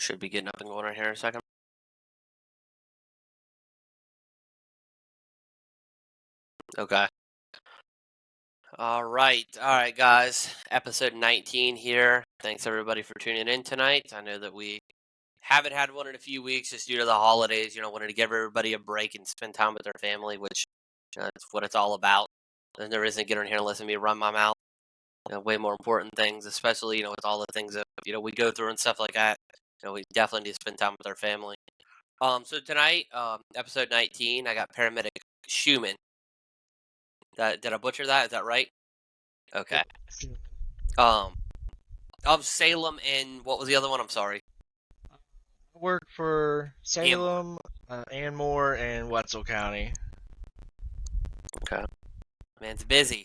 Should be getting up and going right here in a second. Okay. All right, guys. Episode 19 here. Thanks everybody for tuning in tonight. I know that we haven't had one in a few weeks just due to the holidays. Wanted to give everybody a break and spend time with their family, which that's what it's all about. And there isn't getting here and listening to me run my mouth. Way more important things, especially with all the things that we go through and stuff like that. We definitely need to spend time with our family. So tonight, episode 19, I got paramedic Shuman. Did I butcher that? Is that right? Okay. Of Salem and what was the other one? I'm sorry. I work for Salem, Anmore, and Wetzel County. Okay. Man's busy.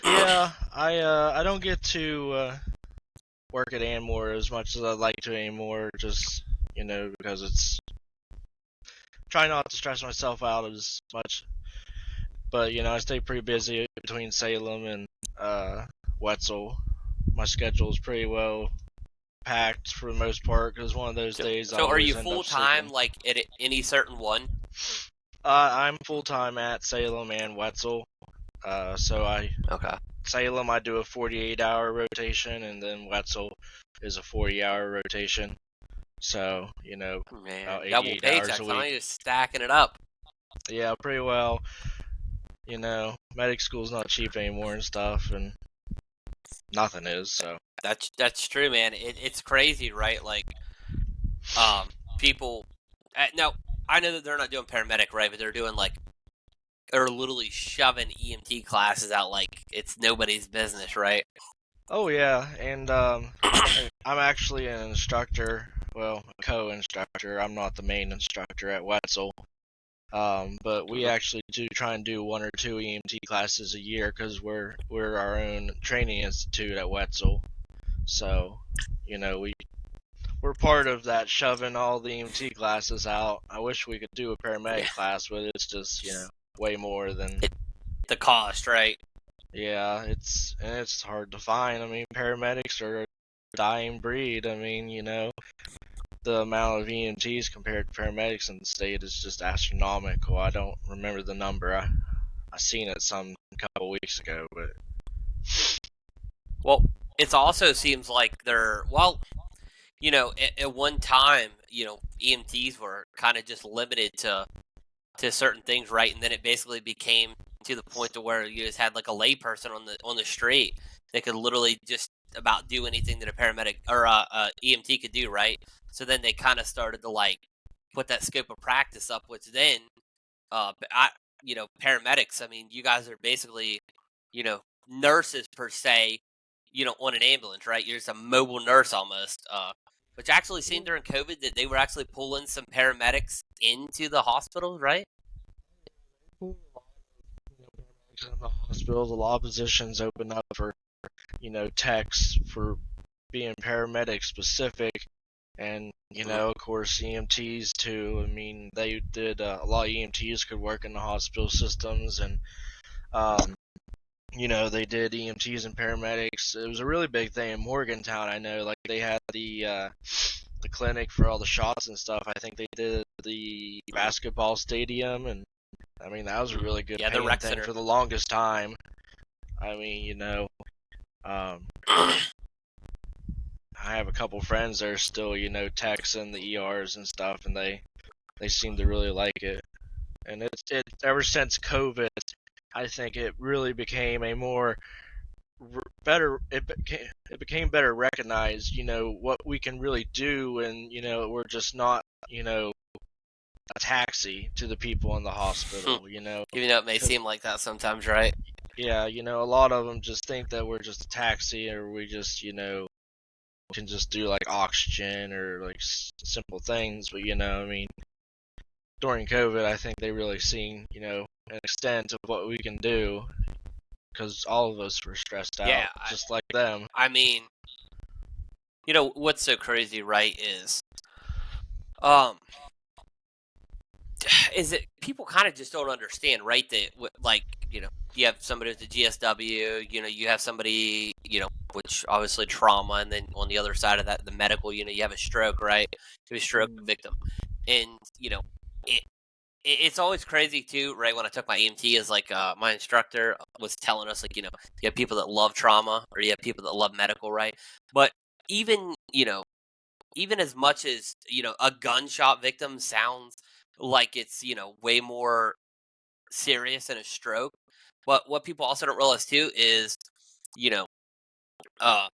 Yeah, I don't get to work at Anmore as much as I'd like to anymore, just because it's trying not to stress myself out as much. But I stay pretty busy between Salem and Wetzel. My schedule is pretty well packed for the most part because one of those days. So are you full time like at any certain one? I'm full time at Salem and Wetzel. Salem I do a 48-hour rotation, and then Wetzel is a 40-hour rotation. So Man, about 88 double hours paychecks. a week. I'm just stacking it up. Yeah, pretty well. Medic school's not cheap anymore and stuff, and nothing is. So that's true, man. It's crazy, right? Like, people. Now I know that they're not doing paramedic, right? But they're doing they're literally shoving EMT classes out like it's nobody's business, right? Oh yeah, and I'm actually an instructor. Well, a co-instructor. I'm not the main instructor at Wetzel. But we actually do try and do 1 or 2 EMT classes a year because we're our own training institute at Wetzel. So, we're part of that shoving all the EMT classes out. I wish we could do a paramedic class, but it's just way more than the cost, right? Yeah, it's hard to find. I mean, paramedics are a dying breed. I mean, the amount of EMTs compared to paramedics in the state is just astronomical. I don't remember the number. I seen it some couple weeks ago, but well, it also seems like they're at one time, EMTs were kind of just limited to certain things, right? And then it basically became to the point to where you just had like a layperson on the street that could literally just about do anything that a paramedic or a EMT could do, right? So then they kind of started to put that scope of practice up, which then, paramedics. I mean, you guys are basically, nurses per se, on an ambulance, right? You're just a mobile nurse almost. Which actually seen during COVID that they were actually pulling some paramedics into the hospitals, right? paramedics in the hospitals, a lot of positions open up for techs for being paramedic specific, and of course EMTs too. I mean, they did a lot of EMTs could work in the hospital systems, and they did EMTs and paramedics. It was a really big thing in Morgantown. I know, like they had the clinic for all the shots and stuff. I think they did the basketball stadium, and I mean that was a really good the rec thing center for the longest time. I mean, I have a couple friends that are still, techs in the ERs and stuff, and they seem to really like it. And it ever since COVID, I think it really became a more better. It became better recognized. What we can really do, and we're just not, a taxi to the people in the hospital. Even though it may seem like that sometimes, right? Yeah, a lot of them just think that we're just a taxi, or we just, can just do like oxygen or like simple things. But I mean, during COVID, I think they really seen, an extent of what we can do, because all of us were stressed out, just like them. I mean, what's so crazy, right? Is it people kind of just don't understand, right? That you have somebody with the GSW, you have somebody, which obviously trauma, and then on the other side of that, the medical unit, you have a stroke, right? You have a stroke victim, and it, it's always crazy too, right? When I took my EMT, is like my instructor was telling us, like, you have people that love trauma, or you have people that love medical, right? But even even as much as a gunshot victim sounds like it's way more serious than a stroke, but what people also don't realize too is you know uh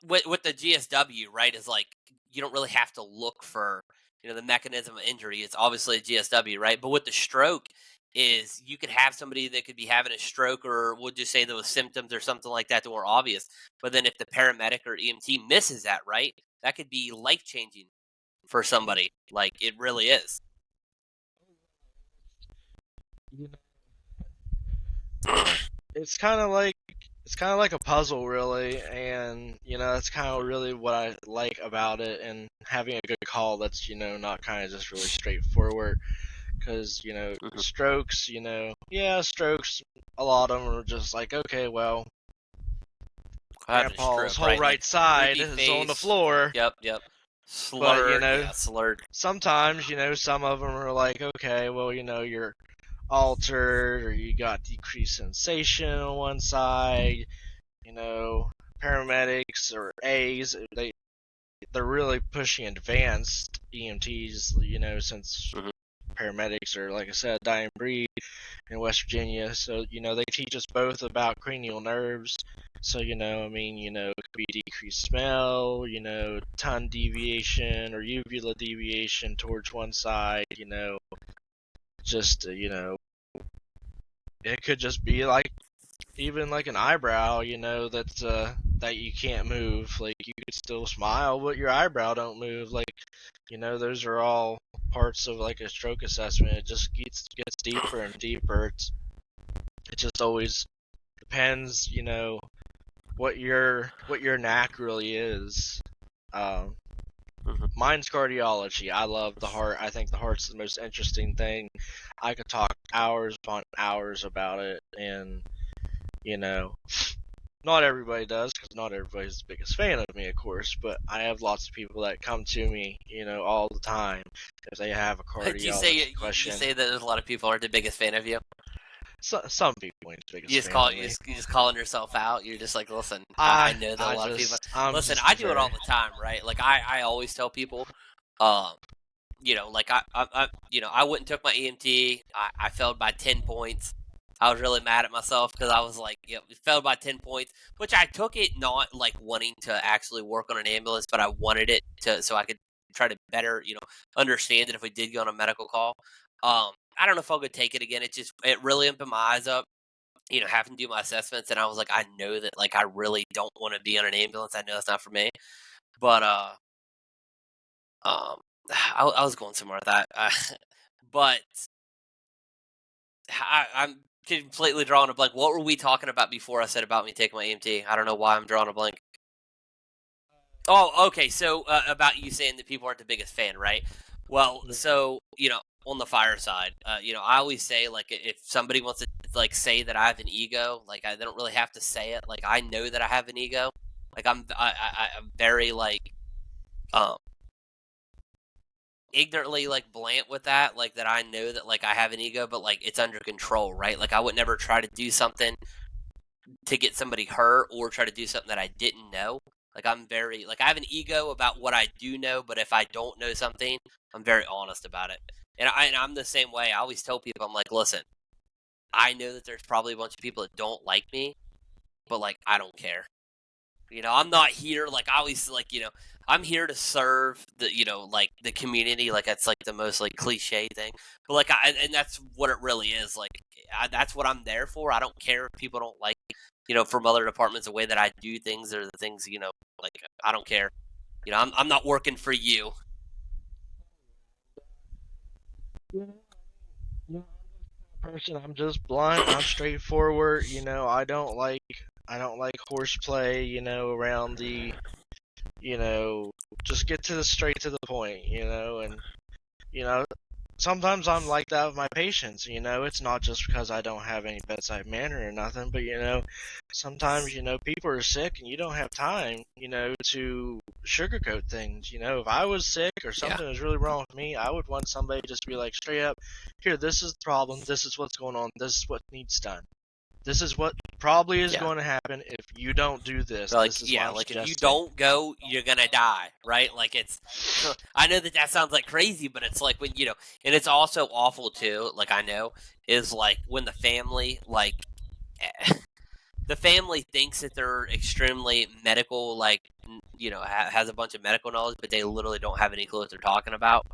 with the GSW, right, is like you don't really have to look for the mechanism of injury. It's obviously a GSW, right? But with the stroke, is you could have somebody that could be having a stroke, or we'll just say there was symptoms or something like that were obvious. But then if the paramedic or EMT misses that, right, that could be life changing for somebody. Like it really is. You know, it's kind of like a puzzle, really, and that's kind of really what I like about it, and having a good call that's not kind of just really straightforward. Because Mhm. strokes, yeah, strokes. A lot of them are just like, okay, well, Having a Grandpa's stroke, whole right? Like right side droopy is on the face. floor. Yep, yep. But Slurred, yeah, slurred. sometimes some of them are like, okay, well, you're altered, or you got decreased sensation on one side. You know, paramedics or A's, they're really pushing advanced EMTs. Since Hmm. paramedics are, like I said, a dying breed in West Virginia. So, they teach us both about cranial nerves. So, it could be decreased smell, tongue deviation or uvula deviation towards one side, just, it could just be like, even like an eyebrow, that you can't move. Like, you could still smile, but your eyebrow don't move. Like, those are all parts of like a stroke assessment. It just gets deeper and deeper. It just always depends, what your knack really is. Um, Hmm. Mine's cardiology. I love the heart. I think the heart's the most interesting thing. I could talk hours upon hours about it, and you know, not everybody does, because not everybody's the biggest fan of me, of course. But I have lots of people that come to me, all the time if they have a Do you say cardiology you question. say that there's a lot of people aren't the biggest fan of you? Some people ain't the You biggest just fan call of me. you just calling yourself out. You're just like, listen, I I know that a I lot of people. just I'm Listen, just I a do it very all the time, right? Like I always tell people, um, like I went and took my EMT. I failed by 10 points. I was really mad at myself because I was like, failed by 10 points, which I took it not like wanting to actually work on an ambulance, but I wanted it to so I could try to better, understand it if we did go on a medical call. I don't know if I'll go take it again. It really opened my eyes up, having to do my assessments, and I was like, I know that like I really don't want to be on an ambulance. I know it's not for me, but um, I was going somewhere with that, but I'm completely drawing a blank. What were we talking about before I said about me taking my EMT? I don't know why I'm drawing a blank. Oh, okay. So about you saying that people aren't the biggest fan, right? Well, so on the fire side, I always say like if somebody wants to like say that I have an ego, like they don't really have to say it. Like I know that I have an ego. Like I'm very like um ignorantly like bland with that, like that I know that like I have an ego, but like it's under control, right? Like I would never try to do something to get somebody hurt or try to do something that I didn't know. Like I'm very like I have an ego about what I do know, but if I don't know something, I'm very honest about it. And I'm the same way. I always tell people, I'm like, listen, I know that there's probably a bunch of people that don't like me, but like I don't care. I'm not here like I always like, I'm here to serve the, like the community. Like that's like the most like cliche thing, but like and that's what it really is. Like that's what I'm there for. I don't care if people don't like, from other departments the way that I do things or the things, like I don't care. I'm not working for you. person. I'm just blunt. I'm straightforward. I don't like horseplay. Around the you know just get to the straight to the point. And you know sometimes I'm like that with my patients, it's not just because I don't have any bedside manner or nothing, but sometimes, people are sick and you don't have time, to sugarcoat things. If I was sick or Yeah. something was really wrong with me, I would want somebody just to be like straight up, here, this is the problem, this is what's going on, this is what needs done. This is what probably is Yeah. going to happen if you don't do this. Like, This is what yeah, I'm like if you suggesting. don't go, you're gonna die, right? Like it's. So I know that sounds like crazy, but it's like when and it's also awful too. Like I know is like when the family the family thinks that they're extremely medical, like has a bunch of medical knowledge, but they literally don't have any clue what they're talking about,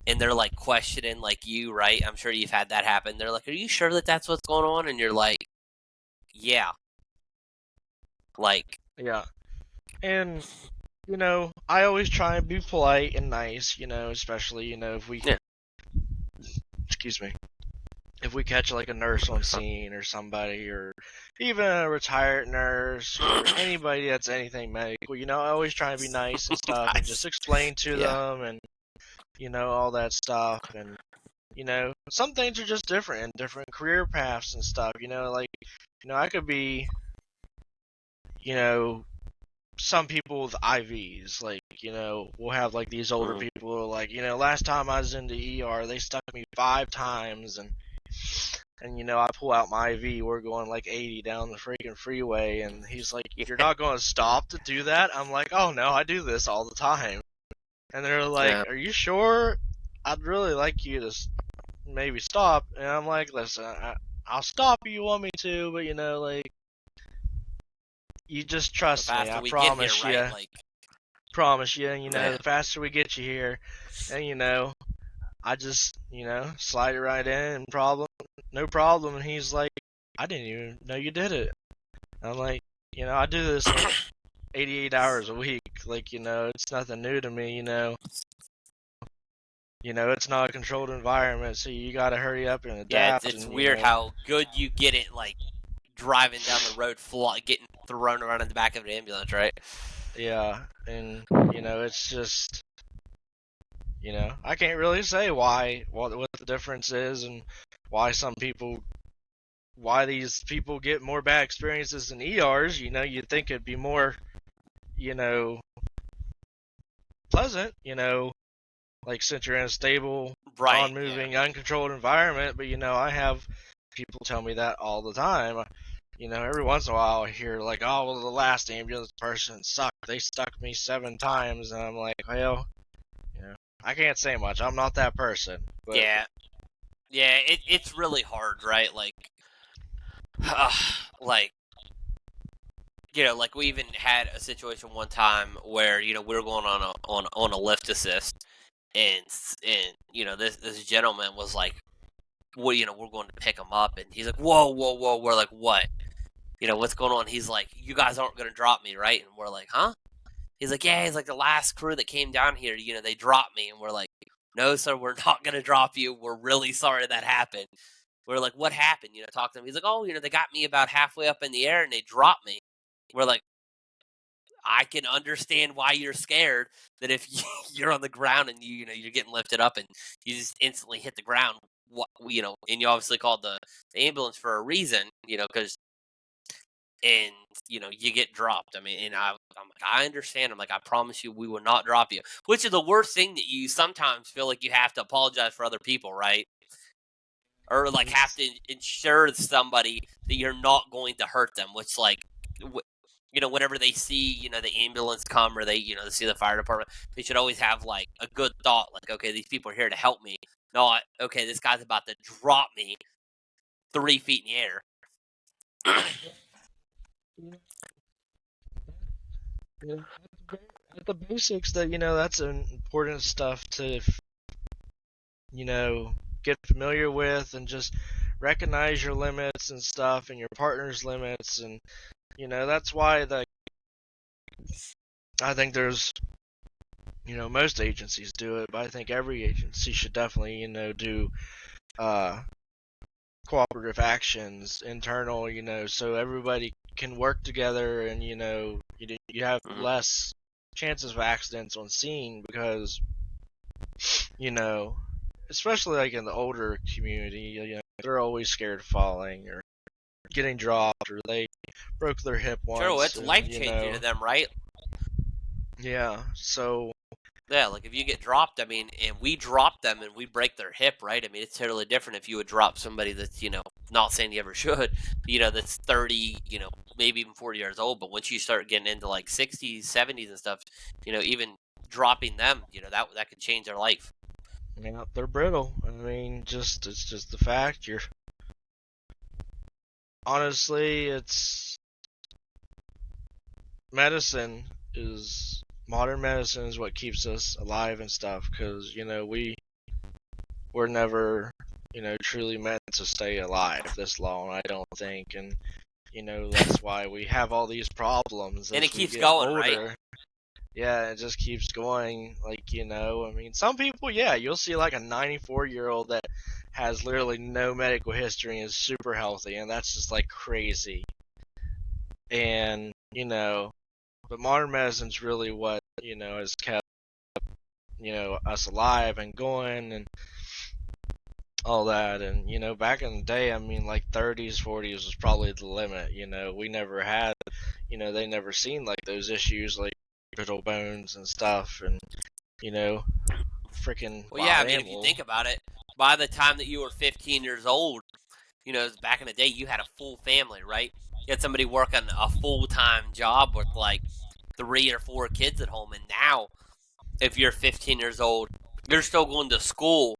and they're like questioning, like you, right? I'm sure you've had that happen. They're like, "Are you sure that that's what's going on?" And you're like, "Yeah." Like, Yeah. And I always try and be polite and nice, especially, if we, yeah, excuse me, if we catch like a nurse on scene or somebody, or even a retired nurse or anybody that's anything medical, I always try and be nice and stuff and just nice. explain to Yeah. them and, all that stuff. And, some things are just different and different career paths and stuff, like, I could be, you know, some people with IVs, like, we'll have like these older Mhm. people who are like, last time I was in the ER, they stuck me 5 times, and I pull out my IV, we're going like 80 down the freaking freeway, and he's like, you're Yeah. not going to stop to do that? I'm like, oh no, I do this all the time. And they're like, Yeah. are you sure? I'd really like you to maybe stop. And I'm like, listen, I'll stop if you want me to, but like, you just The trust me. faster I we get here, promise right? you. Like, Promise you. yeah. The faster we get you here, and I just slide it right in, and no problem. And he's like, I didn't even know you did it. I'm like, I do this like 88 hours a week. Like, it's nothing new to me. It's not a controlled environment, so you got to hurry up and Yeah, adapt. it's And weird how good you get it, like driving down the road, getting thrown around in the back of an ambulance, right? yeah, and it's just. I can't really say what the difference is, and why why these people get more bad experiences in ERs. You'd think it'd be more, you know, pleasant, like since you're in a stable, Right. Yeah. non-moving, uncontrolled environment. But I have people tell me that all the time. Every once in a while I hear like, oh, well, the last ambulance person sucked. They stuck me 7 times, and I'm like, well, you know, I can't say much. I'm not that person, but Yeah. Yeah. It's really hard, right? Like, like like we even had a situation one time where we were going on a lift assist, and this gentleman was like, well, we're going to pick him up, and he's like, whoa, whoa, whoa. We're like, what? What's going on? He's like, you guys aren't going to drop me, right? And we're like, huh? He's like, yeah. He's like, the last crew that came down here, they dropped me. And we're like, no, sir, we're not going to drop you. We're really sorry that happened. We're like, what happened? Talk to him. He's like, oh, they got me about halfway up in the air and they dropped me. We're like, I can understand why you're scared that if you're on the ground and you're getting lifted up and you just instantly hit the ground, and you obviously called the ambulance for a reason, because and you get dropped. I mean, and I'm like, I understand. I'm like, I promise you, we will not drop you. Which is the worst thing, that you sometimes feel like you have to apologize for other people, right? Or like have to ensure somebody that you're not going to hurt them. Which like, whenever they see the ambulance come, or they they see the fire department, they should always have like a good thought, like, okay, these people are here to help me. Not, okay, this guy's about to drop me 3 feet in the air. at the basics, that's important stuff to get familiar with, and just recognize your limits and stuff, and your partner's limits. And that's why I think there's most agencies do it, but I think every agency should definitely do uh cooperative actions internal, so everybody can work together, and you have Mhm. less chances of accidents on scene, because you know especially like in the older community, they're always scared of falling or getting dropped, or they broke their hip True, once, it's and life changing to them, right? yeah. So Yeah, like if you get dropped, I mean, and we drop them and we break their hip, right? I mean, it's totally different if you would drop somebody that's, not saying you ever should, that's 30, maybe even 40 years old. But once you start getting into like 60s, 70s and stuff, even dropping them, that could change their life. they're brittle. I mean, it's just the fact. You're honestly, it's medicine is modern medicine is what keeps us alive and stuff, because we're never truly meant to stay alive this long, I don't think. And that's why we have all these problems And it as we keeps get going, right? older. Yeah, it just keeps going. Like, I mean, some people, yeah, you'll see like a 94-year-old that has literally no medical history and is super healthy, and that's just like crazy. And, but modern medicine's really what, has kept, us alive and going and all that. And, back in the day, I mean, like 30s, 40s was probably the limit. We never had, they never seen like those issues like brittle bones and stuff, and, freaking Well, yeah, I wild mean, if you animals. think about it, by the time that you were 15 years old, back in the day, you had a full family, right? You had somebody working a full time job with like 3 or 4 kids at home. And now, if you're 15 years old, you're still going to school.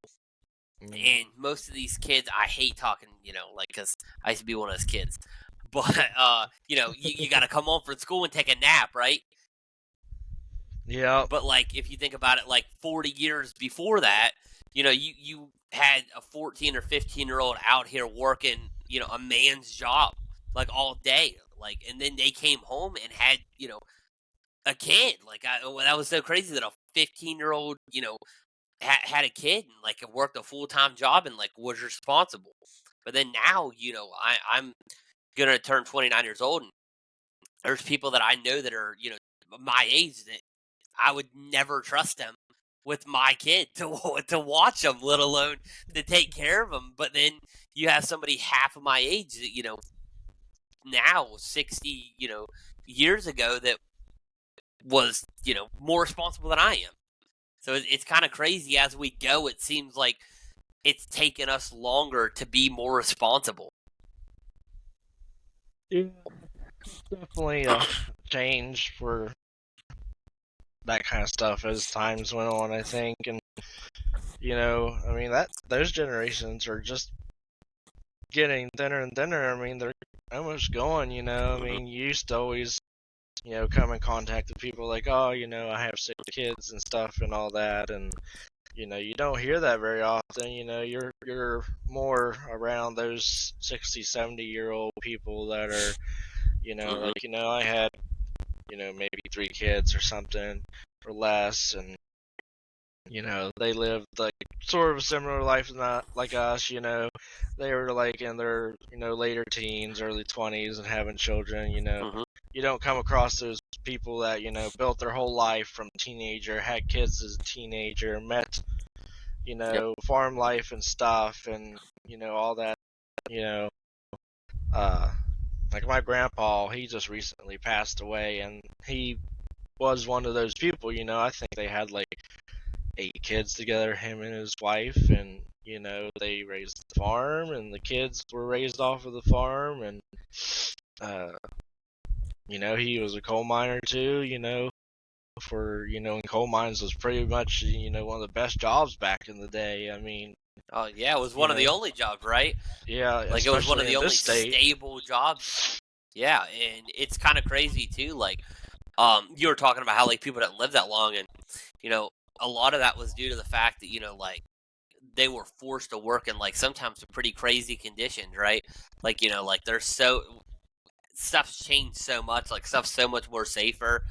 Mm. And most of these kids, I hate talking, like, because I used to be one of those kids. But, you got to come home from school and take a nap, right? Yep. But, like, if you think about it, like 40 years before that, you had a 14 or 15-year-old out here working, a man's job, like, all day. Like, and then they came home and had, a kid. Like, that was so crazy that a 15-year-old, had a kid and, like, worked a full-time job and, like, was responsible. But then now, I'm going to turn 29 years old, and there's people that I know that are, my age that I would never trust them with my kid to watch them, let alone to take care of them. But then you have somebody half of my age that now 60 years ago that was more responsible than I am. So it's kind of crazy as we go. It seems like it's taken us longer to be more responsible. Yeah, definitely a change for that kind of stuff as times went on, I think. And I mean, that those generations are just getting thinner and thinner. I mean, they're almost gone. I Hmm. mean, you used to always come in contact with people like, oh, I have 6 kids and stuff and all that. And you don't hear that very often. You're more around those 60, 70-year-old people that are, Hmm. like, I had, maybe 3 kids or something or less. And they lived like sort of a similar life, not like us. They were like in their later teens, early 20s, and having children. Hmm. You don't come across those people that built their whole life from teenager, had kids as a teenager, met Yep. farm life and stuff, and all that. You know, uh, like my grandpa, he just recently passed away, and he was one of those people. I think they had like 8 kids together, him and his wife, and they raised the farm, and the kids were raised off of the farm, and uh, he was a coal miner too. For and coal mines was pretty much one of the best jobs back in the day. I mean, Oh yeah, it was you one of the know, only jobs, right? yeah, Like it was one of especially the in this only state. stable jobs. Yeah, and it's kind of crazy too. Like, you were talking about how like people didn't live that long, and you know, a lot of that was due to the fact that like they were forced to work in like sometimes pretty crazy conditions, right? Like like there's so stuff's changed so much, like stuff's so much more safer,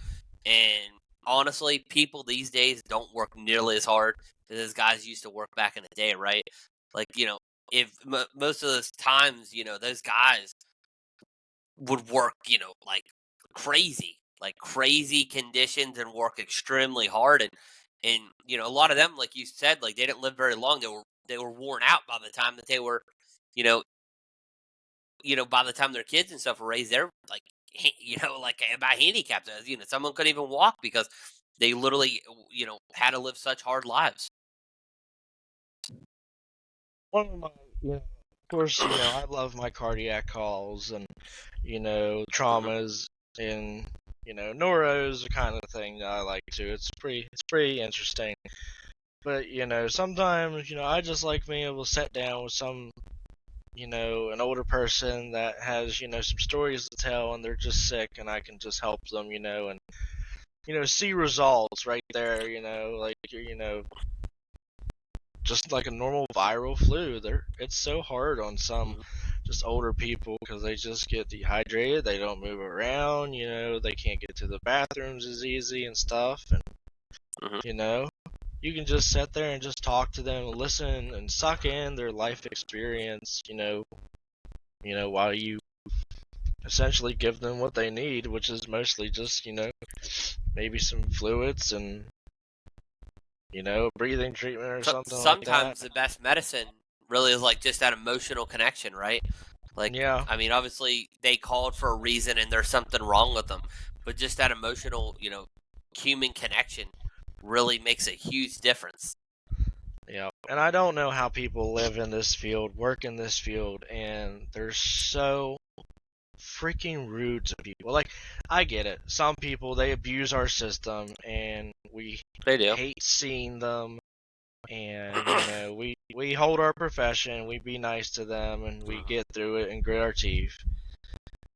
and honestly, people these days don't work nearly as hard as guys used to work back in the day, right? Like if most of those times, those guys would work, like crazy conditions and work extremely hard. And And a lot of them, like you said, like they didn't live very long. They were worn out by the time that they were, you know, by the time their kids and stuff were raised. They're like, like by handicapped. Someone couldn't even walk because they literally, had to live such hard lives. One of my, of course, I love my cardiac calls and, Hmm. traumas and, neuros the kind of thing that I like to. It's pretty interesting. But, sometimes, I just like being able to sit down with some, an older person that has, some stories to tell and they're just sick and I can just help them, and, see results right there, like, just like a normal viral flu. It's so hard on some Hmm. just older people because they just get dehydrated. They don't move around. They can't get to the bathrooms as easy and stuff. And Hmm. you know, you can just sit there and just talk to them and listen and suck in their life experience. While you essentially give them what they need, which is mostly just maybe some fluids and breathing treatment or So something like that. sometimes the best medicine really is like just that emotional connection, right? Like, Yeah, I mean, obviously they called for a reason and there's something wrong with them, but just that emotional, human connection really makes a huge difference. yeah. And I don't know how people live in this field, work in this field, and they're so freaking rude to people. Like, I get it. Some people, they abuse our system, and we They do. hate seeing them. And, we hold our profession, we be nice to them, and we Mhm. get through it and grit our teeth.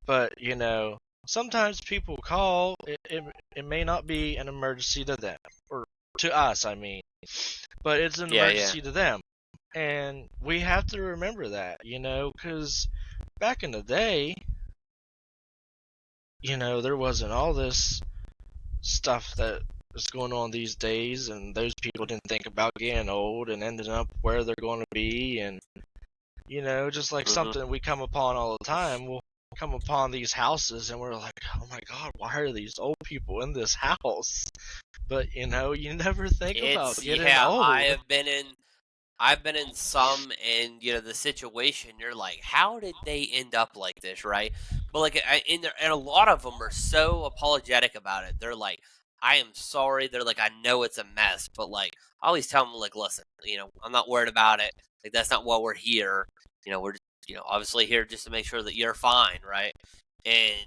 But, sometimes people call, it may not be an emergency to them, or to us, I mean, but it's an Yeah, yeah. emergency to them. And we have to remember that, because back in the day, there wasn't all this stuff that is going on these days, and those people didn't think about getting old and ending up where they're going to be. And, just like Hmm. something we come upon all the time, we'll come upon these houses and we're like, oh my God, why are these old people in this house? But, you never think about It's getting yeah. I old. have been in. I've been in some, and the situation. You're like, how did they end up like this, right? But like, and a lot of them are so apologetic about it. They're like, I am sorry. They're like, I know it's a mess, but like, I always tell them like, listen, I'm not worried about it. Like, that's not why we're here. We're just, obviously here just to make sure that you're fine, right? And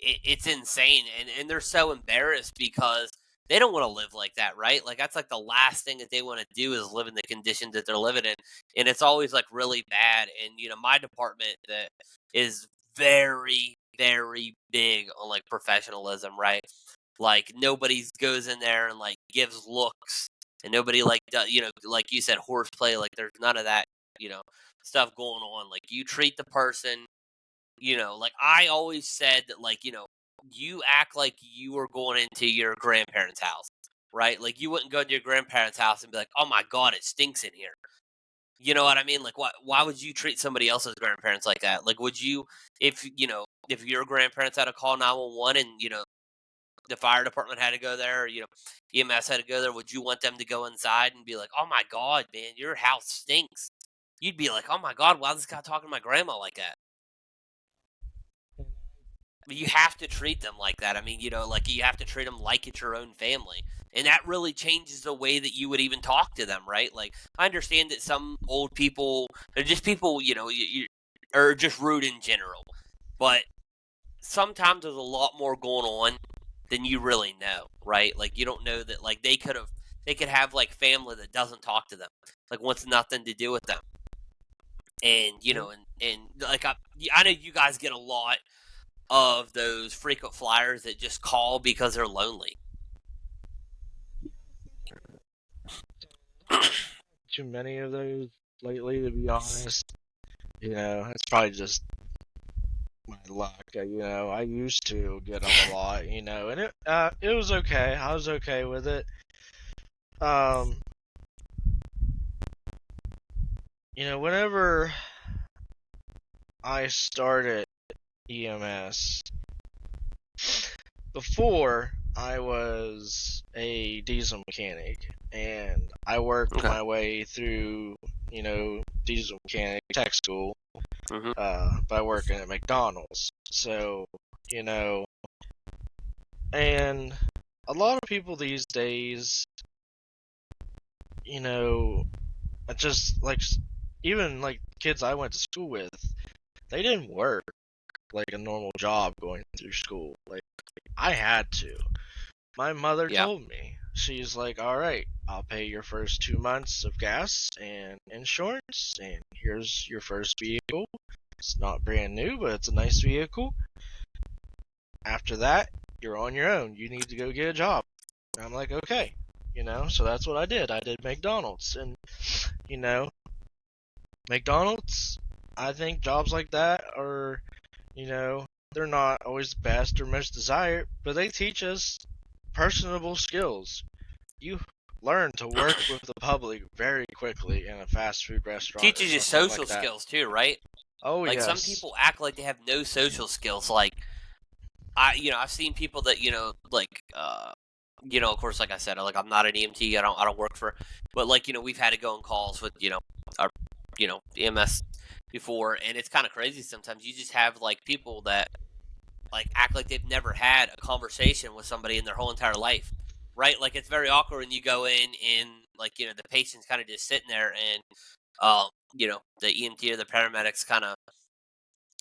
it's insane, and they're so embarrassed because they don't want to live like that, right? Like that's like the last thing that they want to do is live in the conditions that they're living in, and it's always like really bad. And my department that is very very big on like professionalism, right? Like nobody goes in there and like gives looks, and nobody like does, like you said, horseplay. Like there's none of that, you know, stuff going on. Like you treat the person, like I always said that, like, you act like you were going into your grandparents' house, right? Like you wouldn't go to your grandparents' house and be like, "Oh my god, it stinks in here." You know what I mean? Like, why would you treat somebody else's grandparents like that? Like, would you, if your grandparents had to call 911 and the fire department had to go there, or, EMS had to go there, would you want them to go inside and be like, "Oh my god, man, your house stinks"? You'd be like, "Oh my god, why is this guy talking to my grandma like that?" You have to treat them like that. I mean, like you have to treat them like it's your own family. And that really changes the way that you would even talk to them, right? Like, I understand that some old people, they're just people, are just rude in general. But sometimes there's a lot more going on than you really know, right? Like, you don't know that, like, they could have, like, family that doesn't talk to them, like, wants nothing to do with them. And, like, I know you guys get a lot of those frequent flyers that just call because they're lonely. Too many of those lately, to be honest. It's probably just my luck. I used to get them a lot, and it was okay. I was okay with it. Um, whenever I started EMS, before I was a diesel mechanic, and I worked Okay. my way through, diesel mechanic tech school Mm-hmm. by working at McDonald's. So, you know, and a lot of people these days, you know, just like even like kids I went to school with, they didn't work like a normal job going through school. Like I had to. My mother Yeah. told me. She's like, "All right, I'll pay your first 2 months of gas and insurance, and here's your first vehicle. It's not brand new, but it's a nice vehicle. After that, you're on your own. You need to go get a job." And I'm like, "Okay." So that's what I did. I did McDonald's, and you know, McDonald's. I think jobs like that are, they're not always the best or most desired, but they teach us personable skills. You learn to work with the public very quickly in a fast food restaurant or Teaches you something like social that. skills too, right? Oh, Like some yes. people act like they have no social skills. Like I've seen people that of course, like I said, like I'm not an EMT. I don't work for, but like we've had to go on calls with our EMS before, and it's kind of crazy sometimes. You just have like people that like act like they've never had a conversation with somebody in their whole entire life, right? Like it's very awkward when you go in and like the patient's kind of just sitting there and the EMT or the paramedics kind of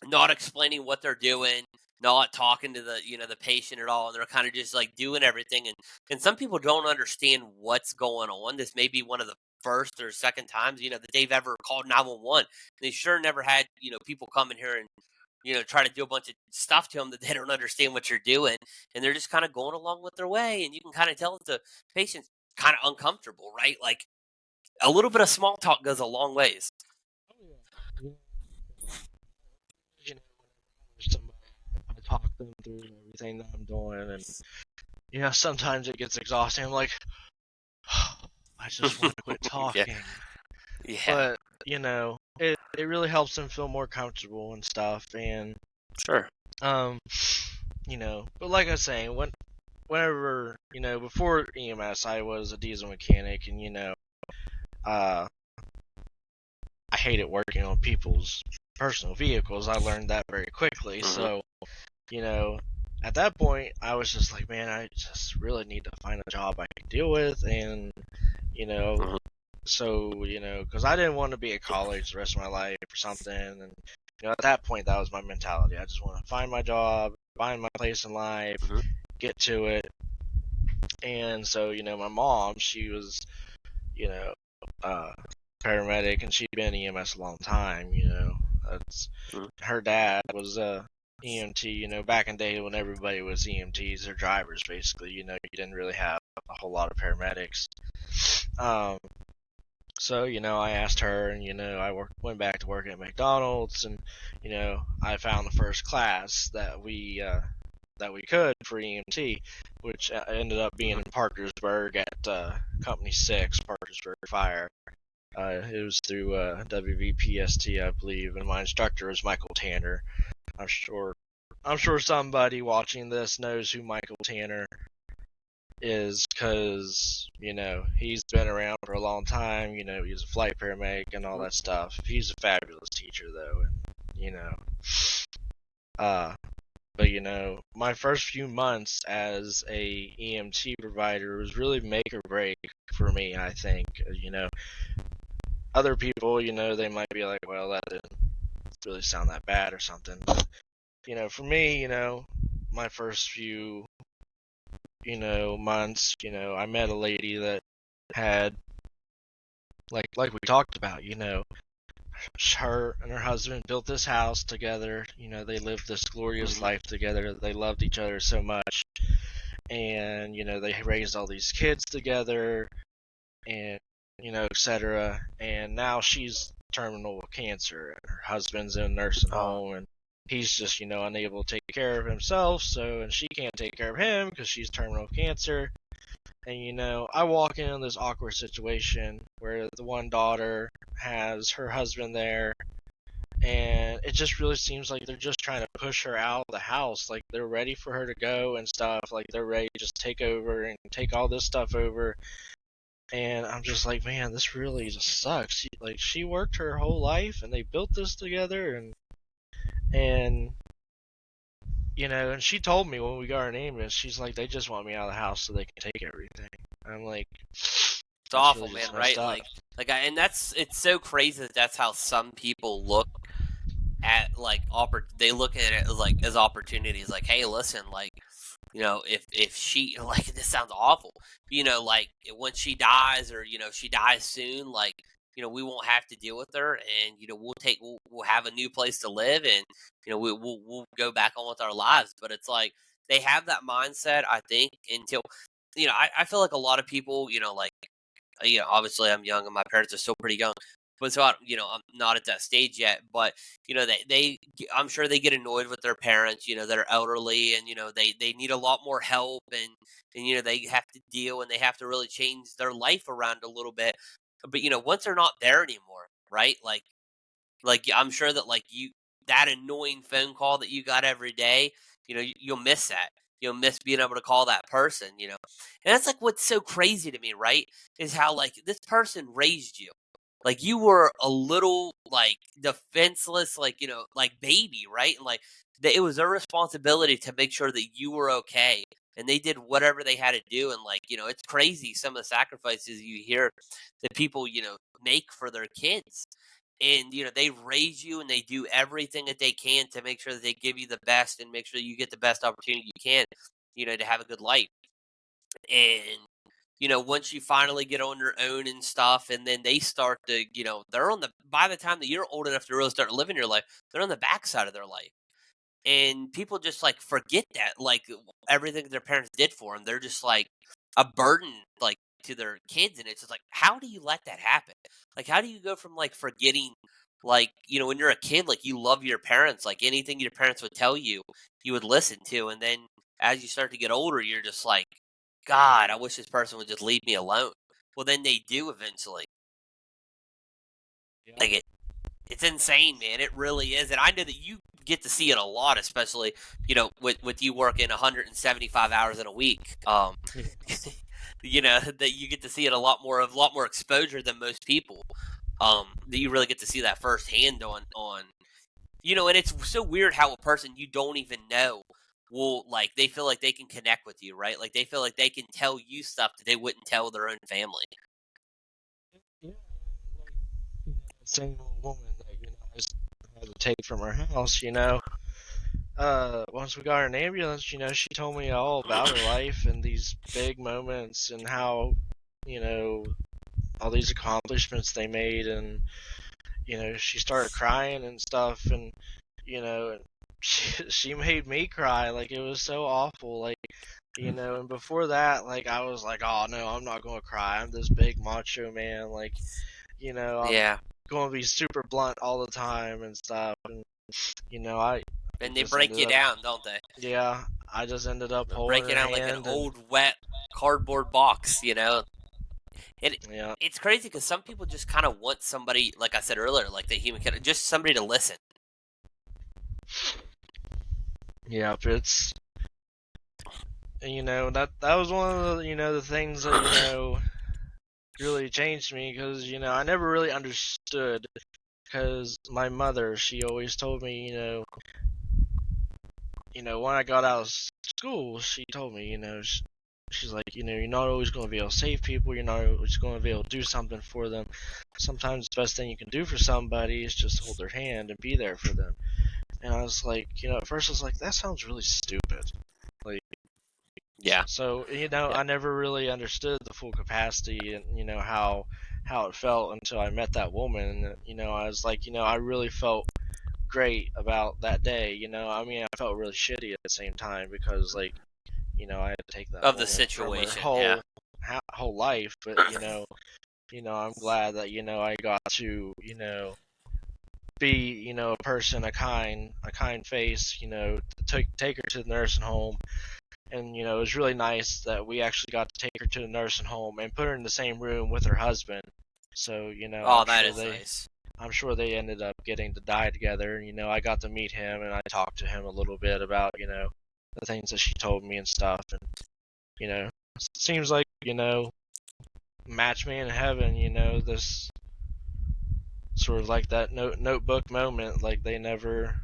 not explaining what they're doing, not talking to the patient at all, and they're kind of just like doing everything. And some people don't understand what's going on. This may be one of the first or second times that they've ever called 911. They sure never had people come in here and try to do a bunch of stuff to them that they don't understand what you're doing, and they're just kind of going along with their way, and you can kind of tell that the patient's kind of uncomfortable, right? Like a little bit of small talk goes a long ways. Oh, yeah. Whenever somebody, I talk them through everything that I'm doing, and sometimes it gets exhausting. I'm like, I just want to quit Yeah, talking. yeah, But, it really helps them feel more comfortable and stuff. And, sure. um, but like I was saying, whenever, before EMS, I was a diesel mechanic, and, uh, I hated working on people's personal vehicles. I learned that very quickly. Hmm. So, you know, at that point, I was just like, man, I just really need to find a job I can deal with. And, you know, Hmm. so, because I didn't want to be at college the rest of my life or something. And, at that point, that was my mentality. I just want to find my job, find my place in life, Hmm. get to it. And so, my mom, she was, you know, uh, paramedic, and she'd been EMS a long time. That's Hmm. her dad was a EMT. Back in the day when everybody was EMTs or drivers, basically. You didn't really have a whole lot of paramedics. Um, so I asked her, and went back to working at McDonald's, and I found the first class that we could for EMT, which ended up being Hmm. in Parkersburg at Company 6, Parkersburg Fire. It was through WVPST, I believe, and my instructor was Michael Tanner. I'm sure, I'm sure somebody watching this knows who Michael Tanner is, because he's been around for a long time. He's a flight paramedic and all that stuff. He's a fabulous teacher, though, and uh, but my first few months as a EMT provider was really make or break for me. I think other people, they might be like, well, that didn't really sound that bad or something. But, for me, my first few, months, I met a lady that had, like we talked about, her and her husband built this house together. They lived this glorious Hmm. life together. They loved each other so much. And, they raised all these kids together, and etc. And now she's terminal with cancer, and her husband's in a nursing Oh. home, and he's just unable to take care of himself. And she can't take care of him because she's terminal with cancer. And I walk in this awkward situation where the one daughter has her husband there, and it just really seems like they're just trying to push her out of the house. Like they're ready for her to go and stuff. Like they're ready to just take over and take all this stuff over. And I'm just like, man, this really just sucks. Like she worked her whole life, and they built this together, and and she told me when we got our name is, she's like, they just want me out of the house so they can take everything. I'm like, It's that's awful, really man. just messed Right? up. And it's so crazy that that's how some people look at like they look at it as like as opportunities. Like, hey, listen, like, if she like this sounds awful, like when she dies or she dies soon, like, we won't have to deal with her, and we'll have a new place to live, and we'll go back on with our lives. But it's like they have that mindset, I think, until I feel like a lot of people, like, obviously I'm young and my parents are still pretty young, but so I'm not at that stage yet. But I'm sure they get annoyed with their parents, that are elderly, and they need a lot more help, and they have to deal and they have to really change their life around a little bit. But once they're not there anymore, right? Like I'm sure that like that annoying phone call that you got every day, you'll miss that. You'll miss being able to call that person, And that's like what's so crazy to me, right? Is how like this person raised you. Like you were a little like defenseless, like, like baby, right? And like it was their responsibility to make sure that you were okay. And they did whatever they had to do. And like, it's crazy some of the sacrifices you hear that people, make for their kids, and they raise you and they do everything that they can to make sure that they give you the best and make sure you get the best opportunity you can, to have a good life. And once you finally get on your own and stuff, and then they start to, they're on the by the time that you're old enough to really start living your life, they're on the backside of their life. And people just like forget that, like everything their parents did for them, they're just like a burden, like to their kids. And it's just like, how do you let that happen? Like, how do you go from like forgetting, like, when you're a kid, like you love your parents, like anything your parents would tell you, you would listen to. And then as you start to get older, you're just like, God, I wish this person would just leave me alone. Well, then they do eventually. Yeah. Like it's insane, man. It really is. And I know that you get to see it a lot, especially, with you working 175 hours in a week. That you get to see it a lot more exposure than most people. That you really get to see that firsthand on, and it's so weird how a person you don't even know will, like, they feel like they can connect with you, right? Like they feel like they can tell you stuff that they wouldn't tell their own family. Yeah, like, that same old woman that, I just had to take from her house, once we got her an ambulance, she told me all about her life and these big moments and how, you know, all these accomplishments they made, and, she started crying and stuff, and, she made me cry. Like, it was so awful. Like, and before that, like, I was like, oh no, I'm not gonna cry. I'm this big macho man. Like, I'm Yeah, going to be super blunt all the time and stuff. And, I and they just break ended you up, down, don't they? yeah, I just ended up holding Break it her down like an hand, and, old wet cardboard box. And yeah, it's crazy because some people just kind of want somebody, like I said earlier, like the human kind, just somebody to listen. yeah, it's, that was one of the, the things that, really changed me, because, I never really understood, because my mother, she always told me, when I got out of school, she told me, she's like, you're not always going to be able to save people. You're not always going to be able to do something for them. Sometimes the best thing you can do for somebody is just hold their hand and be there for them. And I was like, at first I was like, that sounds really stupid. Like, Yeah. so, Yeah. I never really understood the full capacity, and, how it felt until I met that woman. And, I was like, I really felt great about that day. I mean, I felt really shitty at the same time, because, like, I had to take that Of the woman from her situation. Yeah. whole life. But, I'm glad that, I got to, be, a person, a kind face, take her to the nursing home. And, it was really nice that we actually got to take her to the nursing home and put her in the same room with her husband. So, Oh, I'm that sure is nice. I'm sure they ended up getting to die together. I got to meet him and I talked to him a little bit about, the things that she told me and stuff. And, it seems like, match made in heaven, this sort of like that notebook moment, like they never,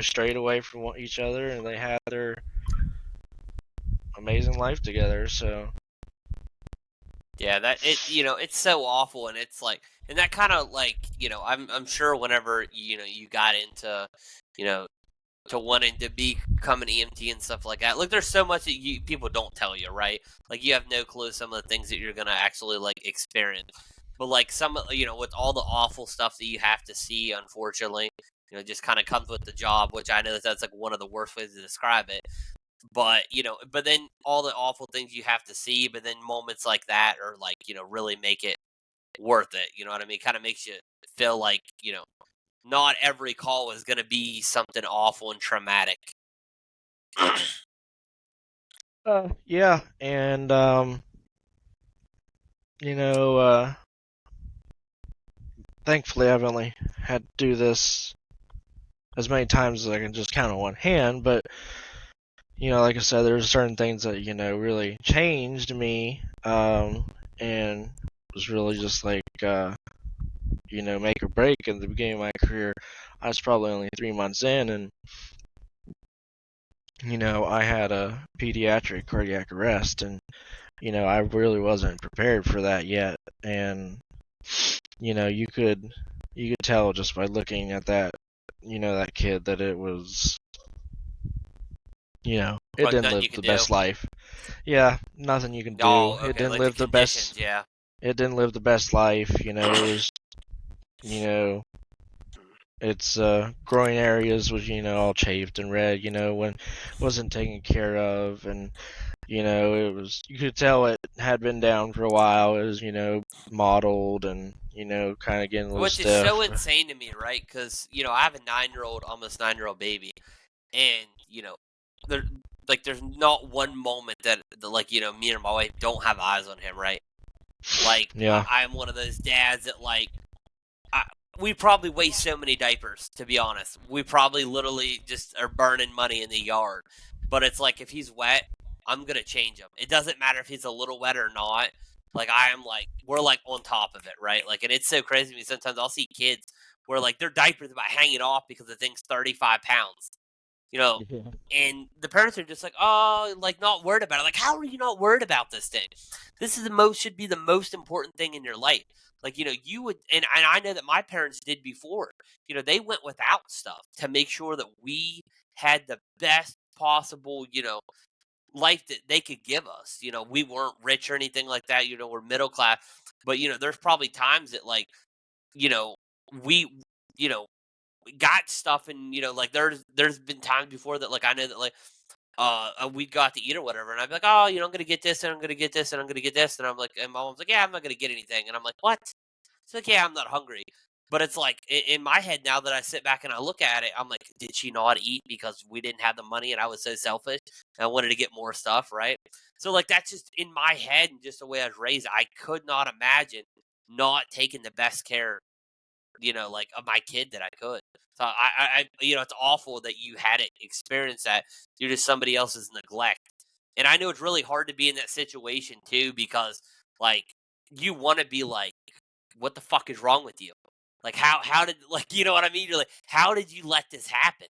strayed away from each other and they had their amazing life together. So, Yeah, it's so awful, and it's like, and that kind of like, I'm sure whenever you got into, you know, to wanting to become an EMT and stuff like that. Look, there's so much that people don't tell you, right? Like you have no clue some of the things that you're gonna actually like experience. But like with all the awful stuff that you have to see, unfortunately, just kind of comes with the job, which I know that's like one of the worst ways to describe it. But but then all the awful things you have to see, but then moments like that are like, really make it worth it. You know what I mean? Kind of makes you feel like, not every call is going to be something awful and traumatic. yeah. And, you know, thankfully I've only had to do this as many times as I can just count on one hand, but like I said, there's certain things that really changed me, and was really just like make or break in the beginning of my career. I was probably only 3 months in, and I had a pediatric cardiac arrest, and I really wasn't prepared for that yet, and you could tell just by looking at that that kid that it was it Like didn't nothing live you can the do. best life. Yeah, nothing you can do. Oh, It okay. didn't Like the live the best. conditions, yeah. It didn't live the best life. It was, you know, its groin areas was, all chafed and red. When it wasn't taken care of, and it was. You could tell it had been down for a while. It was, mottled and kind of getting a little Which is so stiff. insane to me, right? Because, I have a 9-year-old, almost 9-year-old baby. And, there, there's not one moment that, like, me and my wife don't have eyes on him, right? Like, Yeah. I'm one of those dads that, like, I, we probably waste so many diapers, to be honest. We probably literally just are burning money in the yard. But it's like, if he's wet, I'm going to change him. It doesn't matter if he's a little wet or not. Like, we're like on top of it, right? Like, and it's so crazy to me. Sometimes I'll see kids where like their diapers about hanging off because the thing's 35 pounds, you know, Yeah. and the parents are just like, oh, like not worried about it. Like, how are you not worried about this thing? This is should be the most important thing in your life. Like, you would, and I know that my parents did before, they went without stuff to make sure that we had the best possible, life that they could give us. We weren't rich or anything like that, we're middle class, but, there's probably times that like, you know, we, you know, got stuff and, like there's been times before that like I know that like we'd go out to eat or whatever, and I'd be like, oh, I'm gonna get this and I'm gonna get this and I'm gonna get this, and I'm like, and my mom's like, yeah, I'm not gonna get anything, and I'm like, what? It's like, yeah, I'm not hungry. But it's like in my head now that I sit back and I look at it, I'm like, did she not eat because we didn't have the money and I was so selfish and I wanted to get more stuff, right? So like that's just in my head and just the way I was raised. I could not imagine not taking the best care, like of my kid that I could. So it's awful that you had to experience that due to somebody else's neglect. And I know it's really hard to be in that situation too because like you want to be like, what the fuck is wrong with you? Like how did like you know what I mean? You're like, how did you let this happen?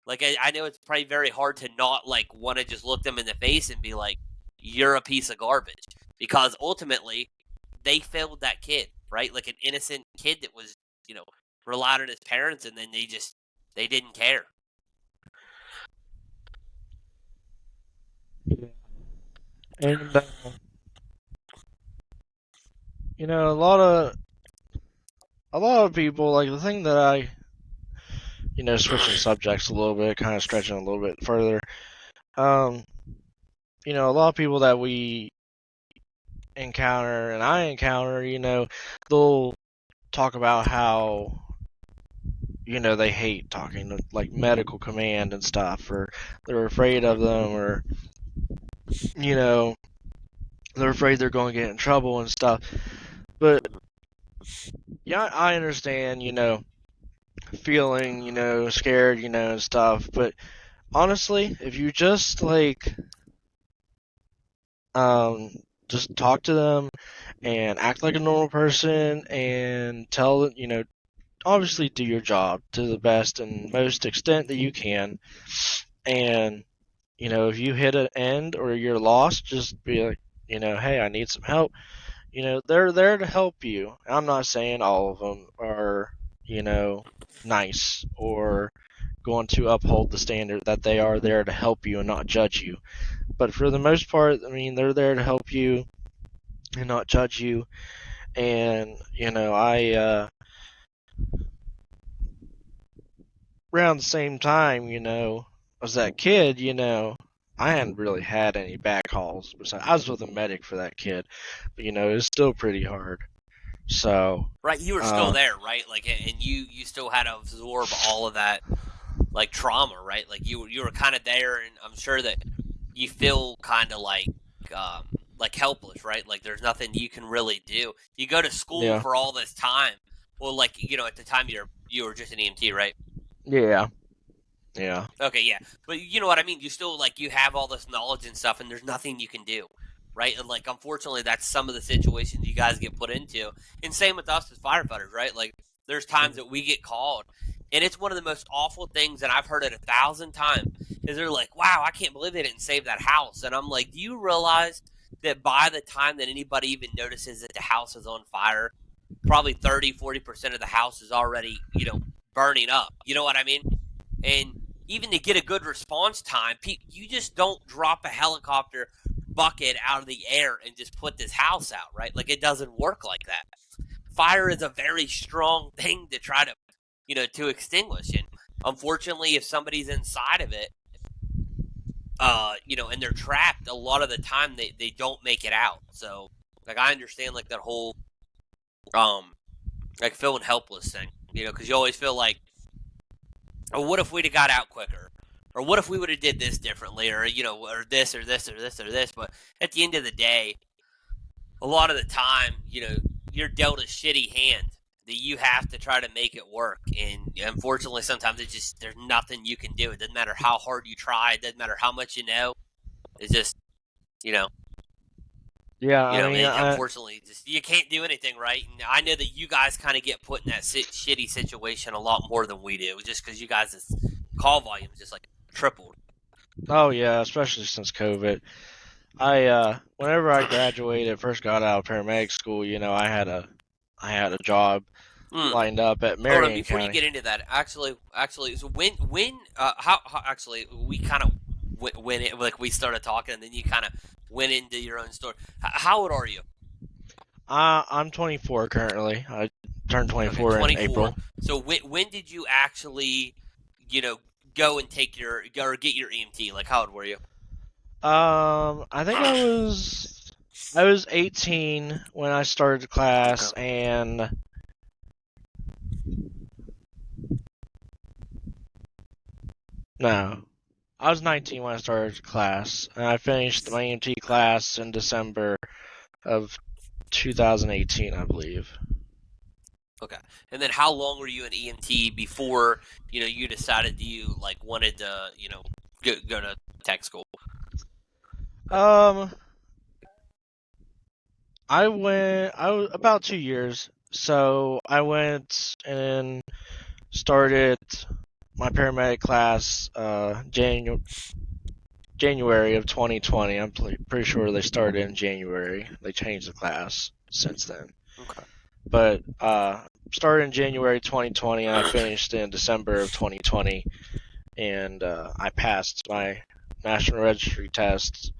Like I know it's probably very hard to not like want to just look them in the face and be like, you're a piece of garbage. Because ultimately they failed that kid, right? Like an innocent kid that was, relied on his parents and then they didn't care. Yeah. And a lot of people like the thing that I switching subjects a little bit, kind of stretching a little bit further. Um, a lot of people that we encounter and I encounter, they'll talk about how they hate talking to like medical command and stuff, or they're afraid of them, or they're afraid they're going to get in trouble and stuff. But Yeah, I understand, feeling, scared, and stuff, but honestly, if you just um just talk to them and act like a normal person and tell, obviously do your job to the best and most extent that you can. And, if you hit an end or you're lost, just be like, hey, I need some help. They're there to help you. I'm not saying all of them are, nice or going to uphold the standard that they are there to help you and not judge you. But for the most part, I mean, they're there to help you and not judge you. And, around the same time, as that kid, I hadn't really had any back hauls. Besides, I was with a medic for that kid, but it was still pretty hard. So, Right, you were still there, right? Like, and you still had to absorb all of that, like, trauma, right? Like, you were kind of there, and I'm sure that you feel kind of like helpless, right? Like, there's nothing you can really do. You go to school yeah, for all this time. Well, like, at the time you were just an EMT, right? yeah, yeah, Okay, yeah, but you know what I mean. You still like you have all this knowledge and stuff, and there's nothing you can do, right? And like, unfortunately, that's some of the situations you guys get put into. And same with us as firefighters, right? Like, there's times that we get called, and it's one of the most awful things, and I've heard it 1,000 times. Is they're like, "Wow, I can't believe they didn't save that house," and I'm like, "Do you realize that by the time that anybody even notices that the house is on fire, probably 30-40% of the house is already, burning up? You know what I mean?" And even to get a good response time, you just don't drop a helicopter bucket out of the air and just put this house out, right? Like, it doesn't work like that. Fire is a very strong thing to try to, to extinguish. And unfortunately, if somebody's inside of it, and they're trapped, a lot of the time they don't make it out. So, like, I understand, like, that whole, like, feeling helpless thing, because you always feel like, or what if we'd have got out quicker? Or what if we would have did this differently? Or, or this or this or this or this. But at the end of the day, a lot of the time, you're dealt a shitty hand that you have to try to make it work. And unfortunately, sometimes there's nothing you can do. It doesn't matter how hard you try. It doesn't matter how much you know. It's just, you know, yeah. I mean, unfortunately, just you can't do anything, right? And I know that you guys kind of get put in that shitty situation a lot more than we do, just because you guys' call volume is just like tripled. oh yeah, especially since COVID. Whenever I graduated, first got out of paramedic school, I had a job Mm. lined up at Hold on, Marion before you County. get into that, actually, so how actually we kind of went it like we started talking, and then you kind of went into your own story. How old are you? I'm 24 currently. I turned Okay, 24 in 24. April. So when did you actually, you know, go and go or get your EMT? Like, how old were you? I think I was 18 when I started class, Okay. and no, I was 19 when I started class, and I finished my EMT class in December of 2018, I believe. Okay. And then how long were you an EMT before, you decided you like wanted to, go to tech school? Um, I was about 2 years. So I went and started my paramedic class January of 2020. I'm pretty sure they started in January. They changed the class since then. Okay. But started in January 2020 and I finished in December of 2020. And I passed my national registry test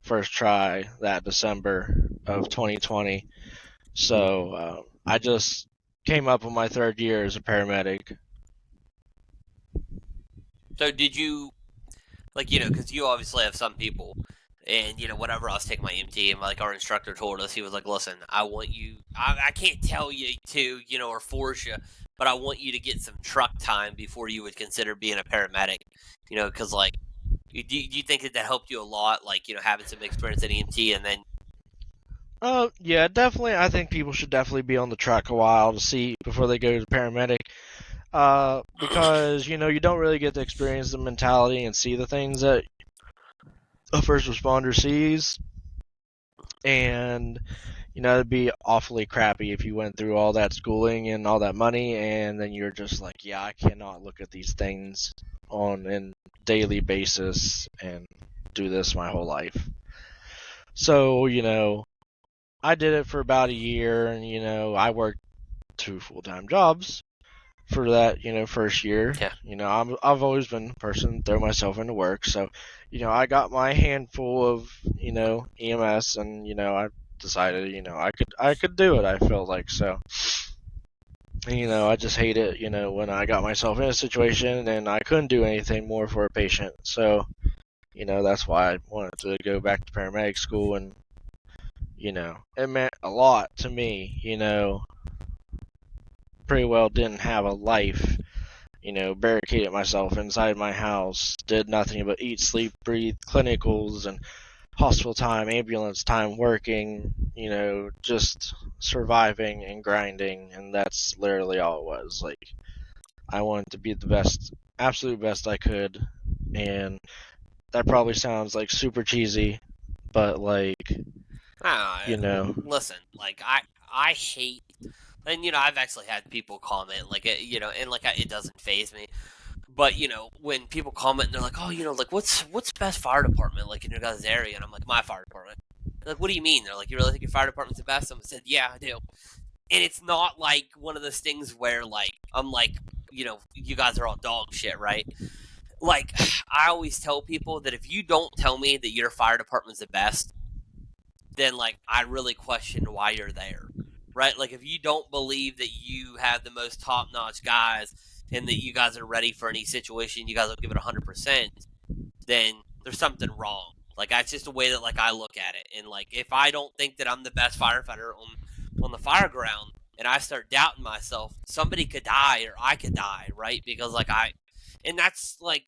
first try that December of 2020. So I just came up with my third year as a paramedic. So did you like, because you obviously have some people, and whenever I was taking my MT, and like our instructor told us, he was like, "Listen, I want you. I can't tell you to, or force you, but I want you to get some truck time before you would consider being a paramedic, because like, do you think that helped you a lot, like, having some experience at EMT, and then Yeah, definitely. I think people should definitely be on the truck a while to see before they go to the paramedic. Because you don't really get to experience the mentality and see the things that a first responder sees, and it'd be awfully crappy if you went through all that schooling and all that money, and then you're just like, yeah, I cannot look at these things on a daily basis and do this my whole life. So, I did it for about a year, and I worked 2 full-time jobs for that, first year. Yeah. I've always been a person to throw myself into work, so I got my handful of EMS, and I decided I could do it. I felt like so. And, I just hate it, when I got myself in a situation and I couldn't do anything more for a patient. So, that's why I wanted to go back to paramedic school, and it meant a lot to me. Pretty well didn't have a life. Barricaded myself inside my house, did nothing but eat, sleep, breathe, clinicals, and hospital time, ambulance time, working, just surviving and grinding, and that's literally all it was. Like, I wanted to be the best, absolute best I could, and that probably sounds like super cheesy, but like, you know, Listen, like I hate, and I've actually had people comment like it, and like it doesn't phase me. But when people comment and they're like, "Oh, like what's the best fire department like in your guys' area?" And I'm like, "My fire department." They're like, "What do you mean?" They're like, "You really think your fire department's the best?" Someone said, "Yeah, I do." And it's not like one of those things where like I'm like, you guys are all dog shit, right? Like I always tell people that if you don't tell me that your fire department's the best, then like I really question why you're there, right? Like if you don't believe that you have the most top notch guys and that you guys are ready for any situation, you guys will give it 100%, then there's something wrong. Like that's just the way that like I look at it. And like if I don't think that I'm the best firefighter on the fire ground and I start doubting myself, somebody could die or I could die, right? Because like and that's like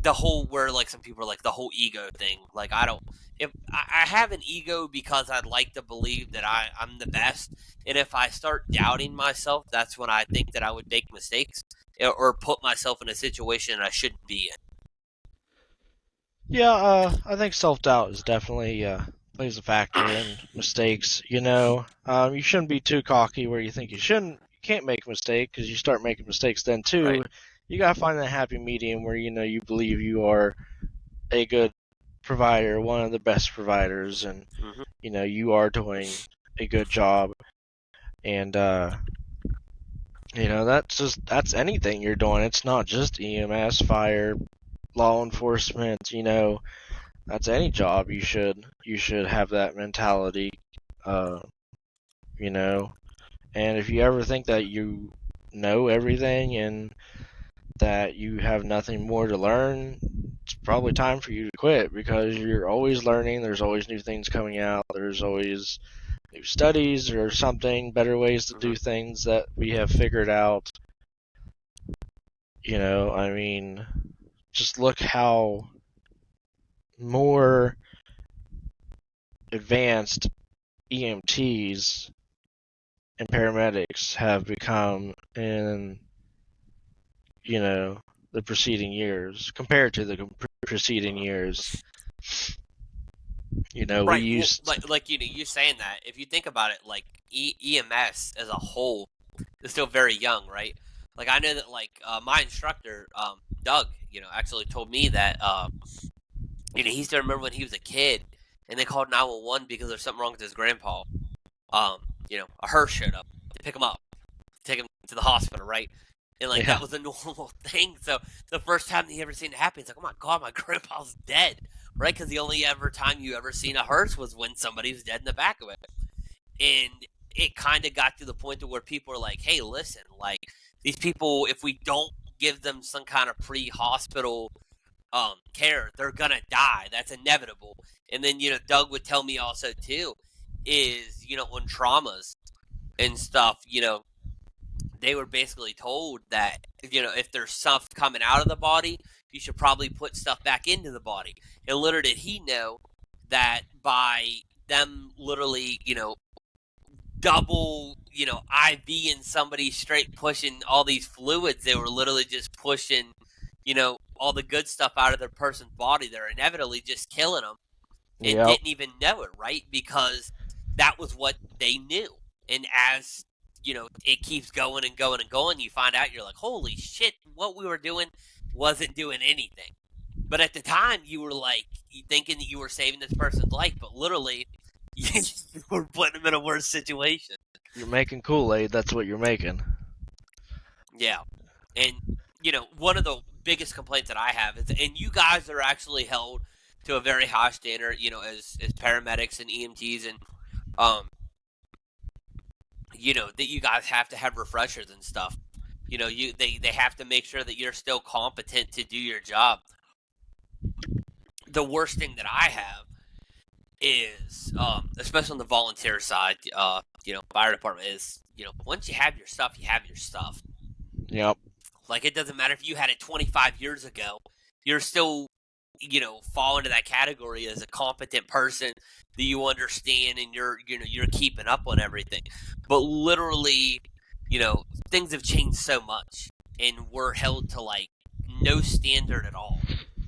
the whole where like some people are like the whole ego thing. Like I don't, if I have an ego because I'd like to believe that I'm the best, and if I start doubting myself, that's when I think that I would make mistakes or put myself in a situation I shouldn't be in. yeah, I think self doubt is definitely plays a factor in mistakes. You shouldn't be too cocky where you think you can't make a mistake, because you start making mistakes then Right. too. You gotta find that happy medium where you believe you are a good provider, one of the best providers, and Hmm. you are doing a good job. And that's anything you're doing. It's not just EMS, fire, law enforcement. That's any job. You should have that mentality. Uh, you know, and if you ever think that you know everything and that you have nothing more to learn, it's probably time for you to quit, because you're always learning. There's always new things coming out. There's always new studies or something, better ways to Hmm. do things that we have figured out. I mean, just look how more advanced EMTs and paramedics have become in, you know, the preceding years compared to the preceding Hmm. years. We Right. Well, used. like you saying that. If you think about it, like EMS as a whole is still very young, right? Like I know that like my instructor, Doug, actually told me that he still remember when he was a kid and they called 911 because there's something wrong with his grandpa. A hearse showed up to pick him up, take him to the hospital, right? And like Yeah. that was a normal thing. So the first time he ever seen it happen, he's like, "Oh my god, my grandpa's dead," right? Because the only ever time you ever seen a hearse was when somebody was dead in the back of it, and it kind of got to the point to where people are like, "Hey, listen, like these people, if we don't give them some kind of pre-hospital care, they're gonna die. That's inevitable." And then Doug would tell me also too is on traumas and stuff, they were basically told that if there's stuff coming out of the body, you should probably put stuff back into the body. And little did he know that by them literally, double, IV in somebody straight pushing all these fluids. They were literally just pushing, all the good stuff out of their person's body. They're inevitably just killing them and Yep. didn't even know it, right? Because that was what they knew. And as, it keeps going and going and going, you find out you're like, holy shit, what we were doing wasn't doing anything. But at the time, you were like, thinking that you were saving this person's life, but literally, you were putting them in a worse situation. You're making Kool-Aid, that's what you're making. Yeah. And, one of the biggest complaints that I have is, and you guys are actually held to a very high standard, as paramedics and EMTs, and, that you guys have to have refreshers and stuff. They have to make sure that you're still competent to do your job. The worst thing that I have is, especially on the volunteer side, fire department is, once you have your stuff, you have your stuff. Yep. Like, it doesn't matter if you had it 25 years ago, you're still, fall into that category as a competent person that you understand and you're keeping up on everything. But literally, things have changed so much and we're held to, like, no standard at all.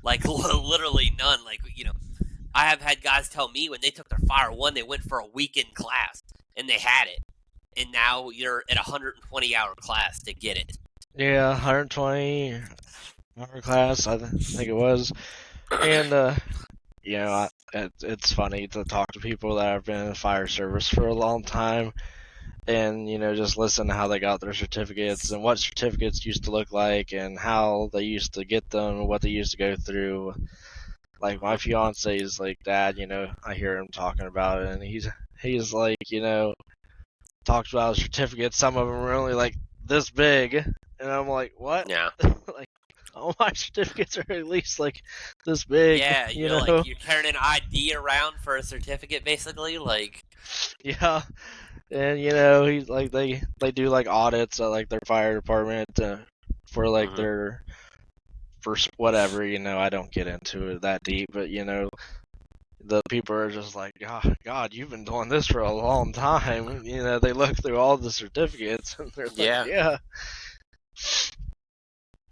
Like, literally none. Like, I have had guys tell me when they took their Fire 1, they went for a weekend class, and they had it. And now you're at a 120-hour class to get it. Yeah, 120 hour class, I think it was. And, it's funny to talk to people that have been in the fire service for a long time and, just listen to how they got their certificates and what certificates used to look like and how they used to get them and what they used to go through. Like, my fiance's, like, dad, I hear him talking about it, and he's like, talks about his certificates. Some of them are only, like, this big, and I'm like, what? Yeah. Like, all my certificates are at least, like, this big. Yeah, like, you're carrying an ID around for a certificate, basically, like. Yeah, and, he's, like, they do, like, audits at, like, their fire department for, like, their... for whatever, I don't get into it that deep, but, the people are just like, God, you've been doing this for a long time. They look through all the certificates, and they're like, yeah.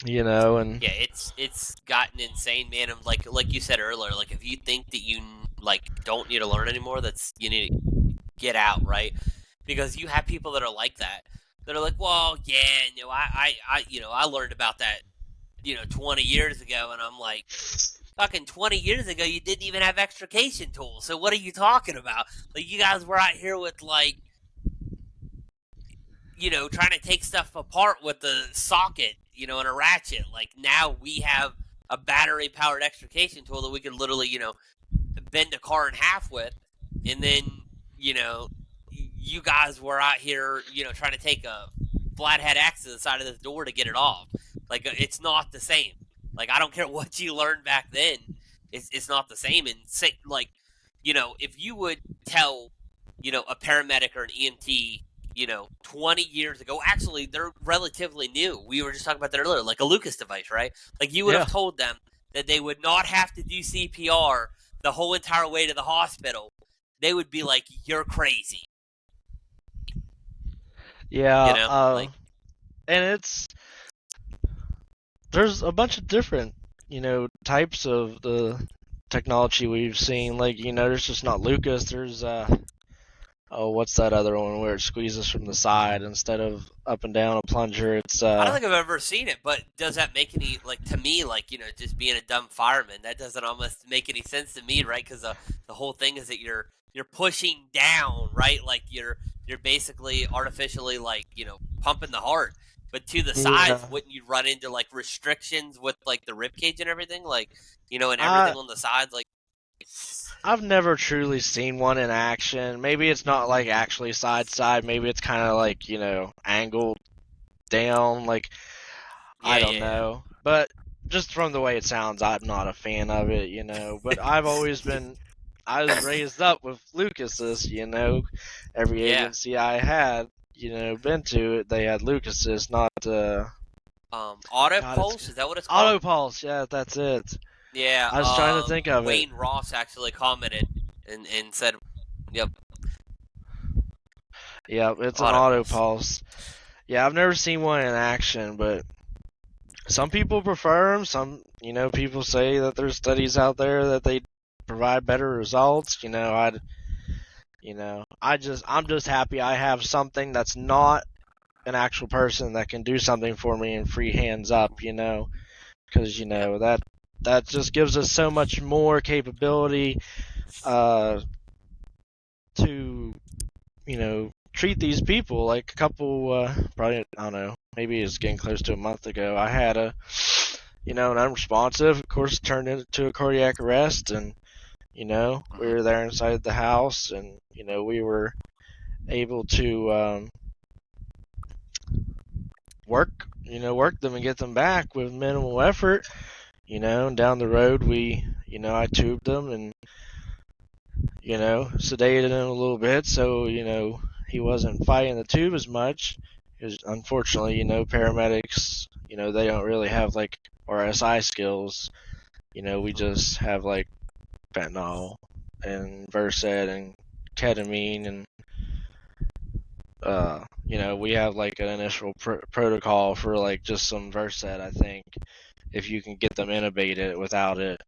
And... Yeah, it's gotten insane, man. And like you said earlier, like, if you think that you, like, don't need to learn anymore, you need to get out, right? Because you have people that are like that. That are like, well, yeah, I learned about that 20 years ago, and I'm like, fucking 20 years ago, you didn't even have extrication tools, so what are you talking about? Like, you guys were out here with, like, trying to take stuff apart with the socket, and a ratchet. Like, now we have a battery-powered extrication tool that we could literally, bend a car in half with, and then, you guys were out here, trying to take a flathead axe to the side of this door to get it off. Like, it's not the same. Like, I don't care what you learned back then. It's not the same. And, say, like, if you would tell, a paramedic or an EMT, 20 years ago, actually, they're relatively new. We were just talking about that earlier, like a Lucas device, right? Like, you would have told them that they would not have to do CPR the whole entire way to the hospital. They would be like, you're crazy. Yeah, and there's a bunch of different, types of the technology we've seen. Like, there's just not Lucas. There's, what's that other one where it squeezes from the side instead of up and down a plunger? It's, I don't think I've ever seen it, but does that make any, like, to me, like, just being a dumb fireman, that doesn't almost make any sense to me, right? Because the whole thing is that you're pushing down, right? Like, you're basically artificially, like, pumping the heart. But to the sides, wouldn't you run into, like, restrictions with, like, the rib cage and everything? Like, and everything on the sides, like... I've never truly seen one in action. Maybe it's not, like, actually side. Maybe it's kind of, like, angled down. Like, I don't know. But just from the way it sounds, I'm not a fan of it, But I've always been... I was raised up with Lucas's, Every agency I had... been to it, they had Lucas's, not Auto Pulse, is that what it's called? Auto Pulse, yeah, that's it. Yeah, I was trying to think of Wayne Ross actually commented and said Yep. Yeah, it's an auto Autopulse. pulse. Yeah, I've never seen one in action, but some people prefer them. Some, people say that there's studies out there that they provide better results. I'm just happy I have something that's not an actual person that can do something for me in free hands up. Because Yeah. that just gives us so much more capability to treat these people. Like a couple, probably, I don't know, maybe it's getting close to a month ago. I had an unresponsive, of course, turned into a cardiac arrest, and we Mhm. were there inside the house, and we were able to work them and get them back with minimal effort. And down the road, I tubed them and sedated him a little bit, so he wasn't fighting the tube as much. Because unfortunately, paramedics, they don't really have like RSI skills. We just have like fentanyl and Versed and ketamine, and we have like an initial protocol for like just some Versed, I think, if you can get them intubated without it.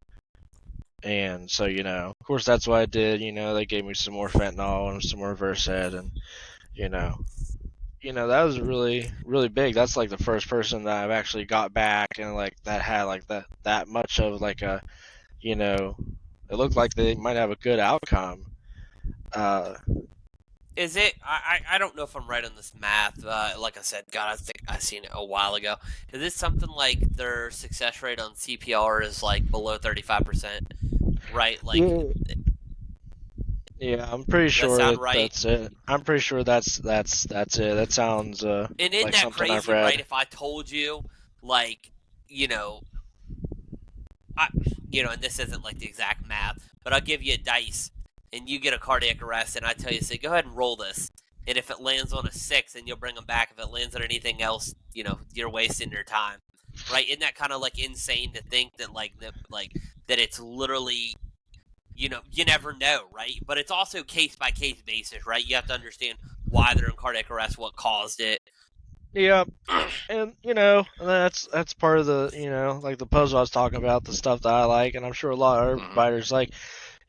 And so, of course, that's what I did. They gave me some more fentanyl and some more Versed, and you know, that was really, really big. That's like the first person that I've actually got back and like that had like that much of like a, it looked like they might have a good outcome. Uh, Is it? I don't know if I'm right on this math. Like I said, God, I think I seen it a while ago. Is this something like their success rate on CPR is like below 35%? Right? Like, yeah, yeah, I'm pretty does that sure sound that right? that's it. I'm pretty sure that's it. That sounds And isn't like that something I've crazy, right? read. If I told you, like, you know, I, and this isn't like the exact math, but I'll give you a dice, and you get a cardiac arrest, and I tell you, say, go ahead and roll this, and if it lands on a 6, then you'll bring them back. If it lands on anything else, you're wasting your time, right? Isn't that kind of like insane to think that that it's literally, you never know, right? But it's also case by case basis, right? You have to understand why they're in cardiac arrest, what caused it. Yeah, and that's part of the like the puzzle I was talking about, the stuff that I like, and I'm sure a lot of other Mhm. providers like.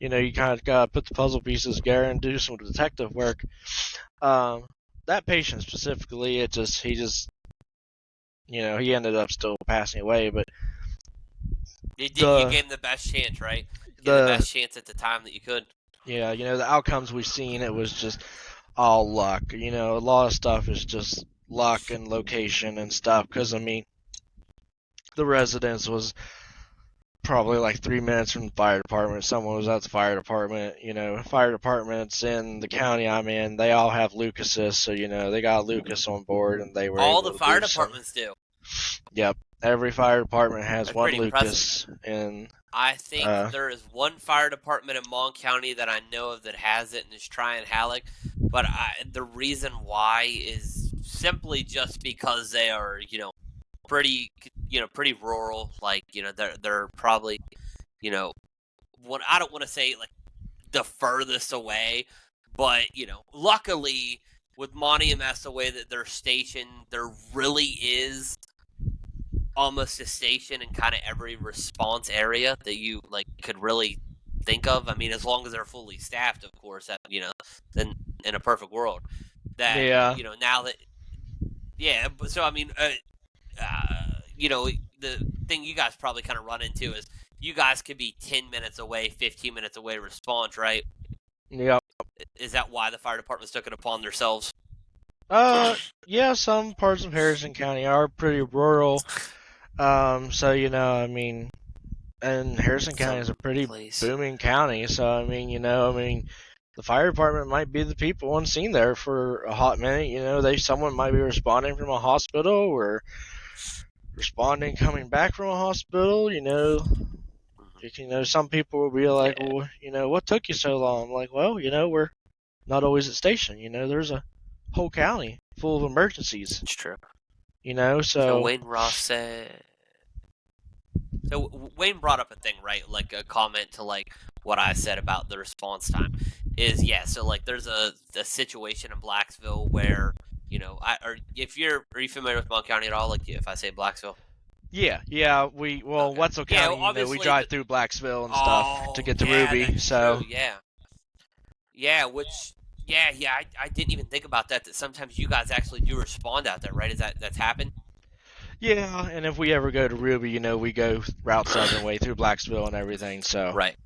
You kind of gotta put the puzzle pieces together and do some detective work. Um, that patient specifically, he ended up still passing away, but You the gave them the best chance, right? Give the the best chance at the time that you could. yeah, the outcomes we've seen, it was just all luck. A lot of stuff is just luck and location and stuff. Because I mean, the residence was probably like 3 minutes from the fire department. Someone was at the fire department. Fire departments in the county I'm in, they all have Lucases, so they got Lucas on board, and they were All the able to fire do some. departments do. Yep, every fire department has That's one pretty impressive. Lucas, and I think uh, there is one fire department in Mon County that I know of that has it and is trying Halleck, but the reason why is simply just because they are, pretty, pretty rural. Like, they're probably, you know, what I don't want to say like the furthest away, but luckily with Monty and Mass the way that they're stationed, there really is almost a station in kind of every response area that you like could really think of. I mean, as long as they're fully staffed, of course. That then in a perfect world, that yeah, now that yeah. But so I mean, the thing you guys probably kind of run into is you guys could be 10 minutes away, 15 minutes away response, right? yep. Is that why the fire departments took it upon themselves? Yeah, some parts of Harrison County are pretty rural. So I mean, and Harrison County is a Some pretty place. booming county. So I mean, the fire department might be the people on scene there for a hot minute. Someone might be responding from a hospital or responding coming back from a hospital. Some people will be like, Yeah, well, what took you so long? I'm like, well, we're not always at station. There's a whole county full of emergencies. it's true. So So Wayne Ross said. So Wayne brought up a thing, right? Like a comment to like what I said about the response time is, so like there's a situation in Blacksville where, are you familiar with Mon County at all? Like if I say Blacksville? Yeah, Okay. Wetzel Yeah, County, we obviously drive through Blacksville and stuff to oh get to yeah, Ruby, that's true. so. Yeah. Yeah, I didn't even think about that sometimes you guys actually do respond out there, right? Is that's happened? Yeah, and if we ever go to Ruby, we go Route 7 way through Blacksville and everything, so. Right.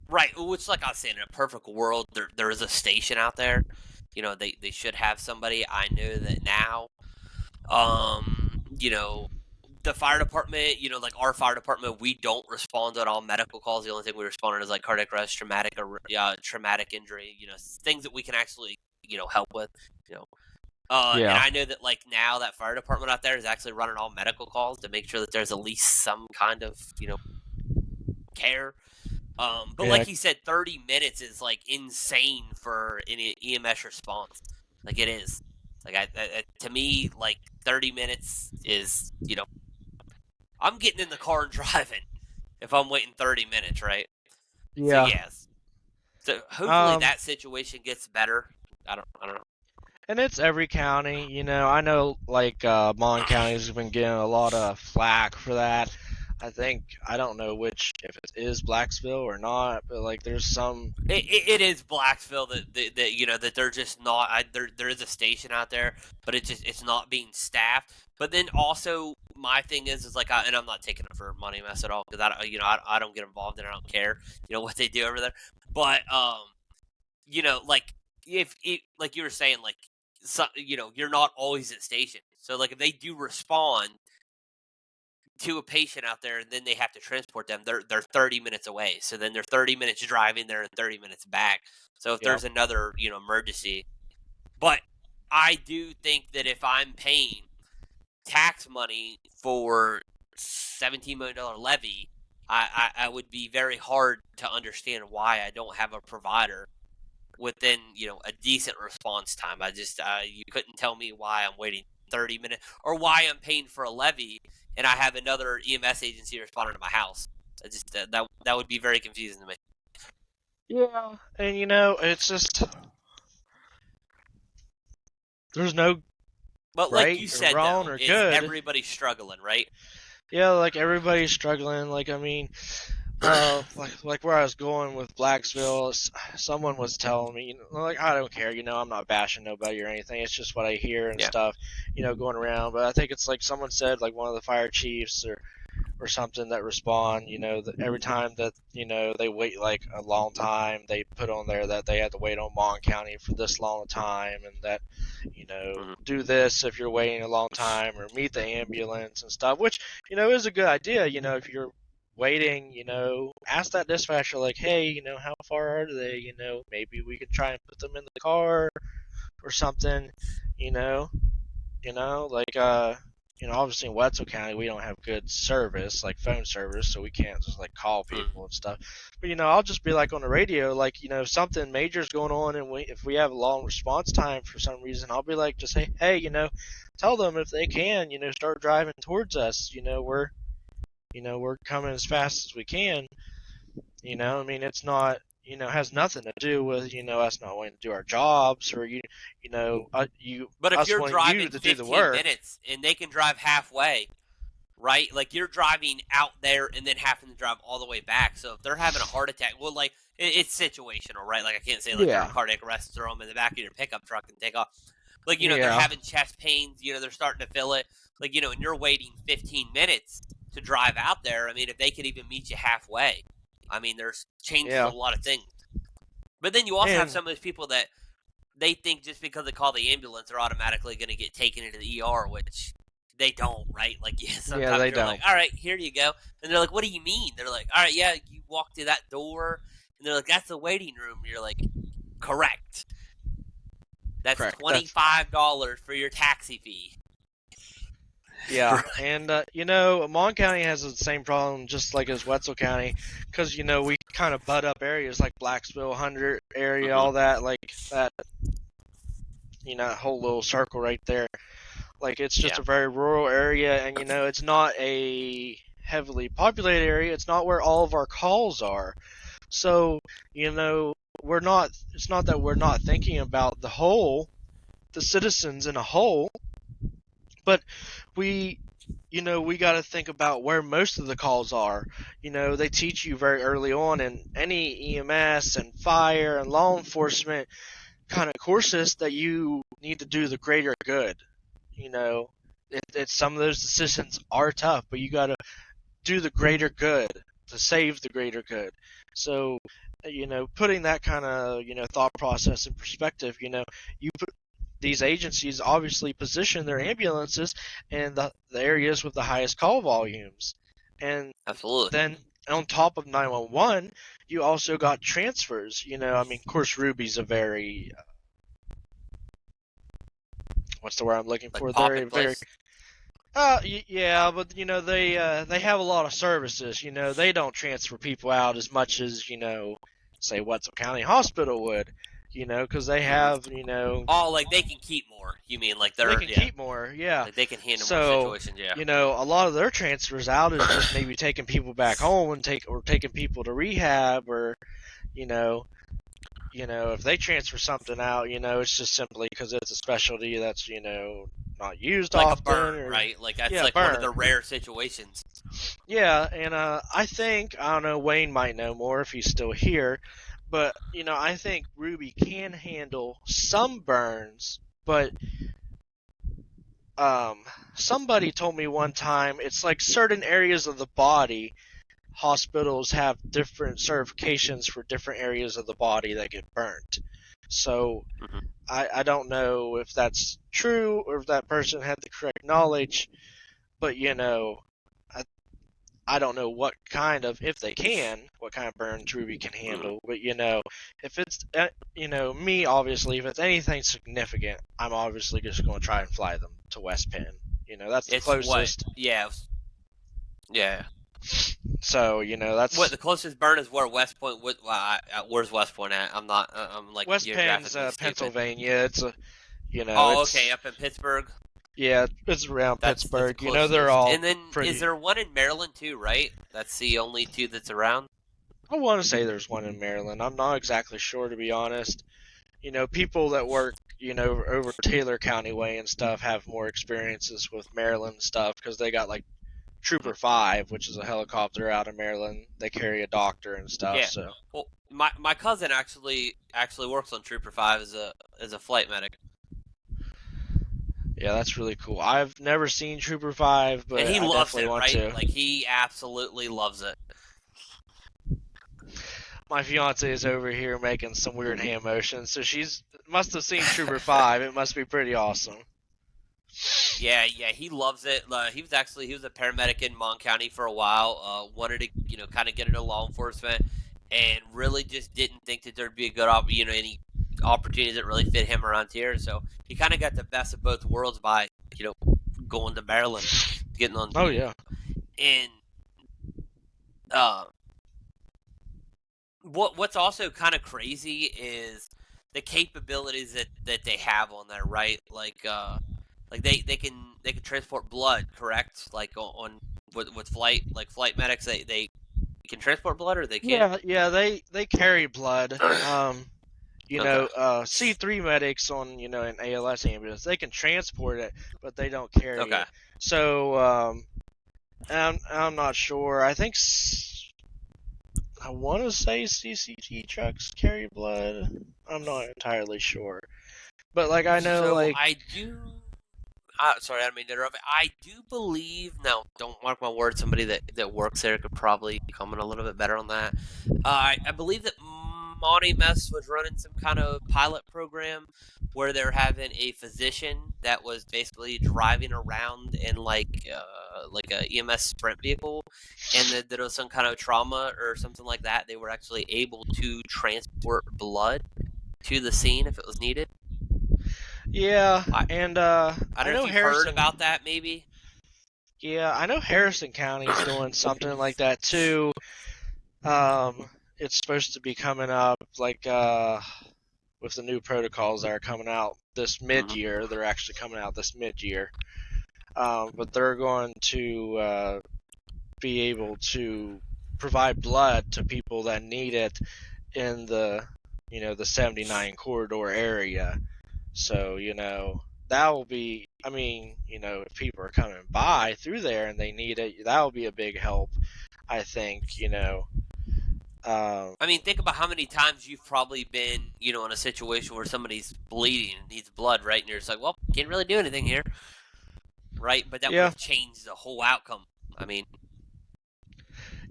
Right, which, like I was saying, in a perfect world, there is a station out there. They should have somebody. I know that now. The fire department, like our fire department, we don't respond at all medical calls. The only thing we respond on is like cardiac arrest, traumatic injury. Things that we can actually, help with. You know, and Yeah. I know that like now that fire department out there is actually running all medical calls to make sure that there's at least some kind of care. But Yeah. like he said, 30 minutes is like insane for an EMS response. Like it is. Like to me, like 30 minutes is, I'm getting in the car and driving if I'm waiting 30 minutes, right? So Yeah. yes. So hopefully Um, that situation gets better. I don't know. and it's every county, I know, like, Mon County's been getting a lot of flack for that. I don't know if it is Blacksville or not, but, like, there's some. It is Blacksville that they're just not. There is a station out there, but it's not being staffed. But then also my thing is like and I'm not taking it for money mess at all because I don't get involved and I don't care what they do over there. But like if it like you were saying like you're not always at station. So like if they do respond to a patient out there and then they have to transport them, they're 30 minutes away. So then they're 30 minutes driving there and 30 minutes back. So if Yep. there's another, emergency. But I do think that if I'm paying tax money for $17 million levy, I would be very hard to understand why I don't have a provider within, a decent response time. I just you couldn't tell me why I'm waiting 30 minutes or why I'm paying for a levy and I have another EMS agency responding to my house. I just that would be very confusing to me. Yeah, and it's just there's no But like right you or said wrong though, or is good. everybody struggling, right? Yeah, like everybody's struggling. Like, I mean, like where I was going with Blacksville, someone was telling me, like, I don't care, I'm not bashing nobody or anything. It's just what I hear and Yeah. stuff, going around. But I think it's like someone said, like one of the fire chiefs or something that respond, that every time that, they wait like a long time, they put on there that they had to wait on Mon County for this long a time, and that, do this if you're waiting a long time, or meet the ambulance and stuff, which, is a good idea. If you're waiting, ask that dispatcher, like, hey, how far are they? Maybe we could try and put them in the car or something, like, obviously in Wetzel County we don't have good service, like phone service, so we can't just like call people and stuff. But I'll just be like on the radio, like, if something major's going on and if we have a long response time for some reason, I'll be like, just say, hey, tell them if they can, start driving towards us. We're coming as fast as we can. I mean, it's not, has nothing to do with, us not wanting to do our jobs, or But if us you're wanting you driving to do the 15 work. minutes and they can drive halfway, right? Like you're driving out there and then having to drive all the way back. So if they're having a heart attack, well, like it's situational, right? Like I can't say like they're in cardiac arrest, throw them in the back of your pickup truck and take off. Like they're having chest pains. They're starting to feel it. Like and you're waiting 15 minutes to drive out there. I mean, if they could even meet you halfway, I mean, there's changes a lot of things. But then you also have some of those people that they think just because they call the ambulance, they're automatically going to get taken into the ER, which they don't, right? Like, sometimes they you're don't. like, all right, here you go. And they're like, what do you mean? They're like, all right, yeah, you walk through that door. And they're like, that's the waiting room. And you're like, correct. That's $25 for your taxi fee. Yeah, and Mon County has the same problem, just like as Wetzel County, because we kind of butt up areas like Blacksville, 100 area, all that, like that, that whole little circle right there. Like, it's just a very rural area, and it's not a heavily populated area. It's not where all of our calls are. So, it's not that we're not thinking about the citizens in a whole, but we, we got to think about where most of the calls are. They teach you very early on in any EMS and fire and law enforcement kind of courses that you need to do the greater good. Some of those decisions are tough, but you got to do the greater good to save the greater good. So, putting that kind of thought process in perspective, you put these agencies obviously position their ambulances in the areas with the highest call volumes, and Absolutely. then on top of 911, you also got transfers. Of course, Ruby's a very what's the word I'm looking Like for? popping Very. place. Yeah, but they have a lot of services. They don't transfer people out as much as say Wetzel County Hospital would. Because they Hmm. have Oh, like they can keep more. You mean like they they're can yeah, keep more. Yeah. like they can handle more So situations. Yeah. a lot of their transfers out is just maybe taking people back home and taking people to rehab, or you know if they transfer something out, it's just simply because it's a specialty that's not used Like a often, burn, or right? Like that's yeah, like one of burn. the rare situations. Yeah, and I don't know, Wayne might know more if he's still here, but I think Ruby can handle some burns, but um, somebody told me one time it's like certain areas of the body. Hospitals have different certifications for different areas of the body that get burnt. So Hmm. I don't know if that's true or if that person had the correct knowledge, but I I don't know if they can, what kind of burns Ruby can Hmm. handle. But if it's me, obviously, if it's anything significant, I'm obviously just going to try and fly them to West Penn. That's the It's what? closest. Yeah, yeah. So What that's the closest burn is where West Point? Where's West Point at? I'm not. I'm like West Penn's geographically stupid. Pennsylvania. It's a Oh, okay, it's up in Pittsburgh. yeah, it's around That's the Pittsburgh. They're closest. all And then is pretty. there one in Maryland too? Right. That's the only two that's around. I want to say there's one in Maryland. I'm not exactly sure, to be honest. People that work, over Taylor County way and stuff have more experiences with Maryland stuff because they got like Mhm. Trooper 5, which is a helicopter out of Maryland. They carry a doctor and stuff. Yeah. So Well, my cousin actually works on Trooper 5 as a flight medic, yeah, that's really cool. I've never seen Trooper 5, and but he I loves definitely it. want Right. to. Like he absolutely loves it. My fiance is over here making some weird hand motions, so she's must have seen Trooper 5. It must be pretty awesome. Yeah, yeah, he loves it. He was a paramedic in Mon County for a while. Wanted to kind of get into law enforcement, and really just didn't think that there'd be a good any opportunities that really fit him around here. So he kind of got the best of both worlds by going to Maryland, getting on Oh yeah. and uh, what's also kind of crazy is the capabilities that they have on there, right? Like they can transport blood, correct? Like on with flight medics, they can transport blood or they can't. Yeah, they carry blood. Okay, C3 medics on, an ALS ambulance, they can transport it, but they don't carry okay. it. So, I'm not sure. I want to say CCT trucks carry blood. I'm not entirely sure. But, like, I know, So like, I do. Sorry, I didn't mean to interrupt. I do believe now. Don't mark my words. Somebody that works there could probably comment a little bit better on that. I believe that Monty Mess was running some kind of pilot program where they're having a physician that was basically driving around in like a EMS sprint vehicle, and that there was some kind of trauma or something like that. They were actually able to transport blood to the scene if it was needed. yeah, I and, I I don't know know if you've heard Harrison. about that, maybe. Yeah, I know Harrison County is doing something like that, too. Um, it's supposed to be coming up, like, with the new protocols that are coming out this Hmm. mid-year. They're actually coming out this mid-year. But they're going to be able to provide blood to people that need it in the the 79 corridor area. So that will be. I mean, if people are coming by through there and they need it, that will be a big help. I think. I mean, think about how many times you've probably been, in a situation where somebody's bleeding and needs blood, right? And you're just like, well, can't really do anything here, right? But that would Yeah. have changed the whole outcome. I mean,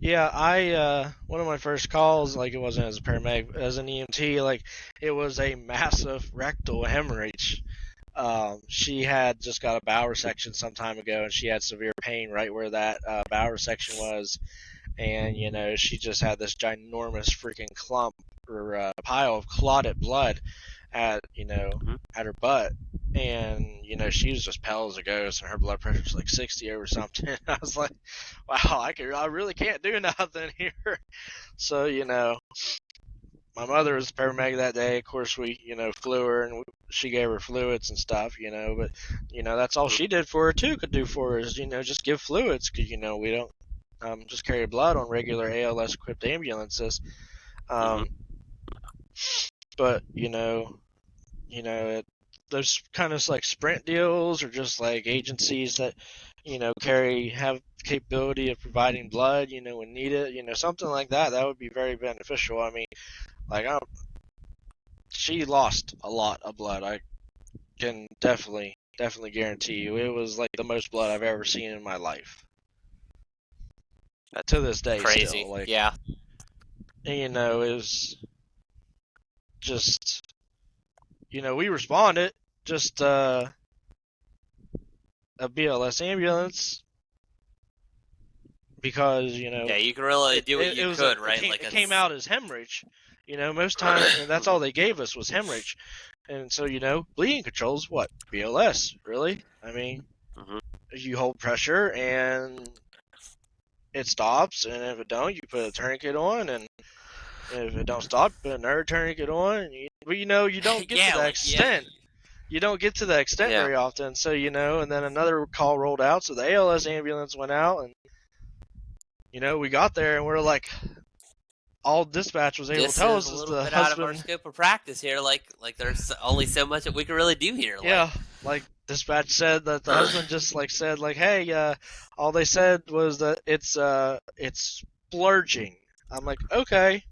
Yeah, I one of my first calls, like it wasn't as a paramedic, as an EMT, like it was a massive rectal hemorrhage. She had just got a bowel resection some time ago, and she had severe pain right where that bowel resection was, and she just had this ginormous freaking clump or pile of clotted blood at at her butt, and she was just pale as a ghost, and her blood pressure was like 60 over something. I was like, wow, I really can't do nothing here. So my mother was a paramedic that day. Of course, we flew her, and she gave her fluids and stuff. But that's all she did for her too. Could do for her is just give fluids, because we don't just carry blood on regular ALS equipped ambulances. But those kind of like sprint deals, or just like agencies that have capability of providing blood when needed, something like that would be very beneficial. I mean, like she lost a lot of blood. I can definitely guarantee you it was like the most blood I've ever seen in my life, to this day. crazy. Still, like, Yeah. and, it was just we responded, just a BLS ambulance, because Yeah, you can really do what you could, right? It came out as hemorrhage. Most times, and that's all they gave us was hemorrhage. And so bleeding controls what? BLS, really? I mean, you hold pressure and it stops, and if it don't, you put a tourniquet on, and if it don't stop, you put another tourniquet on. But you don't get to that extent. You don't get to that extent very often. So and then another call rolled out, so the ALS ambulance went out, and we got there, and we're like, all dispatch was able to tell us is the bit husband. Out of our scope of practice here. Like there's only so much that we can really do here. Yeah, like dispatch said that the husband just said hey, all they said was that it's splurging. I'm like, okay.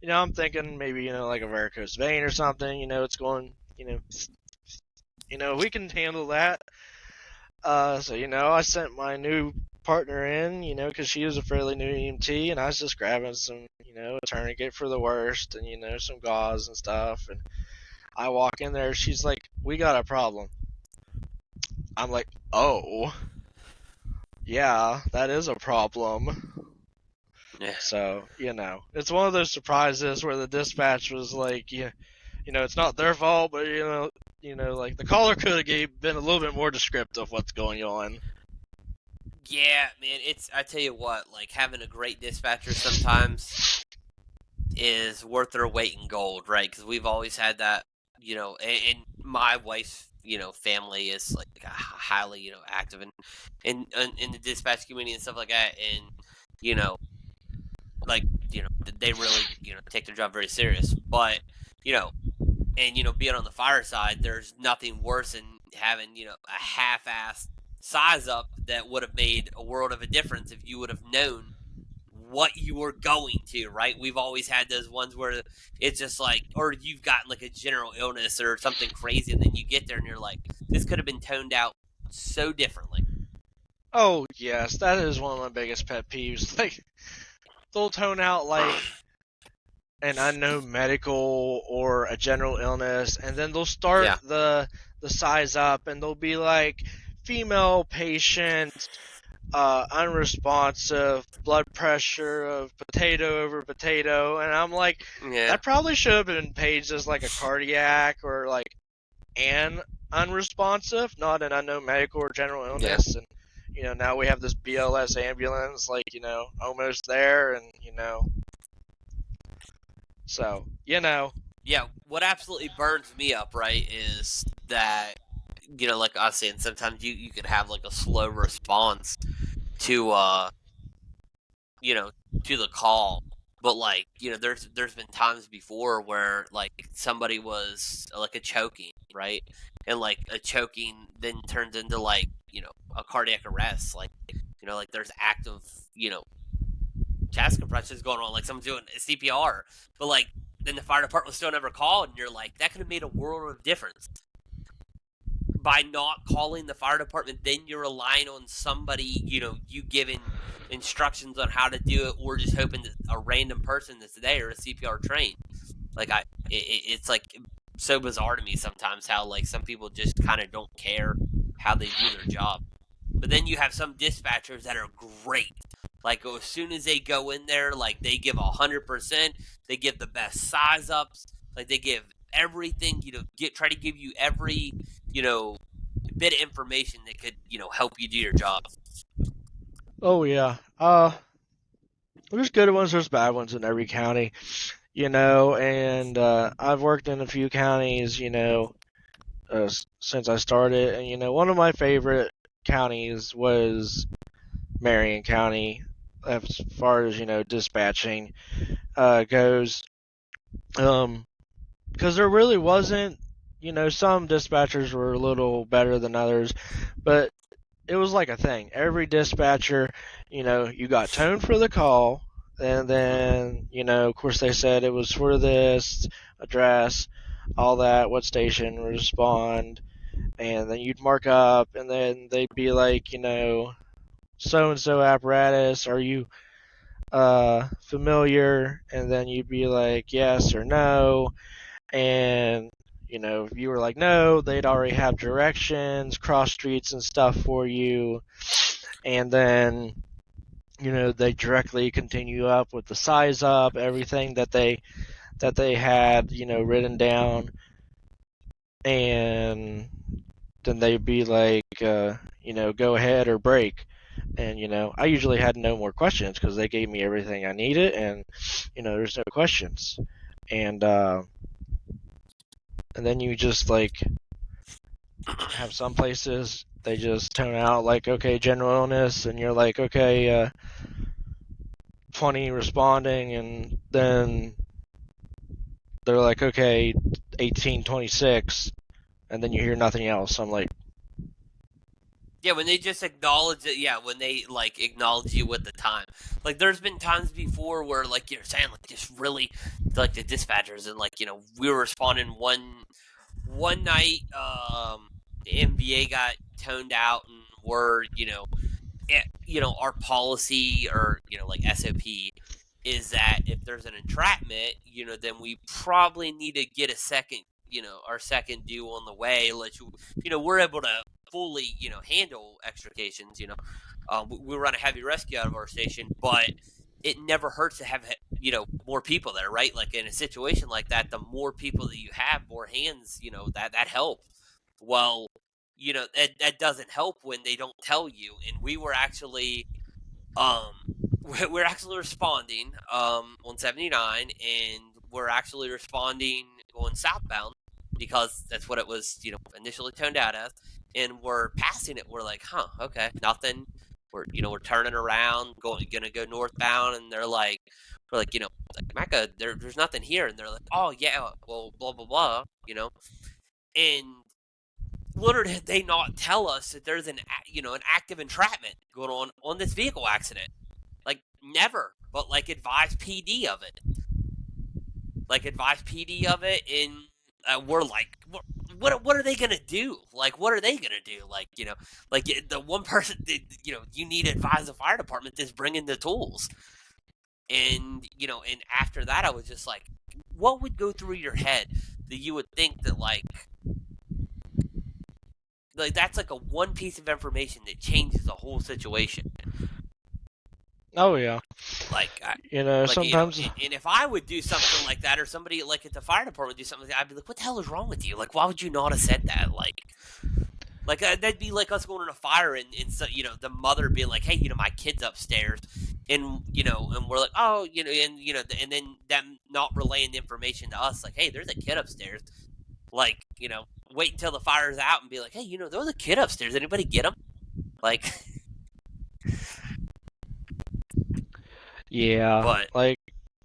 I'm thinking maybe like a varicose vein or something. It's going. We can handle that. So I sent my new partner in, because she was a fairly new EMT, and I was just grabbing some, a tourniquet for the worst, and some gauze and stuff. And I walk in there, she's like, "We got a problem." I'm like, "Oh, yeah, that is a problem." Yeah. So it's one of those surprises where the dispatch was like, it's not their fault, but like the caller could have been a little bit more descriptive of what's going on. Yeah, man, I tell you what, like having a great dispatcher sometimes is worth their weight in gold, right? Because we've always had that, and my wife's, family is like highly, active in the dispatch community and stuff like that, and like they really take their job very serious, but and being on the fire side, there's nothing worse than having a half-assed size up that would have made a world of a difference if you would have known what you were going to, right? We've always had those ones where it's just like, or you've gotten like a general illness or something crazy, and then you get there and you're like, this could have been toned out so differently. Oh yes, that is one of my biggest pet peeves. Like, they'll tone out like an unknown medical or a general illness, and then they'll start the size up, and they'll be like, female patient, unresponsive, blood pressure of potato over potato, and I'm like, that probably should have been paged as like a cardiac or like an unresponsive, not an unknown medical or general illness. And now we have this BLS ambulance, like almost there, and so yeah, what absolutely burns me up, right, is that like I was saying, sometimes you could have like a slow response to to the call. But like, there's been times before where like somebody was like a choking, right? And like a choking then turns into like, a cardiac arrest. Like, like there's active, chest compressions going on, like someone's doing CPR. But like then the fire department still never called, and you're like, that could have made a world of difference. By not calling the fire department, then you're relying on somebody, you giving instructions on how to do it, or just hoping that a random person that's there is CPR trained. Like it's like so bizarre to me sometimes how like some people just kind of don't care how they do their job. But then you have some dispatchers that are great. Like as soon as they go in there, like they give 100%. They give the best size ups. Like they give everything. Try to give you every bit of information that could help you do your job. Oh yeah. There's good ones, there's bad ones in every county, and I've worked in a few counties, since I started, and one of my favorite counties was Marion County, as far as dispatching goes. Because there really wasn't, some dispatchers were a little better than others, but it was like a thing. Every dispatcher, you got tone for the call, and then, of course they said it was for this address, all that, what station, respond, and then you'd mark up, and then they'd be like, so-and-so apparatus, are you familiar? And then you'd be like, yes or no, and if you were like no, they'd already have directions, cross streets and stuff for you, and then they directly continue up with the size up, everything that they had written down, and then they'd be like go ahead or break. And I usually had no more questions because they gave me everything I needed, and there's no questions. And then you just like have some places they just tone out like, okay, general illness, and you're like, okay, 20 responding, and then they're like, okay, 1826, and then you hear nothing else. I'm like, Yeah, when they just acknowledge it. Yeah, when they like acknowledge you with the time. Like there's been times before where like you're saying like just really like the dispatchers, and like we were responding one night. The MVA got toned out, and we're our policy, or like SOP is that if there's an entrapment, then we probably need to get a second, our second due on the way. Let we're able to fully, handle extrications. We run a heavy rescue out of our station, but it never hurts to have more people there, right? Like in a situation like that, the more people that you have, more hands, that help. Well, that doesn't help when they don't tell you. And we were actually um we're actually responding on 79, and we're actually responding on southbound because that's what it was initially toned out as, and we're passing it. We're like, huh, okay, nothing. We're turning around, gonna go northbound, and we're like, like Mecca, there's nothing here, and they're like, oh yeah, well, blah blah blah, and literally did they not tell us that there's an active entrapment going on this vehicle accident? Like never, but like advise PD of it. And we're like, what are they gonna do? Like, what are they gonna do? Like, like the one person that, you need to advise the fire department that's bringing the tools. And and after that, I was just like, what would go through your head that you would think that like that's like a one piece of information that changes the whole situation. oh yeah, Like, sometimes. and if I would do something like that, or somebody like at the fire department do something like that, I'd be like, what the hell is wrong with you? Like, why would you not have said that? Like that'd be like us going on a fire, and so, the mother being like, hey, my kid's upstairs, and and we're like, oh, and then them not relaying the information to us, like, hey, there's a kid upstairs. Like, wait until the fire's out and be like, hey, there was a kid upstairs. Anybody get him? Like, Yeah, But like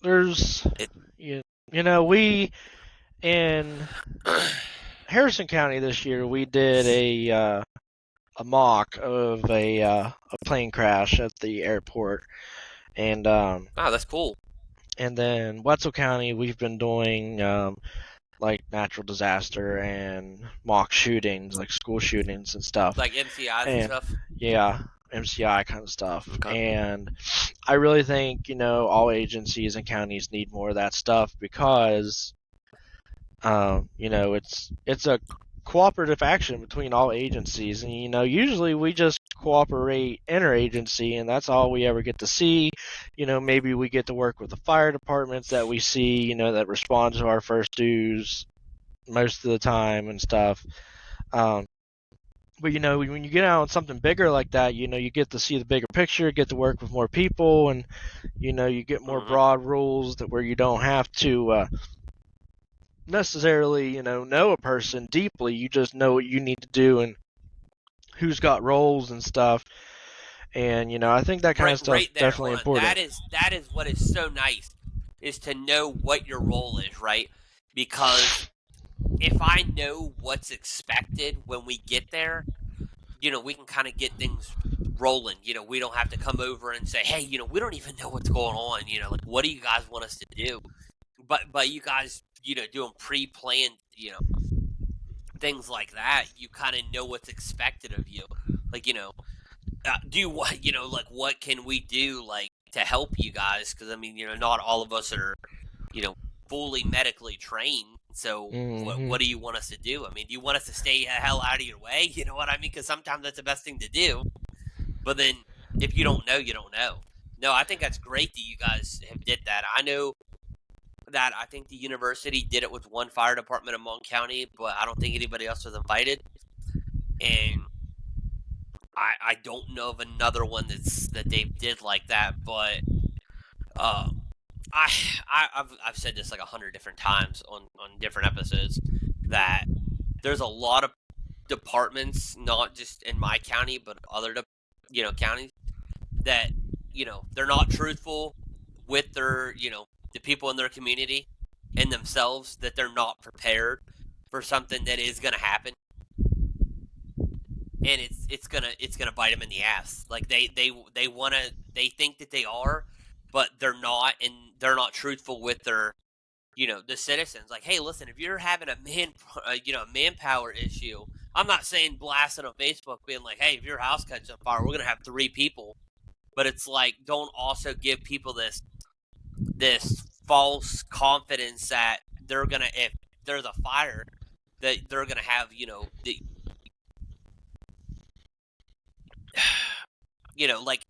there's, it. we in Harrison County this year we did a mock of a plane crash at the airport, and Oh, that's cool. and then Wetzel County we've been doing like natural disaster and mock shootings, like school shootings and stuff. Like MCIs and And stuff. yeah, MCI kind of stuff. Okay. And I really think, all agencies and counties need more of that stuff because, it's a cooperative action between all agencies. And, usually we just cooperate interagency, and that's all we ever get to see. Maybe we get to work with the fire departments that we see, that respond to our first dues most of the time and stuff. But when you get out on something bigger like that, you get to see the bigger picture, get to work with more people, and you get more Mm-hmm. broad rules that where you don't have to necessarily know a person deeply. You just know what you need to do and who's got roles and stuff. And I think that kind of stuff's Right there. definitely Hold on. important. That is what is so nice, is to know what your role is, right? Because if I know what's expected when we get there, we can kind of get things rolling. We don't have to come over and say, hey, we don't even know what's going on. Like, what do you guys want us to do? But you guys, doing pre-planned, things like that, you kind of know what's expected of you. Like, do what, like, what can we do, like, to help you guys? Because, I mean, not all of us are, you know, fully medically trained. So Mm-hmm. what do you want us to do? I mean, do you want us to stay the hell out of your way? You know what I mean? Because sometimes that's the best thing to do. But then if you don't know, you don't know. No, I think that's great that you guys have did that. I know that I think the university did it with one fire department in Monk County, but I don't think anybody else was invited. And I don't know of another one that they did like that. But uh, I've said this like 100 different times on different episodes that there's a lot of departments, not just in my county, but other counties that they're not truthful with their the people in their community and themselves, that they're not prepared for something that is going to happen, and it's gonna bite them in the ass. Like they think that they are, but they're not, and they're not truthful with their the citizens. Like, hey, listen, if you're having a manpower issue, I'm not saying blasting on Facebook being like, hey, if your house catches on fire, we're gonna have 3 people. But it's like, don't also give people this false confidence that they're gonna, if there's a fire, that they're gonna have like,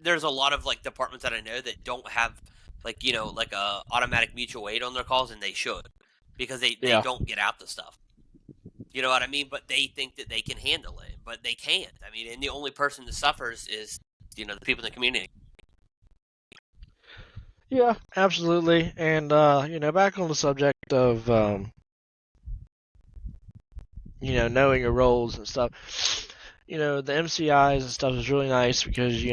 there's a lot of like departments that I know that don't have like like a automatic mutual aid on their calls, and they should, because they Yeah. don't get out the stuff. You know what I mean? But they think that they can handle it, but they can't. I mean, and the only person that suffers is the people in the community. Yeah, absolutely. And back on the subject of knowing your roles and stuff. The MCIs and stuff is really nice because,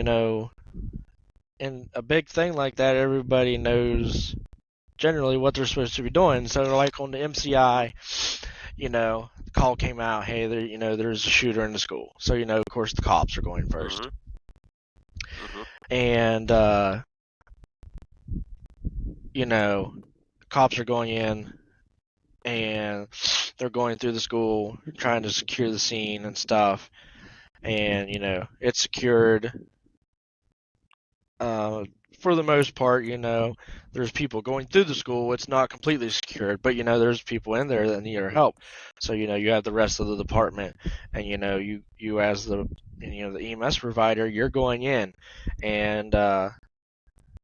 in a big thing like that, everybody knows generally what they're supposed to be doing. So, like on the MCI, the call came out, hey, there's a shooter in the school. So, of course, the cops are going 1st. Mm-hmm. Mm-hmm. And, cops are going in and they're going through the school trying to secure the scene and stuff. And, it's secured. For the most part, there's people going through the school. It's not completely secured, but there's people in there that need our help. So you have the rest of the department, and you as the the EMS provider, you're going in, and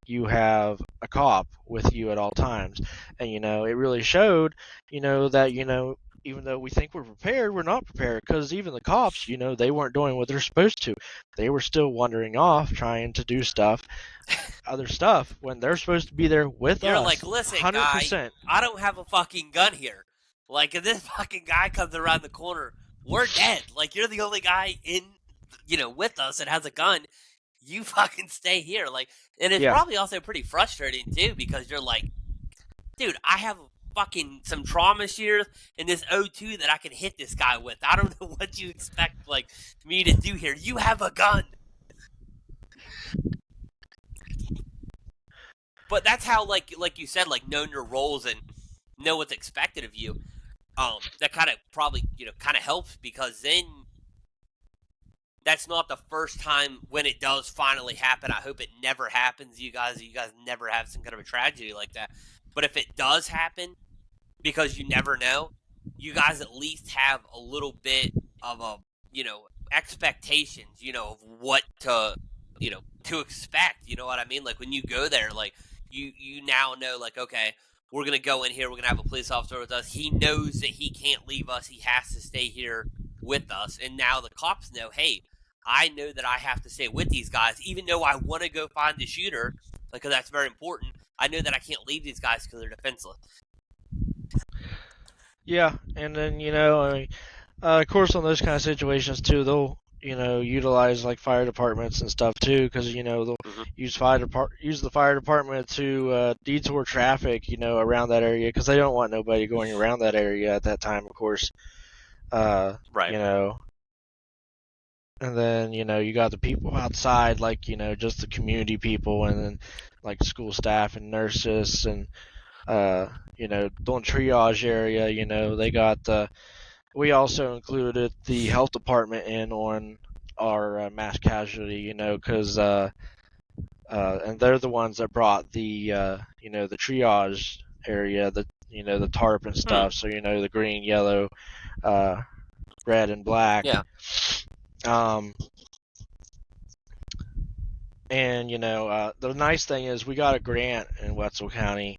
you have a cop with you at all times, and it really showed, that even though we think we're prepared, we're not prepared, because even the cops, they weren't doing what they're supposed to. They were still wandering off, trying to do other stuff, when they're supposed to be there with You're us, like, listen, guy, 100%. I don't have a fucking gun here. Like, if this fucking guy comes around the corner, we're dead. Like, you're the only guy in with us that has a gun. you fucking stay here. Like, and it's Yeah. probably also pretty frustrating too, because you're like, dude, I have fucking some trauma shears in this O2 that I can hit this guy with. I don't know what you expect like me to do here. You have a gun. But that's how like you said, like knowing your roles and know what's expected of you. That kind of probably kind of helps, because then that's not the first time when it does finally happen. I hope it never happens. You guys never have some kind of a tragedy like that. But if it does happen, because you never know, you guys at least have a little bit of a expectations, of what to expect. You know what I mean? Like when you go there, like you now know, like, okay, we're gonna go in here, we're gonna have a police officer with us. He knows that he can't leave us. He has to stay here with us. And now the cops know, hey, I know that I have to stay with these guys, even though I want to go find the shooter, because that's very important. I know that I can't leave these guys because they're defenseless. Yeah, and then I mean, of course, on those kind of situations too, they'll utilize like fire departments and stuff too, because they'll Mm-hmm. use the fire department to detour traffic, around that area, because they don't want nobody going around that area at that time, of course. Right. And then you got the people outside, like just the community people, and then like school staff and nurses, and doing triage area. They got we also included the health department in on our mass casualty, because and they're the ones that brought the the triage area, the tarp and stuff. So the green, yellow, red, and black. Yeah. And the nice thing is we got a grant in Wetzel County,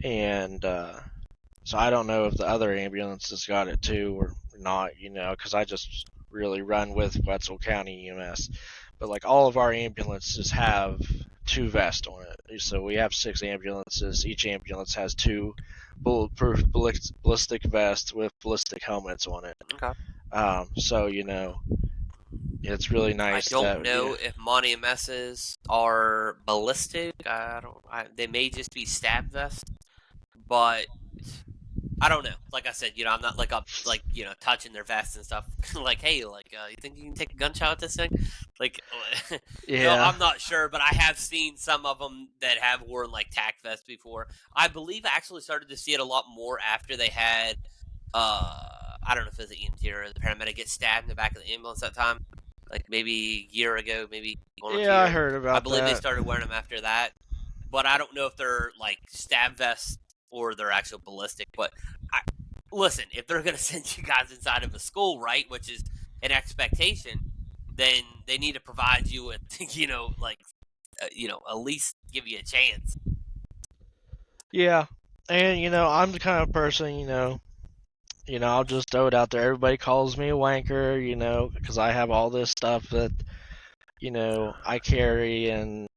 and so I don't know if the other ambulances got it too or not, because I just really run with Wetzel County EMS. But like all of our ambulances have 2 vests on it. So we have 6 ambulances. Each ambulance has 2 bulletproof ballistic vests with ballistic helmets on it. Okay. So it's really I nice don't that know if Monty MSs are ballistic. They may just be stab vests, but I don't know. Like I said, I'm not like up, like touching their vests and stuff. Like, hey, like, you think you can take a gunshot with this thing? Like, yeah. I'm not sure, but I have seen some of them that have worn like tack vests before. I believe I actually started to see it a lot more after they had, I don't know if it was the EMT or the paramedic get stabbed in the back of the ambulance that time. Like maybe a year ago, maybe 1 or 2 Yeah, I years. heard I about believe they that. started wearing them after that, but I don't know if they're like stab vests or they're actual ballistic. But listen, if they're going to send you guys inside of a school, right, which is an expectation, then they need to provide you with, at least give you a chance. Yeah, and I'm the kind of person, I'll just throw it out there. Everybody calls me a wanker, because I have all this stuff that, I carry, and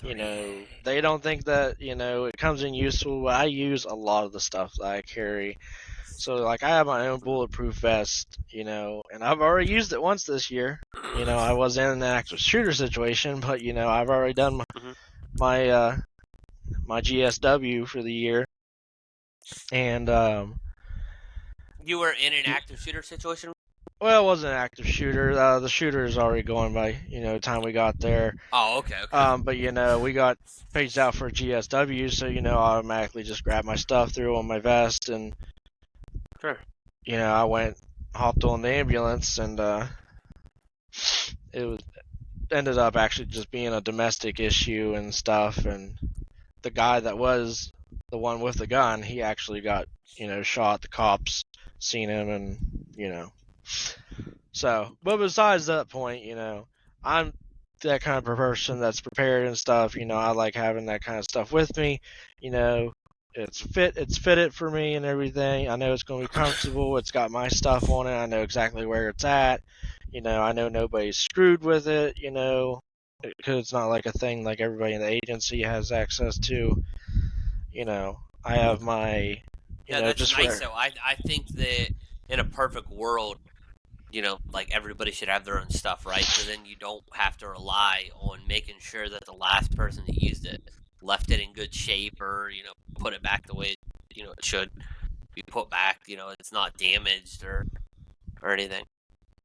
they don't think that, it comes in useful. But I use a lot of the stuff that I carry. So like I have my own bulletproof vest, and I've already used it once this year. I was in an active shooter situation, but I've already done my my GSW for the year, and You were in an active shooter situation? well, it wasn't an active shooter. The shooter is already gone by the time we got there. Oh, okay. But we got paged out for GSW, so I automatically just grabbed my stuff, threw on my vest, and Sure. I hopped on the ambulance, and it ended up actually just being a domestic issue and stuff. And the guy that was the one with the gun, he actually got shot. The cops seen him, and So, but besides that point, I'm that kind of person that's prepared and stuff. I like having that kind of stuff with me. It's fitted for me and everything. I know it's going to be comfortable. It's got my stuff on it. I know exactly where it's at. I know nobody's screwed with it. Because it's not like a thing like everybody in the agency has access to. I have my, Yeah, that's just nice. where. So I think that in a perfect world, like everybody should have their own stuff, right? Because then you don't have to rely on making sure that the last person that used it left it in good shape, or put it back the way it should be put back. It's not damaged or anything.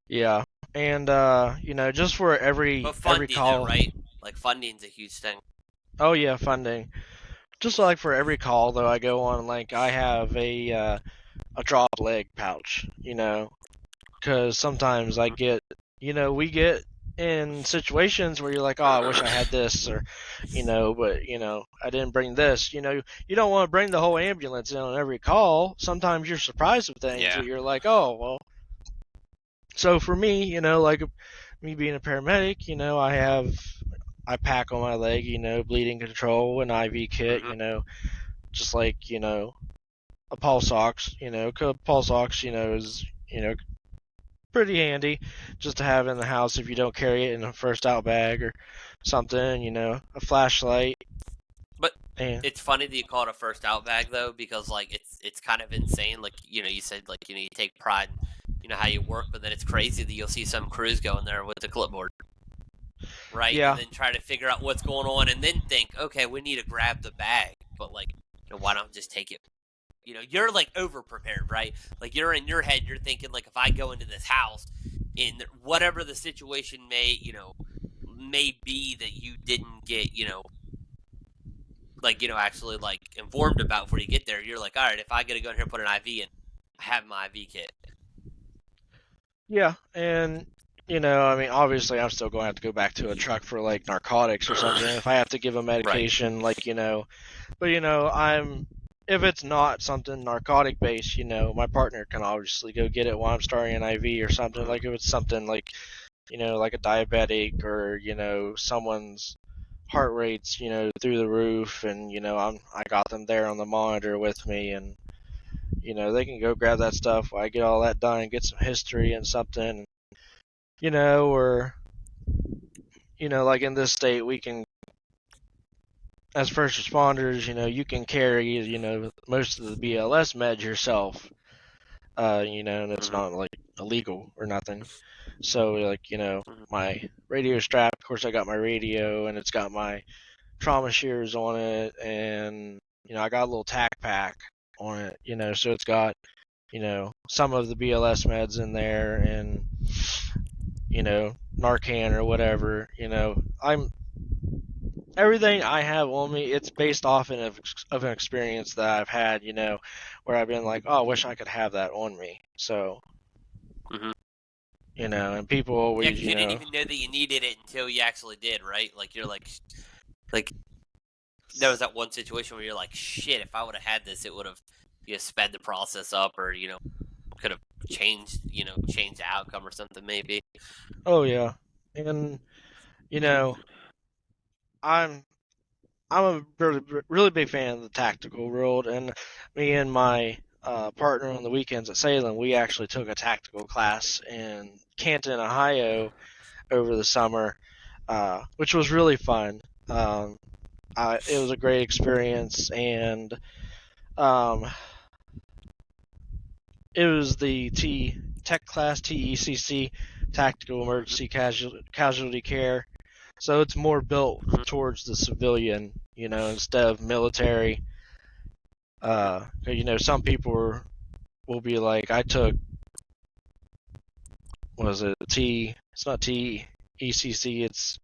Yeah, and just for every But funding, though, call. right? Like funding's a huge thing. Oh yeah, funding. Just like for every call though, I go on like I have a drop leg pouch, because sometimes I Hmm. get, we get in situations where you're like, oh, I wish I had this, or, but I didn't bring this. You don't want to bring the whole ambulance in on every call. Sometimes you're surprised with things Yeah. that you're like, oh, well. So for me, like me being a paramedic, I pack on my leg, bleeding control, an IV kit, Hmm. just like, a pulse ox, 'cause pulse ox, is, pretty handy just to have in the house if you don't carry it in a first out bag or something, a flashlight. But And it's funny that you call it a first out bag, though, because like it's kind of insane. Like you said, like you take pride in how you work, but then it's crazy that you'll see some crews go in there with the clipboard, right, and yeah, then try to figure out what's going on, and then think, okay, we need to grab the bag, but like, why don't I just take it? You're like over prepared, right? Like you're in your head, you're thinking like, if I go into this house, in whatever the situation may be that you didn't get, like actually like informed about before you get there, you're like, all right, if I gotta go in here and put an IV in, I have my IV kit. yeah, and I mean, obviously, I'm still going to have to go back to a truck for like narcotics or something if I have to give a Right. medication, like but I'm if it's not something narcotic based, my partner can obviously go get it while I'm starting an IV or something. Mm-hmm. Like if it's something like like a diabetic or someone's heart rates through the roof, and I got them there on the monitor with me, and they can go grab that stuff while I get all that done and get some history and something, or like in this state we can, as first responders, you can carry most of the BLS meds yourself, and it's Mm-hmm. not like illegal or nothing. So like Mm-hmm. my radio strap, of course I got my radio and it's got my trauma shears on it, and I got a little tack pack on it, so it's got some of the BLS meds in there, and Narcan or whatever. I'm everything I have on me. It's based off of an experience that I've had, where I've been like, oh, I wish I could have that on me. So Mm-hmm. and people Yeah, always, because you didn't even know that you needed it until you actually did, right? Like you're like there was that one situation where you're like, shit, if I would have had this, it would have sped the process up, or could have changed the outcome or something maybe. oh yeah, and you know, I'm I'm a really big fan of the tactical world, and me and my partner on the weekends at Salem, we actually took a tactical class in Canton, Ohio, over the summer, which was really fun. Um, it was a great experience, and um, it was the Tech Class TECC, Tactical Mm-hmm. Emergency Casualty Care. So it's more built Mm-hmm. towards the civilian, instead of military. Some people will be like, I took, was it T? It's not TECC, it's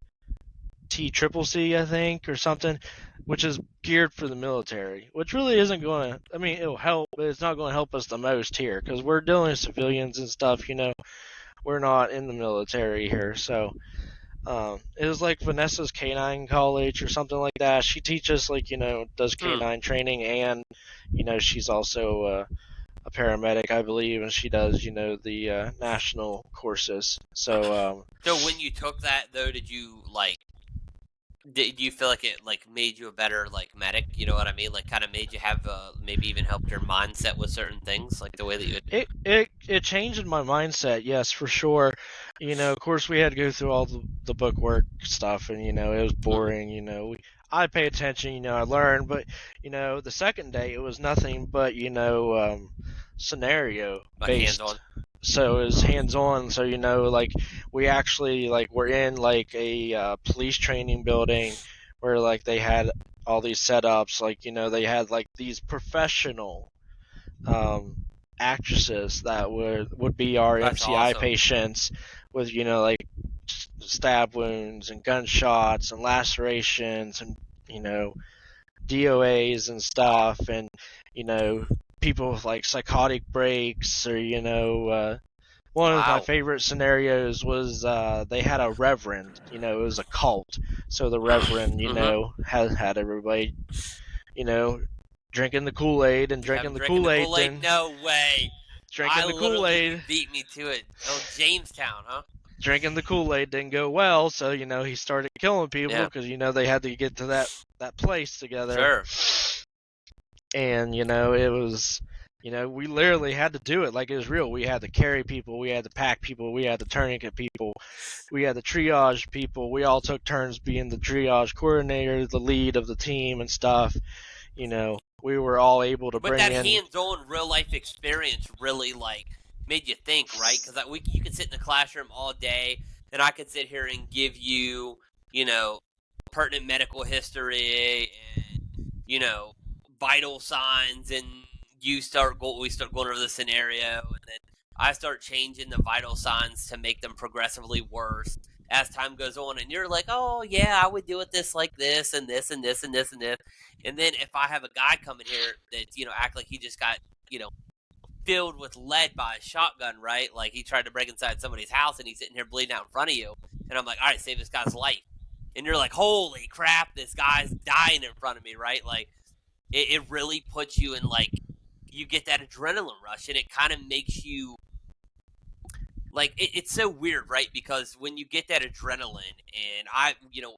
TCCC, I think, or something, which is geared for the military, which really isn't going to. I mean, it'll help, but it's not going to help us the most here because we're dealing with civilians and stuff. We're not in the military here, so. It was like Vanessa's Canine College or something like that. She teaches does Hmm. canine training, and she's also a paramedic, I believe, and she does the national courses. So So when you took that though, did you feel like it like made you a better like medic? You know what I mean? Like kind of made you have maybe even helped your mindset with certain things, like the way that you. it changed my mindset, yes, for sure. Of course, we had to go through all the bookwork stuff, and it was Mm-hmm. boring. I pay attention, I learned, but the second day it was nothing but scenario Like hands based. on. so it was hands-on. So like we actually like were in like a police training building where like they had all these setups. Like they had like these professional um, actresses that would be our That's MCI awesome. patients with like stab wounds and gunshots and lacerations and DOAs and stuff, and people with like psychotic breaks, or one of my Wow. favorite scenarios was they had a reverend. It was a cult, so the reverend Mm-hmm. had everybody you know drinking the Kool-Aid and You have drinking him the drinking the Kool-Aid, Kool-Aid? then No way. drinking the You Kool-Aid, beat me to it. Oh, Jamestown, huh? drinking the Kool-Aid didn't go well, so he started killing people Yeah, because they had to get to that place together, sure. and it was. We literally had to do it like it was real. We had to carry people, we had to pack people, we had to tourniquet people, we had to triage people. We all took turns being the triage coordinator, the lead of the team and stuff. We were all able to But bring that in. hands-on real-life experience really made you think, right? Because you could sit in the classroom all day, and I could sit here and give you, you know, pertinent medical history and vital signs, and we start going over the scenario, and then I start changing the vital signs to make them progressively worse as time goes on, and you're like, oh yeah, I would do it this like this and this and this and this and this. And then if I have a guy coming here that act like he just got filled with lead by a shotgun, right? Like he tried to break inside somebody's house and he's sitting here bleeding out in front of you, and I'm like, all right, save this guy's life. And you're like, holy crap, this guy's dying in front of me, right? Like it really puts you in you get that adrenaline rush, and it kind of makes you it's so weird, right? Because when you get that adrenaline, and I,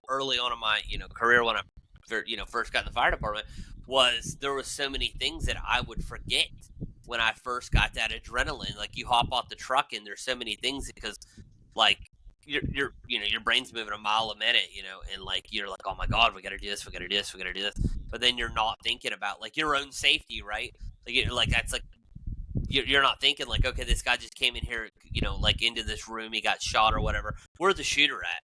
early on in my, career when I, first got in the fire department, there was so many things that I would forget when I first got that adrenaline. Like you hop off the truck and there's so many things because like your brain's moving a mile a minute, and you're like, oh my God, we got to do this, we got to do this, we got to do this. But then you're not thinking about your own safety, right? That's you're not thinking okay, this guy just came in here, into this room, he got shot or whatever. Where's the shooter at?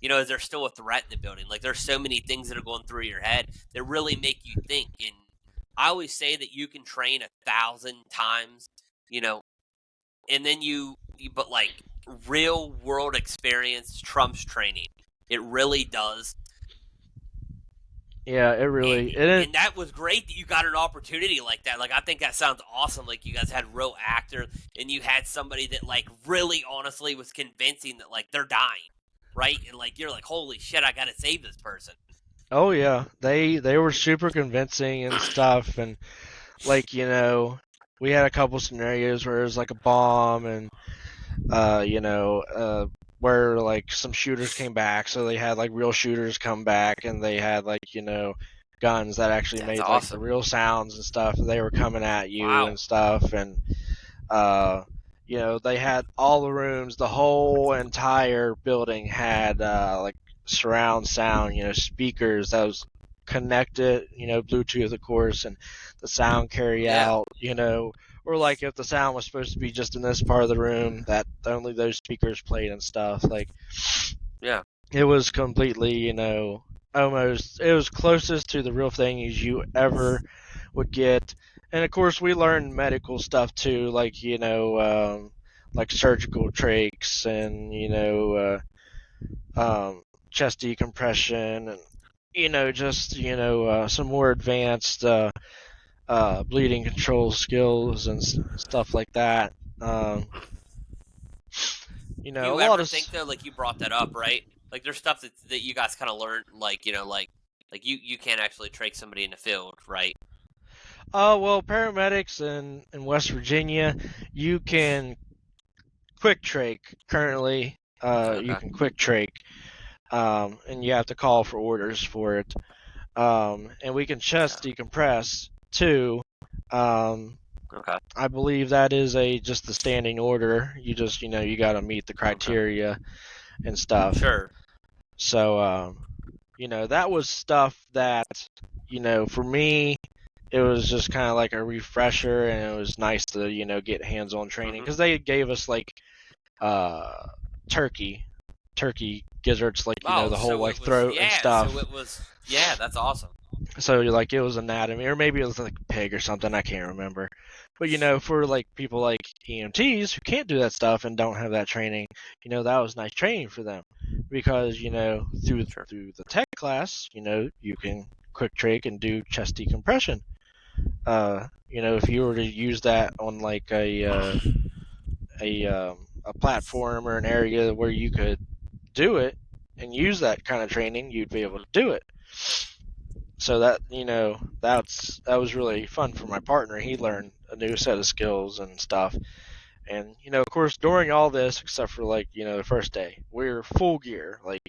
Is there still a threat in the building? There's so many things that are going through your head that really make you think. And I always say that you can train 1,000 times, and then but real world experience trumps training. It really does. Yeah, it And, really it. and that was great that you got an opportunity like that. I think that sounds awesome. You guys had real actors, and you had somebody that really honestly was convincing that they're dying, right? And you're like, holy shit, I gotta save this person. Oh yeah, they were super convincing and stuff, and we had a couple scenarios where it was like a bomb, and where like some shooters came back, so they had like real shooters come back, and they had guns that actually That's made like the awesome. real sounds and stuff. They were coming at you Wow. and stuff, and uh, they had all the rooms, the whole entire building had like surround sound, speakers that was connected, Bluetooth of course, and the sound carry Yeah. out, or like if the sound was supposed to be just in this part of the room, that only those speakers played and stuff. Like Yeah. it was completely, almost it was closest to the real thing as you ever would get. And of course, we learned medical stuff too, like like surgical trachs and chest decompression, and just some more advanced bleeding control skills and stuff like that. Um, Do a you lot ever of. think though, you brought that up, right? There's stuff that you guys kind of learned, you can't actually trach somebody in the field, right? Well, paramedics in West Virginia, you can quick trach currently. You Okay. can quick trach, and you have to call for orders for it. And we can chest decompress too. Um, Okay. I believe that is just the standing order. You just you got to meet the Okay. criteria and stuff. Sure. So that was stuff that for me it was just kind of like a refresher, and it was nice to get hands-on training because they gave us like uh turkey gizzards, like Oh, the whole so like it was, throat and stuff. yeah, that's awesome. So like it was anatomy, or maybe it was like pig or something. I can't remember. But for like people like EMTs who can't do that stuff and don't have that training, that was nice training for them because through Sure. through the tech class, you can quick trig and do chest decompression. If you were to use that on like a platform or an area where you could do it and use that kind of training, you'd be able Hmm. to do it. So that was really fun for my partner. He learned a new set of skills and stuff. And of course, during all this, except for like the first day, we were full gear, like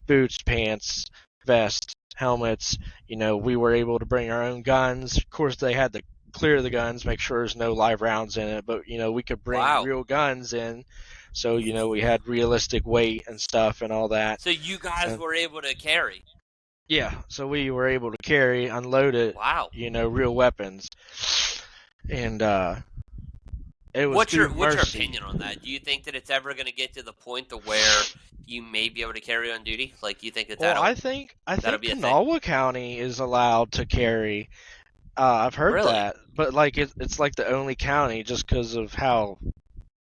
boots, pants, vest, helmets. We were able to bring our own guns. Of course, they had to clear the guns, make sure there's no live rounds in it. But we could bring Wow. real guns in, so we had realistic weight and stuff and all that. So you guys And were able to carry. yeah, so we were able to carry, unload it, Wow. real weapons, and it was What's through your mercy. opinion on that? Do you think that it's ever going to get to the point to where you may be able to carry on duty? Like, do you think that Well, I that'll think be a thing? Kanawha County is allowed to carry. I've heard Really? that, but like it's like the only county just because of how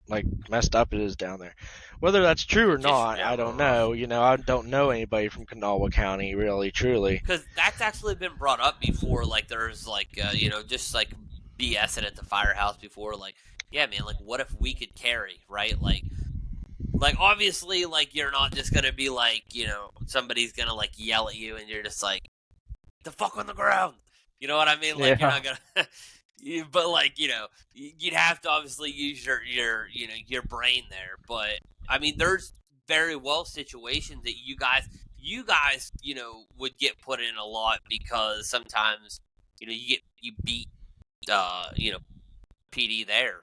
like messed up it is down there. Whether that's true or not, I don't know. I don't know anybody from Kanawha County really, truly. Because that's actually been brought up before. Like, there's like, just like BSing at the firehouse before. Like, yeah, man. Like, what if we could carry, right? Like obviously, like you're not just gonna be like, somebody's gonna like yell at you, and you're just like, the fuck on the ground. You know what I mean? Like, you're Yeah. not gonna. But like, you'd have to obviously use your brain there. But I mean, there's very well situations that you guys would get put in a lot because sometimes you beat PD there,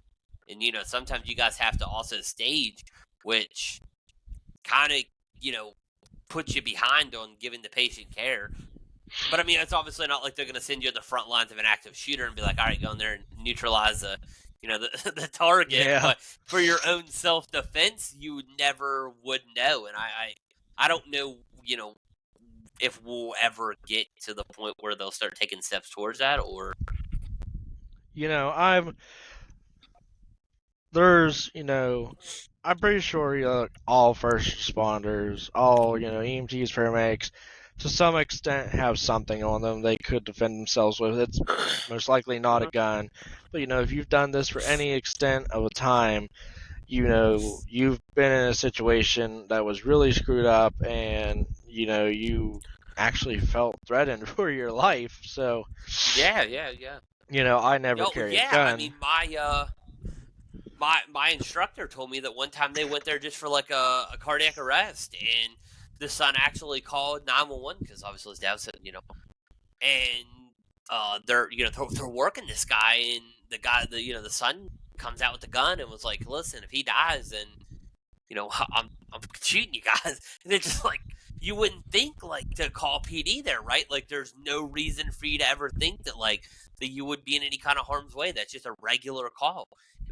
and sometimes you guys have to also stage, which kind of puts you behind on giving the patient care. But I mean, it's obviously not like they're going to send you in the front lines of an active shooter and be like, "All right, go in there and neutralize the target." Yeah. But for your own self defense, you never would know. And I don't know, if we'll ever get to the point where they'll start taking steps towards that, or I'm there's I'm pretty sure all first responders, all EMTs, paramedics, to some extent have something on them they could defend themselves with. It's most likely not a gun, but if you've done this for any extent of a time, you've been in a situation that was really screwed up, and you actually felt threatened for your life. So yeah, yeah, yeah. I never Yo, carry a yeah. I gun. mean, my instructor told me that one time they went there just for like a cardiac arrest, and the son actually called 911 because obviously his dad said, and they're working this guy, and the guy, the son comes out with the gun and was like, "Listen, if he dies, then I'm shooting you guys." And it's just like, you wouldn't think like to call PD there, right? Like, there's no reason for you to ever think that you would be in any kind of harm's way. That's just a regular call.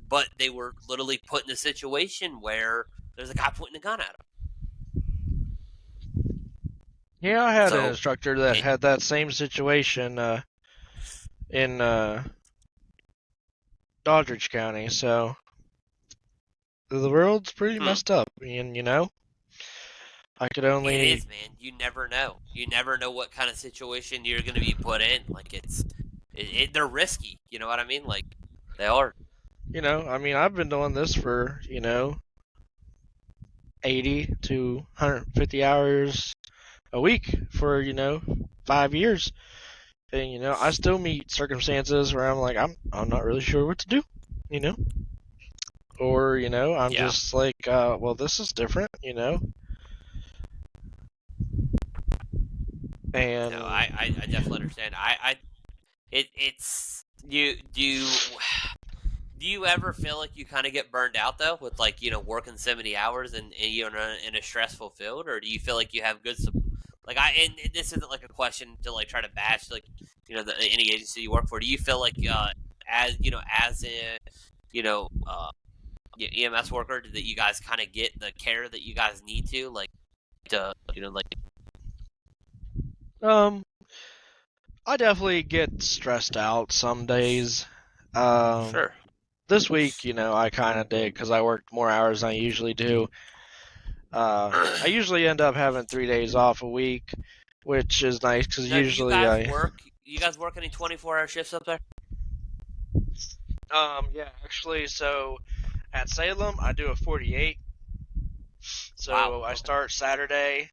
But they were literally put in a situation where there's a guy pointing a gun at him. Yeah, I had an So instructor that it, had that same situation in Doddridge County, so the world's pretty hmm, messed up, and I could it only, is, man. You never know. You never know what kind of situation you're going to be put in. Like, they're risky. You know what I mean? Like, they are. I mean, I've been doing this for 80 to 150 hours a week for 5 years, and I still meet circumstances where I'm like, I'm not really sure what to do, you know, or I'm Yeah. just like, well, this is different, No, and I definitely understand. It's you do you ever feel like you kind of get burned out though with like working so many hours and you're in a stressful field, or do you feel like you have good Like and this isn't like a question to like try to bash like any agency you work for. Do you feel like as a EMS worker that you guys kind of get the care that you guys need to like to like Um, I definitely get stressed out some days. Um, sure. this week, I kind of did because I worked more hours than I usually do. I usually end up having 3 days off a week, which is nice because Now, do usually I, you guys work any 24-hour shifts up there? yeah, actually, so at Salem I do a 48. Wow. So I Okay. start Saturday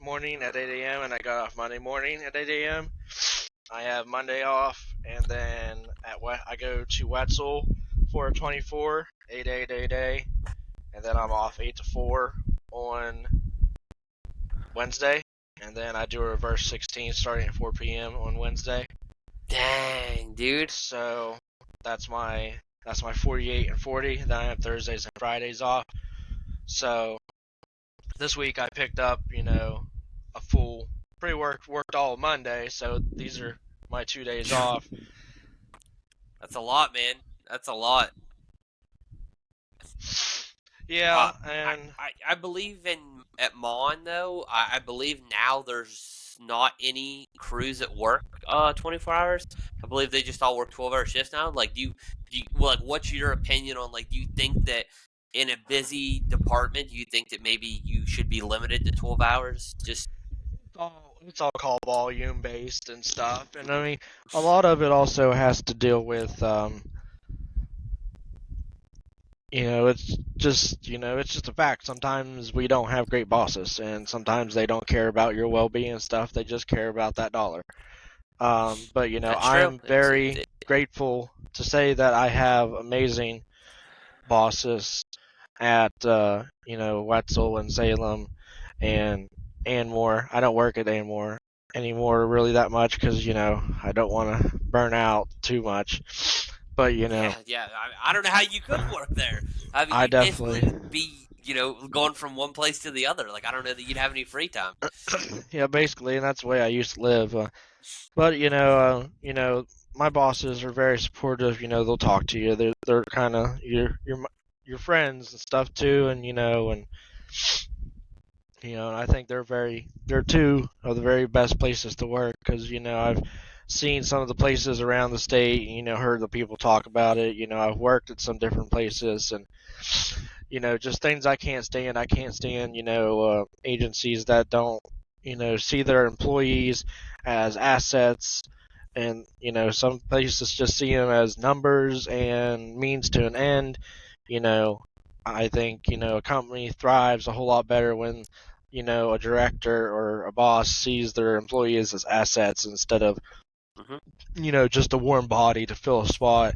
morning at 8 a.m. and I got off Monday morning at 8 a.m. I have Monday off, and then I go to Wetzel for a 24, 8 and then I'm off 8 to 4 on Wednesday, and then I do a reverse 16 starting at 4 p.m. on Wednesday. Dang, dude. So that's my 48 and 40. Then I have Thursdays and Fridays off. So this week I picked up, a full worked all Monday. So these are my 2 days off. That's a lot, man. That's a lot. Yeah, and I believe at Mon though. I believe now there's not any crews that work 24 hours. I believe they just all work 12-hour shifts now. Like like what's your opinion on like do you think that in a busy department do you think that maybe you should be limited to 12 hours? Just it's all call volume based and stuff. And I mean, a lot of it also has to deal with it's just a fact. Sometimes we don't have great bosses, and sometimes they don't care about your well-being and stuff. They just care about that dollar. But that's true. I'm very grateful to say that I have amazing bosses at Wetzel and Salem and Anmore. I don't work at Anmore anymore really that much because I don't want to burn out too much. But Yeah. I don't know how you could work there. I mean, I you basically definitely be, going from one place to the other. Like, I don't know that you'd have any free time. yeah, basically, and that's the way I used to live. But my bosses are very supportive. They'll talk to you. They're kind of your friends and stuff too, and I think they're two of the very best places to work because I've seen some of the places around the state, and, heard the people talk about it. I've worked at some different places, and just things I can't stand. I can't stand agencies that don't see their employees as assets, and some places just see them as numbers and means to an end. You know, I think a company thrives a whole lot better when a director or a boss sees their employees as assets instead of Hmm. just a warm body to fill a spot.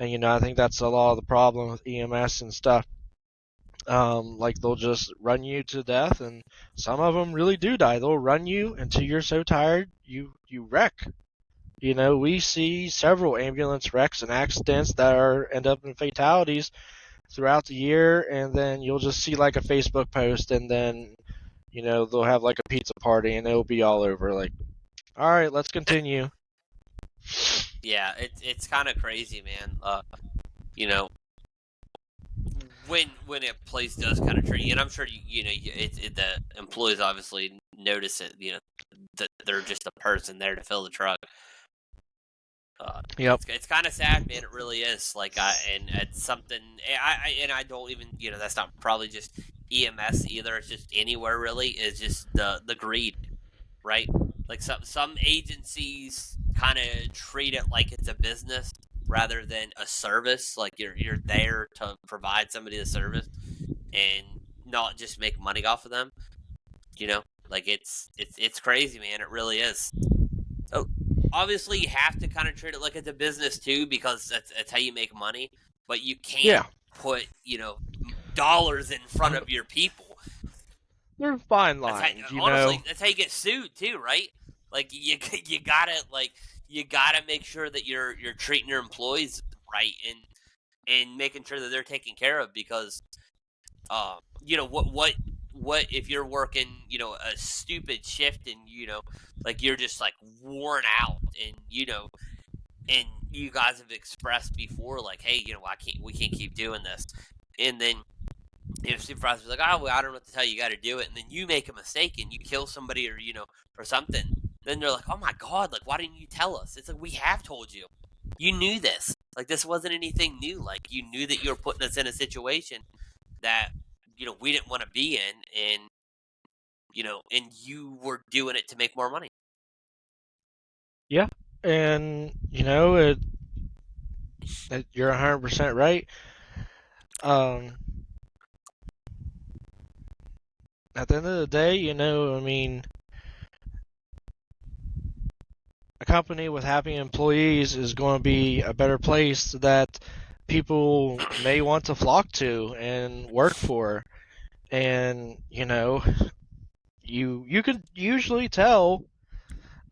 And I think that's a lot of the problem with EMS and stuff. Like they'll just run you to death, and some of them really do die. They'll run you until you're so tired you wreck. We see several ambulance wrecks and accidents that end up in fatalities throughout the year, and then you'll just see like a Facebook post, and then they'll have like a pizza party, and it'll be all over. Like, all right, let's continue. Yeah, it's kind of crazy, man. You know, when a place does kind of treat you, and I'm sure the employees obviously notice it. That they're just a person there to fill the truck. Yep. It's kind of sad, man. It really is. Like, and it's something. I don't even. That's not probably just EMS either. It's just anywhere really. It's just the greed, right? Like some agencies kind of treat it like it's a business rather than a service. Like you're there to provide somebody a service and not just make money off of them. Like it's crazy, man. It really is. Oh, obviously, you have to kind of treat it like it's a business too, because that's how you make money. But you can't Yeah. put dollars in front of your people. They're fine That's how, lines, honestly, that's how you get sued too, right? Like you gotta make sure that you're treating your employees right and making sure that they're taken care of because what what if you're working, a stupid shift and, like you're just like worn out and you guys have expressed before, like, hey, we can't keep doing this. And then, supervisor's like, oh, well, I don't know what to tell you, you got to do it. And then you make a mistake and you kill somebody or something. Then they're like, oh my God, like, why didn't you tell us? It's like, we have told you. You knew this. Like, this wasn't anything new. Like, you knew that you were putting us in a situation that, we didn't want to be in. And you were doing it to make more money. Yeah, and you're 100% right. At the end of the day, I mean, a company with happy employees is going to be a better place that people may want to flock to and work for. And, you could usually tell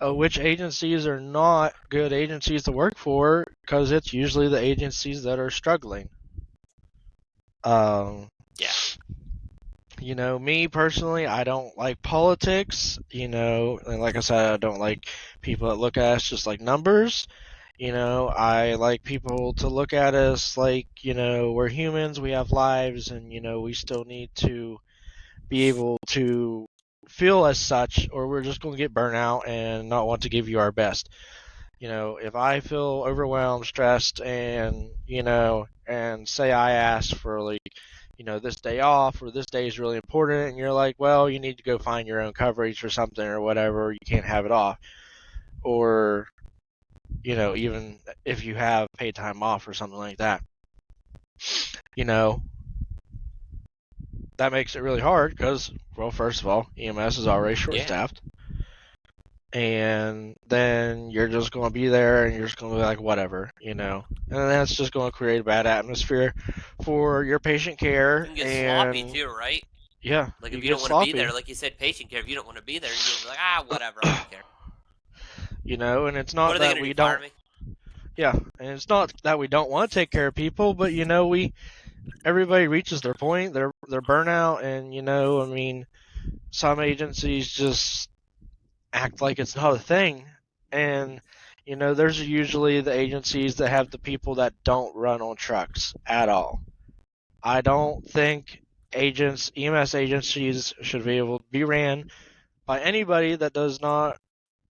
which agencies are not good agencies to work for because it's usually the agencies that are struggling. Yeah. Me personally, I don't like politics, and like I said, I don't like people that look at us just like numbers. I like people to look at us like, we're humans, we have lives, and, we still need to be able to feel as such, or we're just going to get burnt out and not want to give you our best. If I feel overwhelmed, stressed, and, and say I ask for, like, this day off or this day is really important, and you're like, well, you need to go find your own coverage for something or whatever, you can't have it off. Or, even if you have paid time off or something like that, that makes it really hard because, well, first of all, EMS is already short-staffed. Yeah. And then you're just going to be there and you're just going to be like, whatever, and that's just going to create a bad atmosphere for your patient care. You can get sloppy too, right? Yeah. Like if you don't want to be there, like you said, patient care, if you don't want to be there, you'll be like, whatever, I don't care. And it's not that we don't. Yeah, and it's not that we don't want to take care of people, but everybody reaches their point, their burnout, and I mean, some agencies just act like it's not a thing, and there's usually the agencies that have the people that don't run on trucks at all. I don't think EMS agencies should be able to be ran by anybody that does not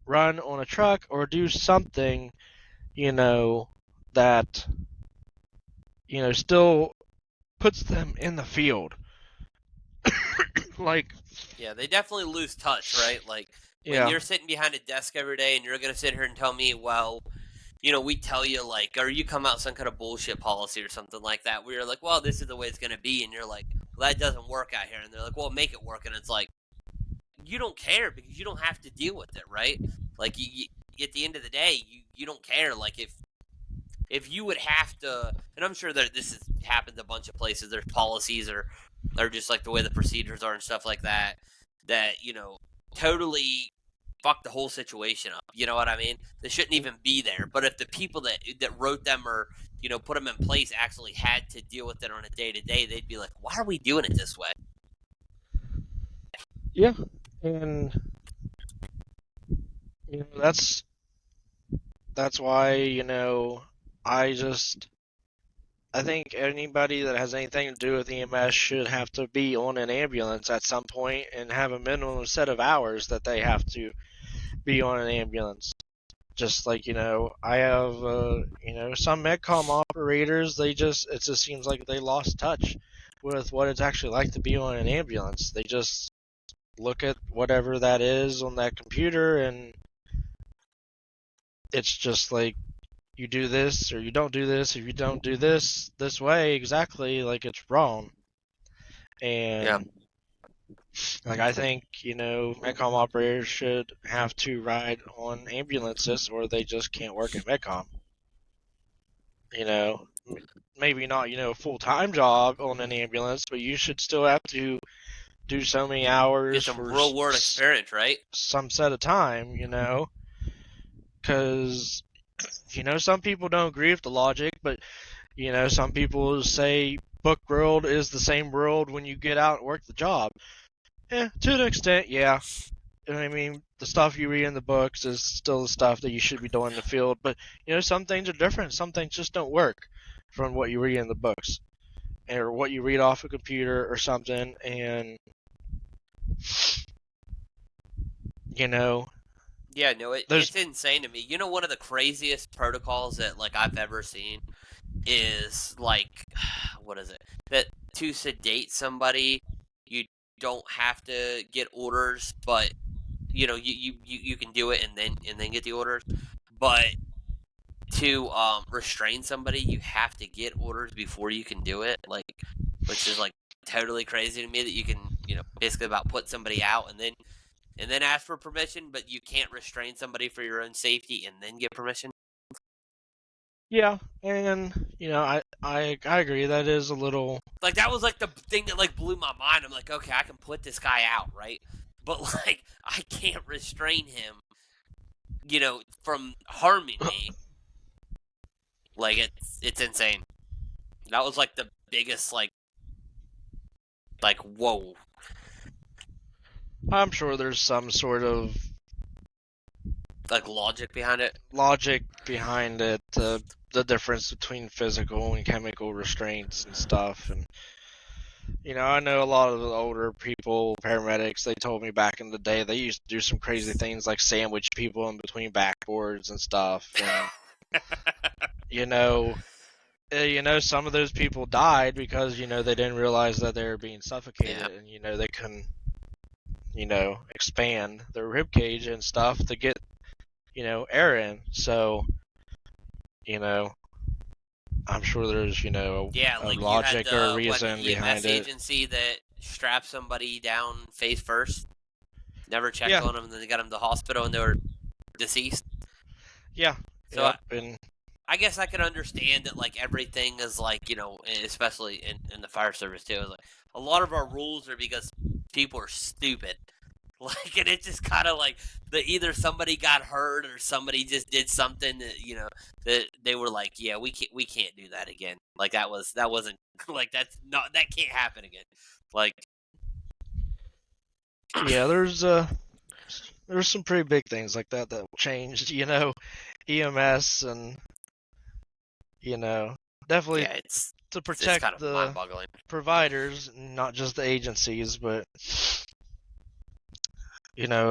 run on a truck or do something, that still puts them in the field. Like, yeah, they definitely lose touch, right? Like, when you're sitting behind a desk every day and you're going to sit here and tell me, well, we tell you, like, or you come out with some kind of bullshit policy or something like that, where you're like, well, this is the way it's going to be, and you're like, well, that doesn't work out here, and they're like, well, make it work, and it's like, you don't care because you don't have to deal with it, right? Like, you at the end of the day, you don't care. Like, if you would have to, and I'm sure that this has happened a bunch of places, there's policies or just like the way the procedures are and stuff like that, totally fuck the whole situation up. You know what I mean? They shouldn't even be there. But if the people that wrote them or, put them in place actually had to deal with it on a day-to-day, they'd be like, why are we doing it this way? Yeah, and that's why I think anybody that has anything to do with EMS should have to be on an ambulance at some point and have a minimum set of hours that they have to be on an ambulance. Just like, I have, some medcom operators, it just seems like they lost touch with what it's actually like to be on an ambulance. They just look at whatever that is on that computer, and it's just like, you do this or you don't do this. If you don't do this way exactly, like, it's wrong. And like, I think, medcom operators should have to ride on ambulances or they just can't work at medcom. Maybe not, a full-time job on an ambulance, but you should still have to do so many hours get some real world experience, right? Some set of time, because some people don't agree with the logic, but some people say book world is the same world when you get out and work the job. To an extent, yeah. I mean, the stuff you read in the books is still the stuff that you should be doing in the field, but some things are different. Some things just don't work from what you read in the books or what you read off a computer or something, and you know, Yeah, no, there's it's insane to me. You know, one of the craziest protocols that like I've ever seen is like, what is it? That to sedate somebody, you don't have to get orders, but you can do it and then get the orders. But to restrain somebody, you have to get orders before you can do it. Like, which is like totally crazy to me that you can basically about put somebody out and then ask for permission, but you can't restrain somebody for your own safety and then get permission. yeah, and I agree that is a little. Like that was like the thing that like blew my mind. I'm like, okay, I can put this guy out, right? But like I can't restrain him, from harming me. Like it's insane. That was like the biggest like whoa. I'm sure there's some sort of Like logic behind it. logic behind it, the difference between physical and chemical restraints and stuff. And I know a lot of the older people, paramedics, they told me back in the day they used to do some crazy things like sandwich people in between backboards and stuff. And you know, some of those people died because they didn't realize that they were being suffocated, Yeah. and they couldn't expand their rib cage and stuff to get air in. So I'm sure there's Yeah, a like you had logic or a the reason EMS behind it. agency that strapped somebody down face first, never checked Yeah, on them, and then they got them to the hospital and they were deceased. yeah, So yep, and I guess I could understand that like everything is like especially in the fire service too. Is like a lot of our rules are because people are stupid. Like, and it's just kind of like either somebody got hurt or somebody just did something that that they were like, yeah, we can't do that again. Like that wasn't like that can't happen again. Like, yeah, there's some pretty big things like that changed, EMS, and definitely yeah, to it's protect kind of mind the boggling. providers, not just the agencies, but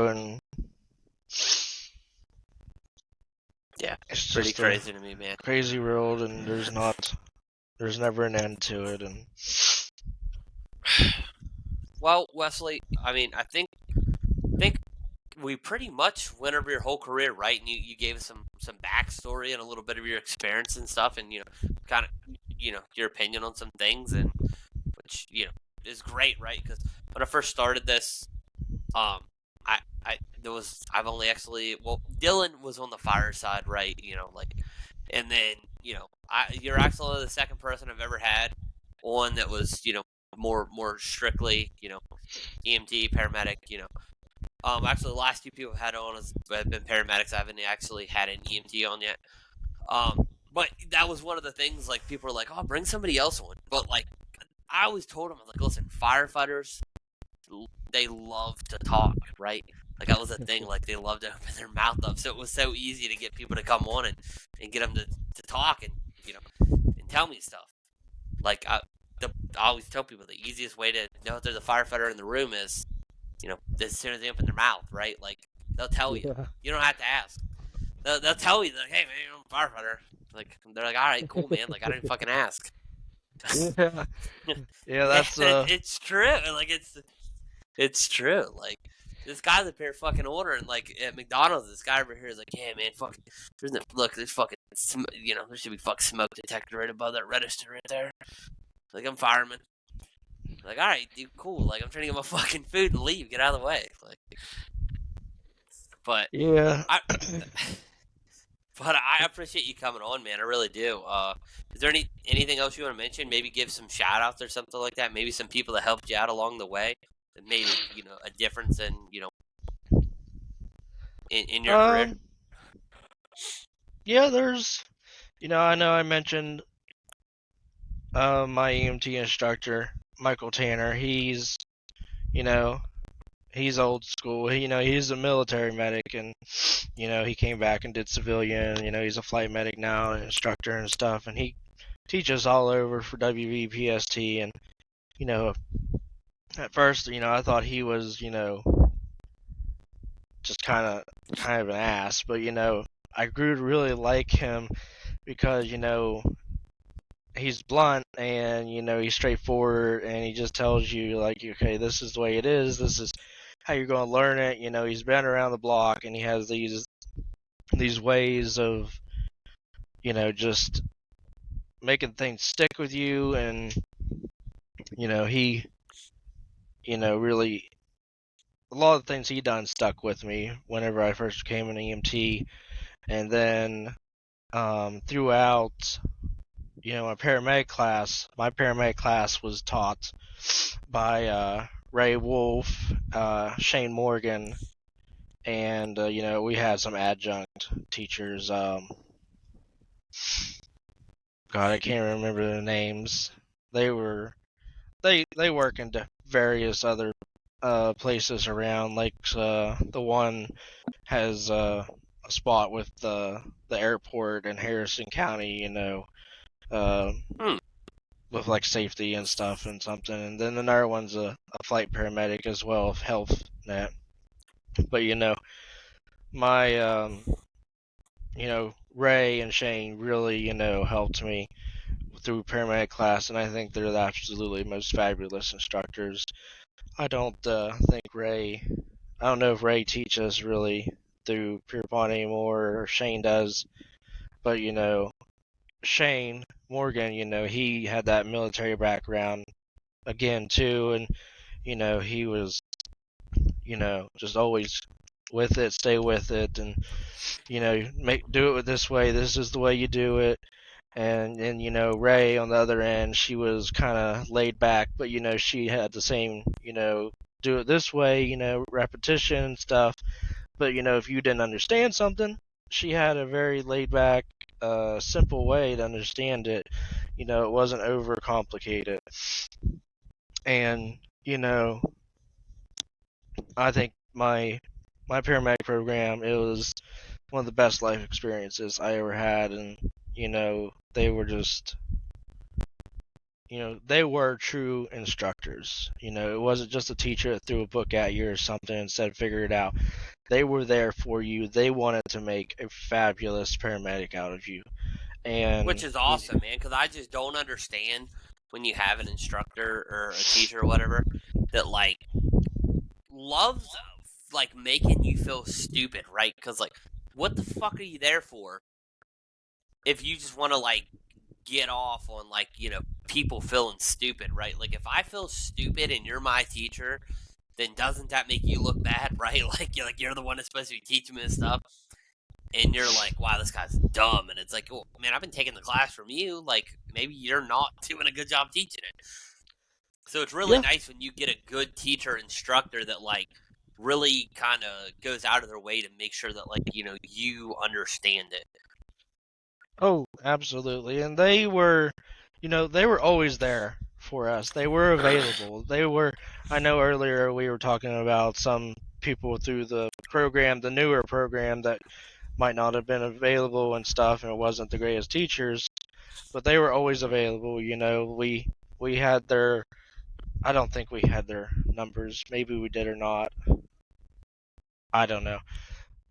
and Yeah, it's pretty just a crazy to me, man. crazy world, and there's never an end to it. And Well, Wesley, I mean, I think we pretty much went over your whole career, right? And you gave us some backstory and a little bit of your experience and stuff, and kind of your opinion on some things, and which is great, right? Because when I first started this, um, I've only actually Dylan was on the fire side, right? Like, and then you're actually the second person I've ever had on that was more strictly EMT paramedic. Actually, the last two people I've had on have been paramedics. I haven't actually had an EMT on yet. Um, but that was one of the things. Like people were like, "Oh, bring somebody else on." But like, I always told them, I was like, "Listen, firefighters, they love to talk, right? Like that was a thing. Like they love to open their mouth up. So it was so easy to get people to come on and get them to talk and and tell me stuff. Like I always tell people the easiest way to know if there's a firefighter in the room is as soon as they open their mouth, right? Like they'll tell you. yeah, You don't have to ask. They'll tell you like, "Hey man, I'm a firefighter." Like they're like, "All right, cool, man." Like I didn't fucking ask. yeah, yeah, Yeah, that's it's true. Like it's true. Like this guy's up here fucking ordering. Like at McDonald's, this guy over here is like, "Yeah, man, fuck. There's fucking there should be fucking smoke detector right above that register right there." Like I'm fireman. Like, all right, dude, cool. Like I'm trying to get my fucking food and leave. Get out of the way. Like, but yeah. I. But I appreciate you coming on, man. I really do. Is there anything else you want to mention? Maybe give some shout outs or something like that. Maybe some people that helped you out along the way that made a difference in in your career. um, yeah, there's, I know I mentioned my EMT instructor, Michael Tanner. He's, you know, he's old school. He's a military medic, and he came back and did civilian. He's a flight medic now, an instructor and stuff, and he teaches all over for WVPST. And at first, I thought he was, just kind of an ass, but I grew to really like him because he's blunt and he's straightforward, and he just tells you like, okay, this is the way it is. This is how you're going to learn it. He's been around the block, and he has these ways of just making things stick with you. And he really, a lot of things he done stuck with me whenever I first became an EMT. And then throughout my paramedic class was taught by Ray Wolf, Shane Morgan, and we had some adjunct teachers. God, I can't remember their names. They work in various other places around. Like the one has a spot with the airport in Harrison County. With like safety and stuff and something. And then another one's a flight paramedic as well, health net. But my Ray and Shane really helped me through paramedic class, and I think they're the absolutely most fabulous instructors. I don't I don't know if Ray teaches really through Pierpont anymore, or Shane does, but Shane Morgan, he had that military background again too, and he was just always with it, stay with it, and do it this way. This is the way you do it. And Ray on the other end, she was kind of laid back, but she had the same do it this way, repetition and stuff. But if you didn't understand something, she had a very laid back, simple way to understand it. It wasn't over complicated. And I think my paramedic program, it was one of the best life experiences I ever had. And they were just they were true instructors. It wasn't just a teacher that threw a book at you or something and said figure it out. They were there for you. They wanted to make a fabulous paramedic out of you. And which is awesome, man, because I just don't understand when you have an instructor or a teacher or whatever that like loves like making you feel stupid, right? Because like, what the fuck are you there for if you just want to like get off on like people feeling stupid, right? Like if I feel stupid and you're my teacher, then doesn't that make you look bad, right? Like you're the one that's supposed to be teaching me this stuff, and you're like, wow, this guy's dumb. And it's like, well, man, I've been taking the class from you. Like, maybe you're not doing a good job teaching it. So it's really nice when you get a good teacher instructor that like really kind of goes out of their way to make sure that like you understand it. Oh, absolutely. And they were always there for us. They were available. I know earlier we were talking about some people through the program, the newer program, that might not have been available and stuff, and it wasn't the greatest teachers, but they were always available. We had I don't think we had their numbers. Maybe we did or not. I don't know.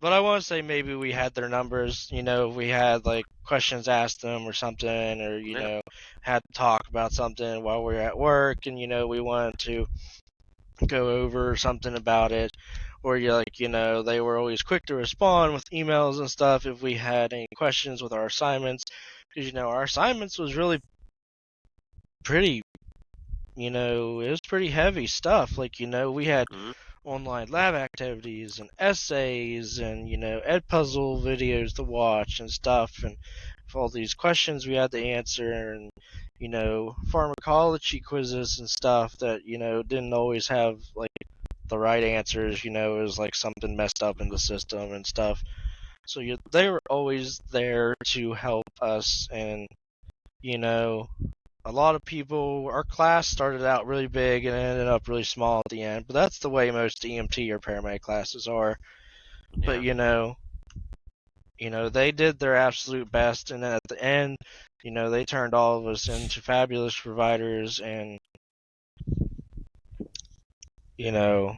But I want to say maybe we had their numbers. If we had like questions asked them or something, or had to talk about something while we were at work, and we wanted to go over something about it, or they were always quick to respond with emails and stuff if we had any questions with our assignments, because our assignments was really pretty, it was pretty heavy stuff. Like we had online lab activities and essays and ed puzzle videos to watch and stuff, and for all these questions we had to answer, and pharmacology quizzes and stuff that didn't always have like the right answers. It was like something messed up in the system and stuff. So they were always there to help us, and a lot of people, our class started out really big and ended up really small at the end. But that's the way most EMT or paramedic classes are. But Yeah. they did their absolute best, and then at the end, they turned all of us into fabulous providers, and you know,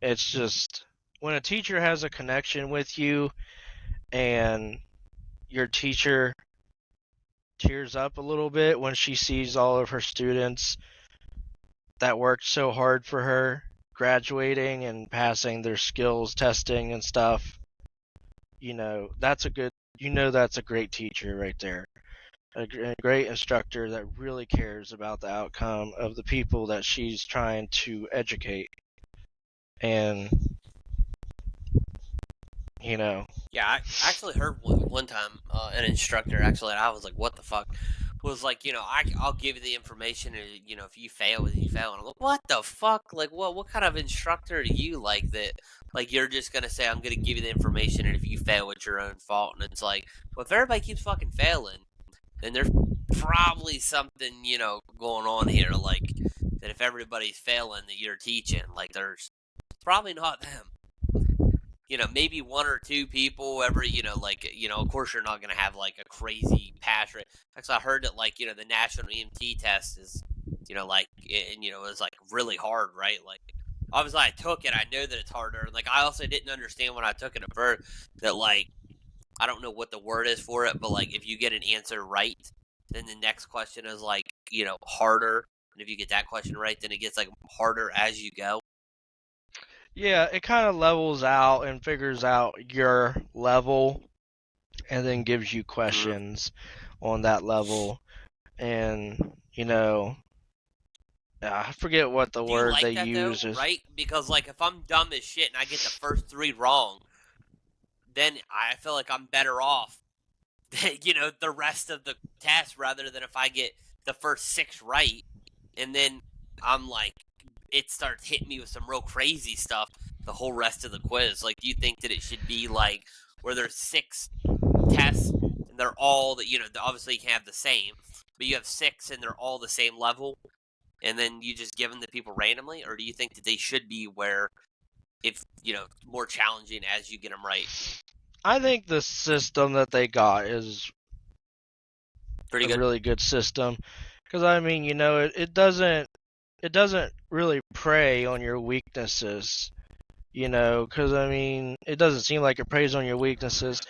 it's just when a teacher has a connection with you and your teacher tears up a little bit when she sees all of her students that worked so hard for her graduating and passing their skills testing and stuff. That's a great teacher right there. A great instructor that really cares about the outcome of the people that she's trying to educate. And, you know, Yeah, I actually heard one time an instructor actually, and I was like, "What the fuck?" Was like, I'll give you the information, and if you fail, you fail. And I'm like, "What the fuck? Like, what kind of instructor are you like that? Like, you're just gonna say I'm gonna give you the information, and if you fail, it's your own fault." And it's like, well, if everybody keeps fucking failing, then there's probably something going on here. Like that, if everybody's failing that you're teaching, like there's probably not them. Maybe one or two people every, of course you're not going to have like a crazy pass rate. Actually, I heard that like, the national EMT test is, like, and, it's like really hard, right? Like, obviously I took it. I know that it's harder. Like, I also didn't understand when I took it at first that like, I don't know what the word is for it, but like, if you get an answer right, then the next question is like, harder. And if you get that question right, then it gets like harder as you go. yeah, it kind of levels out and figures out your level and then gives you Mm. questions on that level. And, I forget what the Do you word they like that though, use is. right? Because like if I'm dumb as shit and I get the first three wrong, then I feel like I'm better off than, the rest of the test rather than if I get the first six right and then I'm like it starts hitting me with some real crazy stuff the whole rest of the quiz. Like, do you think that it should be like where there's six tests and they're all that obviously you can have the same, but you have six and they're all the same level, and then you just give them to people randomly, or do you think that they should be where if more challenging as you get them right? I think the system that they got is Pretty a good. really good system because I mean, it doesn't really prey on your weaknesses, because I mean, it doesn't seem like it preys on your weaknesses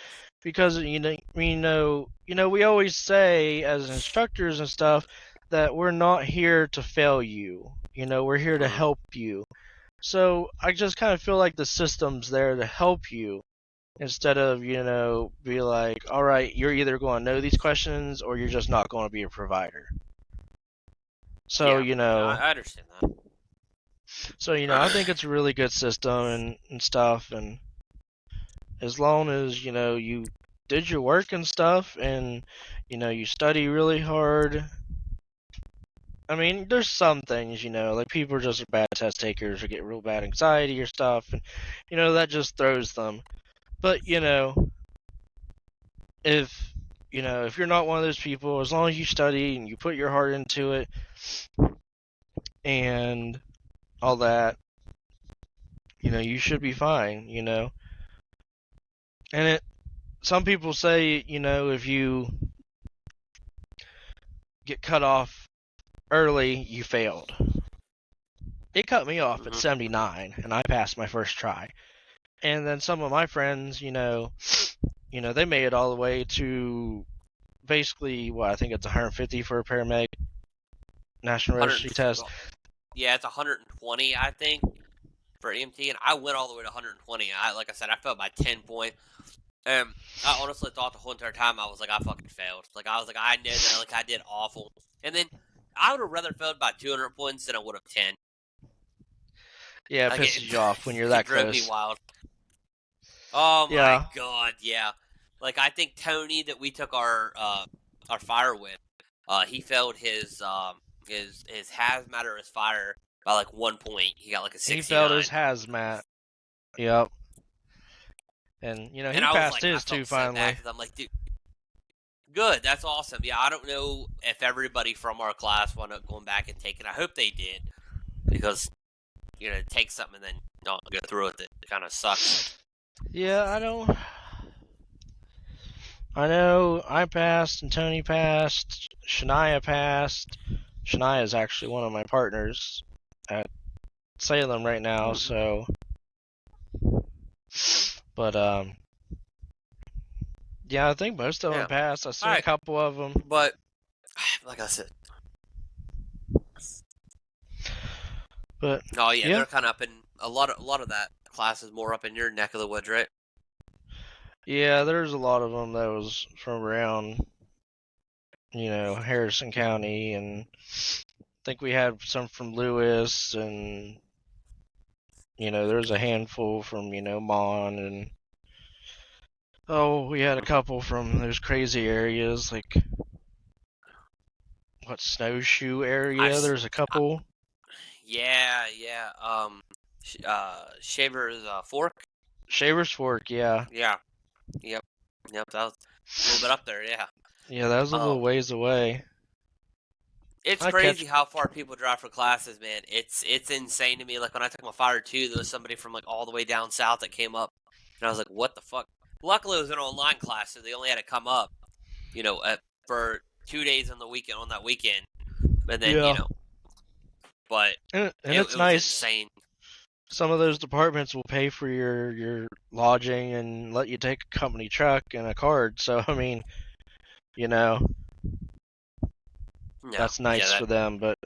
because we always say as instructors and stuff that we're not here to fail you. We're here to Mm. help you. So I just kind of feel like the system's there to help you instead of, be like, all right, you're either going to know these questions or you're just not going to be a provider. So, Yeah, no, I understand I that. think it's a really good system and stuff. And as long as, you did your work and stuff and, you study really hard. I mean, there's some things, like people are just bad test takers or get real bad anxiety or stuff. And, that just throws them. But, if if you're not one of those people, as long as you study and you put your heart into it and all that, you should be fine. And some people say, if you get cut off early, you failed. It cut me off at Hmm. 79 and I passed my first try. And then some of my friends, they made it all the way to basically what I think it's 150 for a paramedic national 100. registry test. Yeah, it's 120, I think, for EMT, and I went all the way to 120. Like I said, I failed by 10 points. I honestly thought the whole entire time I was like, I fucking failed. Like I was like, I know that I did awful, and then I would have rather failed by 200 points than I would have 10. Yeah, it Like pisses you off when you're it that drove me close. wild. Oh my Yeah, god, yeah. Like I think Tony that we took our fire with, he failed his hazmat or his fire by like 1 point. He got like a he failed 69. his hazmat. Yep. And And he I was passed like, I his too felt so bad finally. because I'm like, dude, Good. That's awesome. Yeah, I don't know if everybody from our class wound up going back and taking. I hope they did, because take something and then not go through it. It kind of sucks. Yeah, I know I passed and Tony passed. Shania passed. Shania is actually one of my partners at Salem right now, so. But, yeah, I think most of them passed. I've seen a couple of them. But, like I said. But, oh, yeah, they're kind of up in, a lot of that class is more up in your neck of the woods, right? Yeah, there's a lot of them that was from around, Harrison County, and I think we had some from Lewis, and, there's a handful from, Mon, and, we had a couple from those crazy areas, like, what, Snowshoe area? There's a couple. Yeah. Shaver's Fork? Shaver's Fork, yeah. Yeah. Yep, that was a little bit up there, yeah. Yeah, that was a little ways away. It's crazy how far people drive for classes, man. It's insane to me. Like when I took my Fire 2, there was somebody from like all the way down south that came up, and I was like, "What the fuck?" Luckily, it was an online class, so they only had to come up, for 2 days on the weekend on that weekend, and then but and it it's was nice. Insane. Some of those departments will pay for your lodging and let you take a company truck and a card. So I mean, that's nice for them. But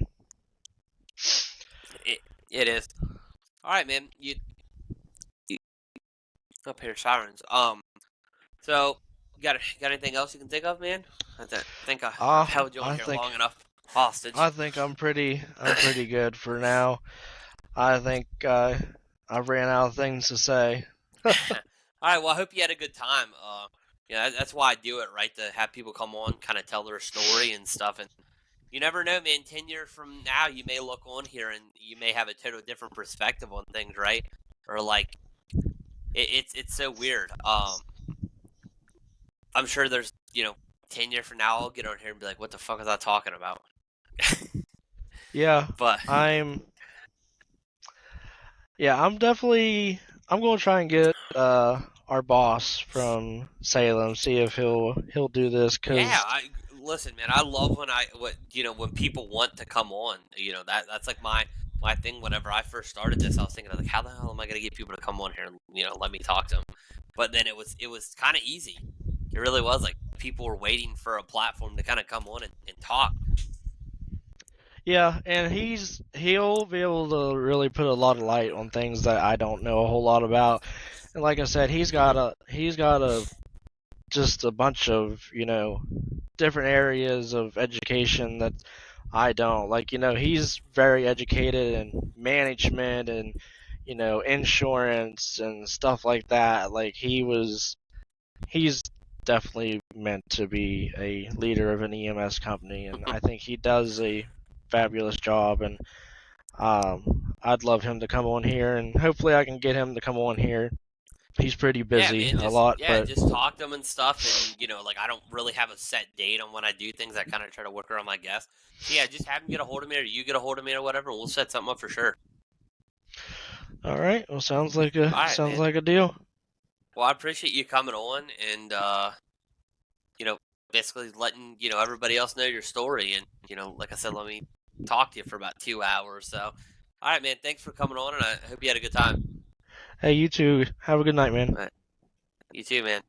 it is. All right, man. You up here sirens. So got anything else you can think of, man? I think I've held you on here long enough hostage. I think I'm pretty good for now. I think I ran out of things to say. All right, well, I hope you had a good time. That's why I do it, right? To have people come on, kind of tell their story and stuff. And you never know, man. 10 years from now, you may look on here and you may have a total different perspective on things, right? Or like, it's so weird. I'm sure there's 10 years from now, I'll get on here and be like, "What the fuck was I talking about?" Yeah, but I'm definitely. I'm gonna try and get our boss from Salem, see if he'll do this. Listen, man, I love when people want to come on. That's like my thing. Whenever I first started this, I was thinking like, how the hell am I gonna get people to come on here and let me talk to them? But then it was kind of easy. It really was. Like people were waiting for a platform to kind of come on and talk. Yeah, and he'll be able to really put a lot of light on things that I don't know a whole lot about. And like I said, he's got a just a bunch of, different areas of education that I don't. Like, he's very educated in management and, insurance and stuff like that. Like he's definitely meant to be a leader of an EMS company, and I think he does a fabulous job, and I'd love him to come on here, and hopefully I can get him to come on here. He's pretty busy a lot, but just talk to him and stuff, and like I don't really have a set date on when I do things. I kind of try to work around my guests. So yeah, just have him get a hold of me, or you get a hold of me, or whatever, and we'll set something up for sure. All right, well, sounds like a deal. Well, I appreciate you coming on, and basically letting everybody else know your story, and like I said, let me talk to you for about 2 hours. So, all right, man, thanks for coming on, and I hope you had a good time. Hey, you too. Have a good night, man. All right. You too, man.